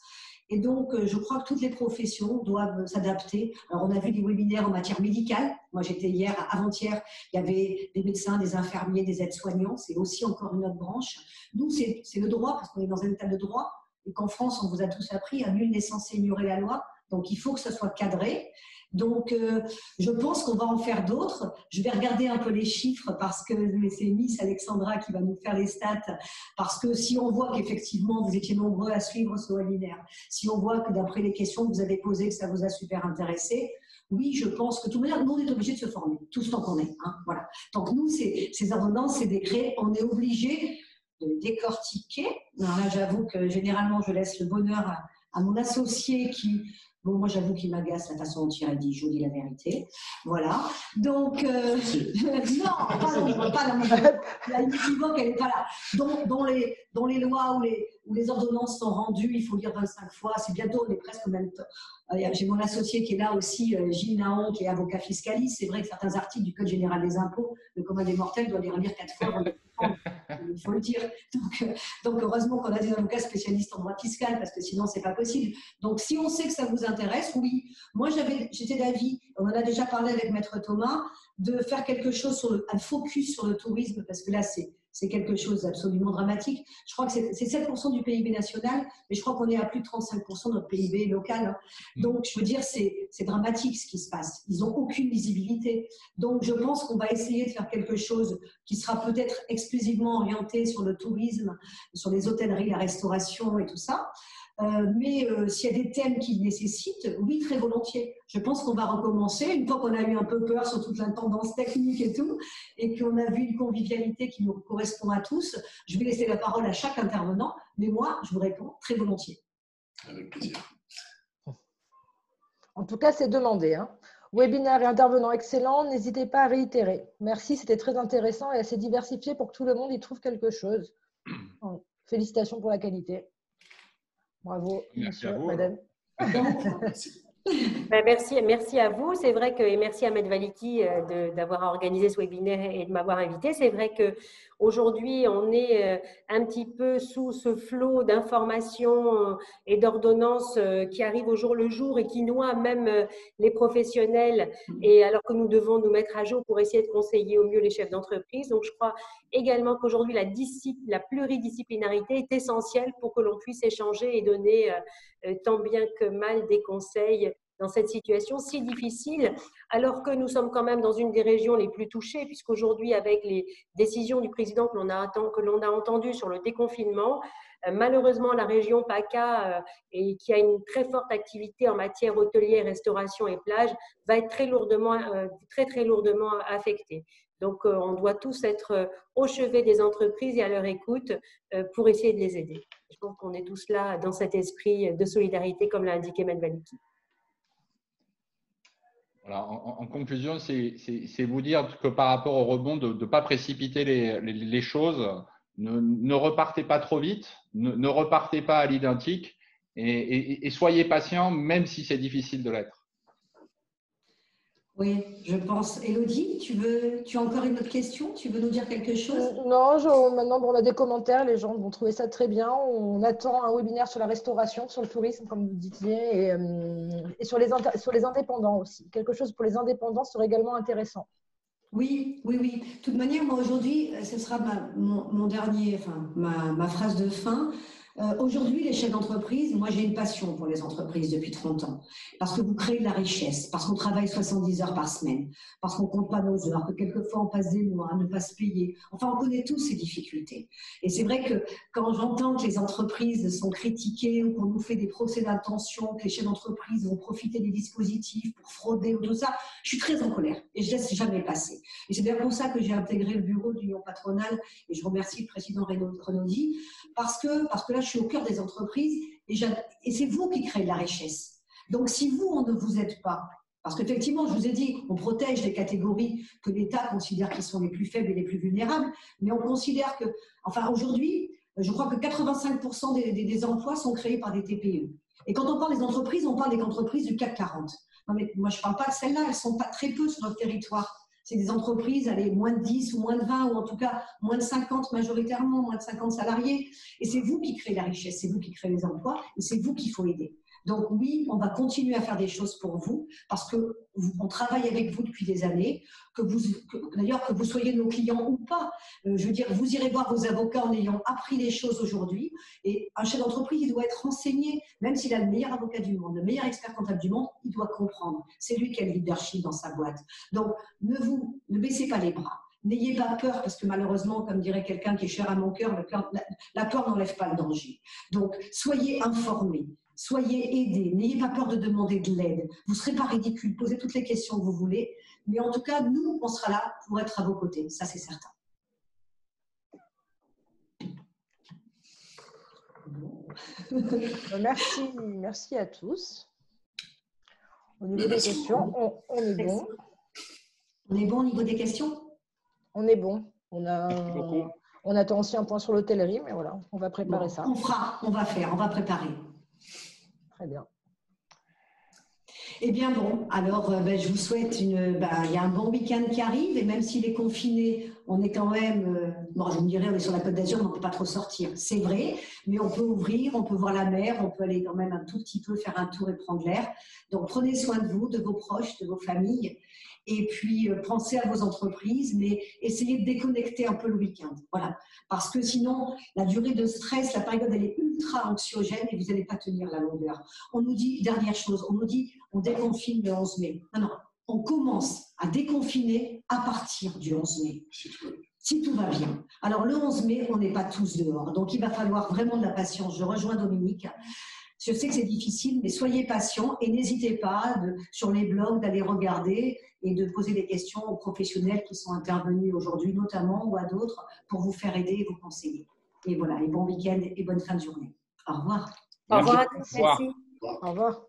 Et donc, je crois que toutes les professions doivent s'adapter. Alors, on a vu des webinaires en matière médicale. Moi, j'étais hier, avant-hier, il y avait des médecins, des infirmiers, des aides-soignants. C'est aussi encore une autre branche. Nous, c'est le droit, parce qu'on est dans un état de droit. Et qu'en France, on vous a tous appris, nul n'est censé ignorer la loi. Donc, il faut que ça soit cadré. Donc, je pense qu'on va en faire d'autres. Je vais regarder un peu les chiffres parce que c'est Miss Alexandra qui va nous faire les stats. Parce que si on voit qu'effectivement, vous étiez nombreux à suivre ce webinaire, si on voit que d'après les questions que vous avez posées, que ça vous a super intéressé, oui, je pense que tout le monde est obligé de se former, tout ce temps qu'on est. Hein, voilà. Donc, nous, ces ordonnances, ces décrets, on est obligé de les décortiquer. Alors là, j'avoue que généralement, je laisse le bonheur à mon associé qui... Bon, moi, j'avoue qu'il m'agace la façon dont il dit, je vous dis la vérité. Voilà. Donc, non, pas dans la univoque, elle n'est pas là. Dans les lois où les ordonnances sont rendues, il faut lire 25 fois. C'est bientôt, on est presque au même temps. J'ai mon associé qui est là aussi, Gilles Naon, qui est avocat fiscaliste. C'est vrai que certains articles du Code général des impôts, le commun des mortels doit les relire 4 fois avant de comprendre. Il faut le dire. Donc heureusement qu'on a des avocats spécialistes en droit fiscal, parce que sinon, ce n'est pas possible. Donc, si on sait que ça vous intéresse, oui. Moi, j'étais d'avis, on en a déjà parlé avec Maître Thomas, de faire quelque chose un focus sur le tourisme, parce que là, c'est quelque chose d'absolument dramatique. Je crois que c'est 7% du PIB national, mais je crois qu'on est à plus de 35% de notre PIB local. Hein. Donc, je veux dire, c'est dramatique ce qui se passe. Ils n'ont aucune visibilité. Donc, je pense qu'on va essayer de faire quelque chose qui sera peut-être exclusivement orienté sur le tourisme, sur les hôtelleries, la restauration et tout ça. Mais s'il y a des thèmes qui le nécessitent, oui, très volontiers. Je pense qu'on va recommencer, une fois qu'on a eu un peu peur sur toute la tendance technique et tout, et qu'on a vu une convivialité qui nous correspond à tous. Je vais laisser la parole à chaque intervenant, mais moi, je vous réponds très volontiers. Avec plaisir. En tout cas, c'est demandé. Hein. Webinaire et intervenants excellents, n'hésitez pas à réitérer. Merci, c'était très intéressant et assez diversifié pour que tout le monde y trouve quelque chose. Félicitations pour la qualité. Bravo, monsieur, madame. Merci à vous. C'est vrai que, et merci à Maître Valiki d'avoir organisé ce webinaire et de m'avoir invité. C'est vrai qu'aujourd'hui, on est un petit peu sous ce flot d'informations et d'ordonnances qui arrivent au jour le jour et qui noient même les professionnels, et alors que nous devons nous mettre à jour pour essayer de conseiller au mieux les chefs d'entreprise. Donc, je crois également qu'aujourd'hui, la pluridisciplinarité est essentielle pour que l'on puisse échanger et donner tant bien que mal des conseils dans cette situation si difficile, alors que nous sommes quand même dans une des régions les plus touchées, puisqu'aujourd'hui, avec les décisions du président que l'on a entendues sur le déconfinement, malheureusement, la région PACA, qui a une très forte activité en matière hôtelière, restauration et plage, va être très lourdement affectée. Donc, on doit tous être au chevet des entreprises et à leur écoute pour essayer de les aider. Je pense qu'on est tous là dans cet esprit de solidarité, comme l'a indiqué Maître Valiki. Voilà, en conclusion, c'est vous dire que par rapport au rebond, de ne pas précipiter les choses, ne repartez pas trop vite, ne repartez pas à l'identique et soyez patient, même si c'est difficile de l'être. Oui, je pense. Élodie, tu as encore une autre question? Tu veux nous dire quelque chose? Non, maintenant, on a des commentaires, les gens vont trouver ça très bien. On attend un webinaire sur la restauration, sur le tourisme, comme vous disiez, et sur les indépendants aussi. Quelque chose pour les indépendants serait également intéressant. Oui. De toute manière, moi aujourd'hui, ce sera ma phrase de fin. Aujourd'hui, les chefs d'entreprise, moi j'ai une passion pour les entreprises depuis 30 ans, parce que vous créez de la richesse, parce qu'on travaille 70 heures par semaine, parce qu'on ne compte pas nos heures, que quelquefois on passe des mois à ne pas se payer. Enfin, on connaît tous ces difficultés. Et c'est vrai que quand j'entends que les entreprises sont critiquées ou qu'on nous fait des procès d'intention, que les chefs d'entreprise vont profiter des dispositifs pour frauder ou tout ça, je suis très en colère et je ne laisse jamais passer. Et c'est bien pour ça que j'ai intégré le bureau de l'Union patronale, et je remercie le président Renaudi, parce que là, je suis au cœur des entreprises et c'est vous qui créez de la richesse. Donc, si vous, on ne vous aide pas, Parce qu'effectivement, je vous ai dit, on protège les catégories que l'État considère qui sont les plus faibles et les plus vulnérables, mais on considère que, enfin aujourd'hui, je crois que 85% des emplois sont créés par des TPE. Et quand on parle des entreprises, on parle des entreprises du CAC 40. Non mais moi, je ne parle pas de celles-là, elles ne sont pas très peu sur notre territoire. C'est des entreprises, allez, moins de 10 ou moins de 20, ou en tout cas moins de 50 majoritairement, moins de 50 salariés. Et c'est vous qui créez la richesse, c'est vous qui créez les emplois, et c'est vous qu'il faut aider. Donc oui, on va continuer à faire des choses pour vous, parce qu'on travaille avec vous depuis des années, d'ailleurs que vous soyez nos clients ou pas. Je veux dire, vous irez voir vos avocats en ayant appris les choses aujourd'hui. Et un chef d'entreprise, il doit être renseigné, même s'il a le meilleur avocat du monde, le meilleur expert comptable du monde, il doit comprendre. C'est lui qui a le leadership dans sa boîte. Donc, ne baissez pas les bras. N'ayez pas peur, parce que malheureusement, comme dirait quelqu'un qui est cher à mon cœur, la peur n'enlève pas le danger. Donc, soyez informés. Soyez aidés, n'ayez pas peur de demander de l'aide. Vous ne serez pas ridicule, posez toutes les questions que vous voulez. Mais en tout cas, nous, on sera là pour être à vos côtés. Ça, c'est certain. Merci à tous. Au niveau des questions, on est bon. On est bon au niveau des questions? On est bon. On attend aussi un point sur l'hôtellerie, mais voilà, on va préparer ça. On va préparer. Très bien. Eh bien bon, alors je vous souhaite il y a un bon week-end qui arrive, et même s'il est confiné, on est quand même, je me dirais, on est sur la Côte d'Azur, on ne peut pas trop sortir, c'est vrai, mais on peut ouvrir, on peut voir la mer, on peut aller quand même un tout petit peu faire un tour et prendre l'air. Donc prenez soin de vous, de vos proches, de vos familles, et puis pensez à vos entreprises, mais essayez de déconnecter un peu le week-end. Voilà. Parce que sinon, la durée de stress, la période, elle est ultra anxiogène et vous n'allez pas tenir la longueur. On nous dit, dernière chose, on nous dit, on déconfine le 11 mai. Non, on commence à déconfiner à partir du 11 mai. Si tout va bien. Alors le 11 mai, on n'est pas tous dehors. Donc il va falloir vraiment de la patience. Je rejoins Dominique. Je sais que c'est difficile, mais soyez patients et n'hésitez pas sur les blogs d'aller regarder et de poser des questions aux professionnels qui sont intervenus aujourd'hui notamment ou à d'autres pour vous faire aider et vous conseiller. Et voilà, et bon week-end et bonne fin de journée. Au revoir. Au revoir à tous. Merci. Au revoir.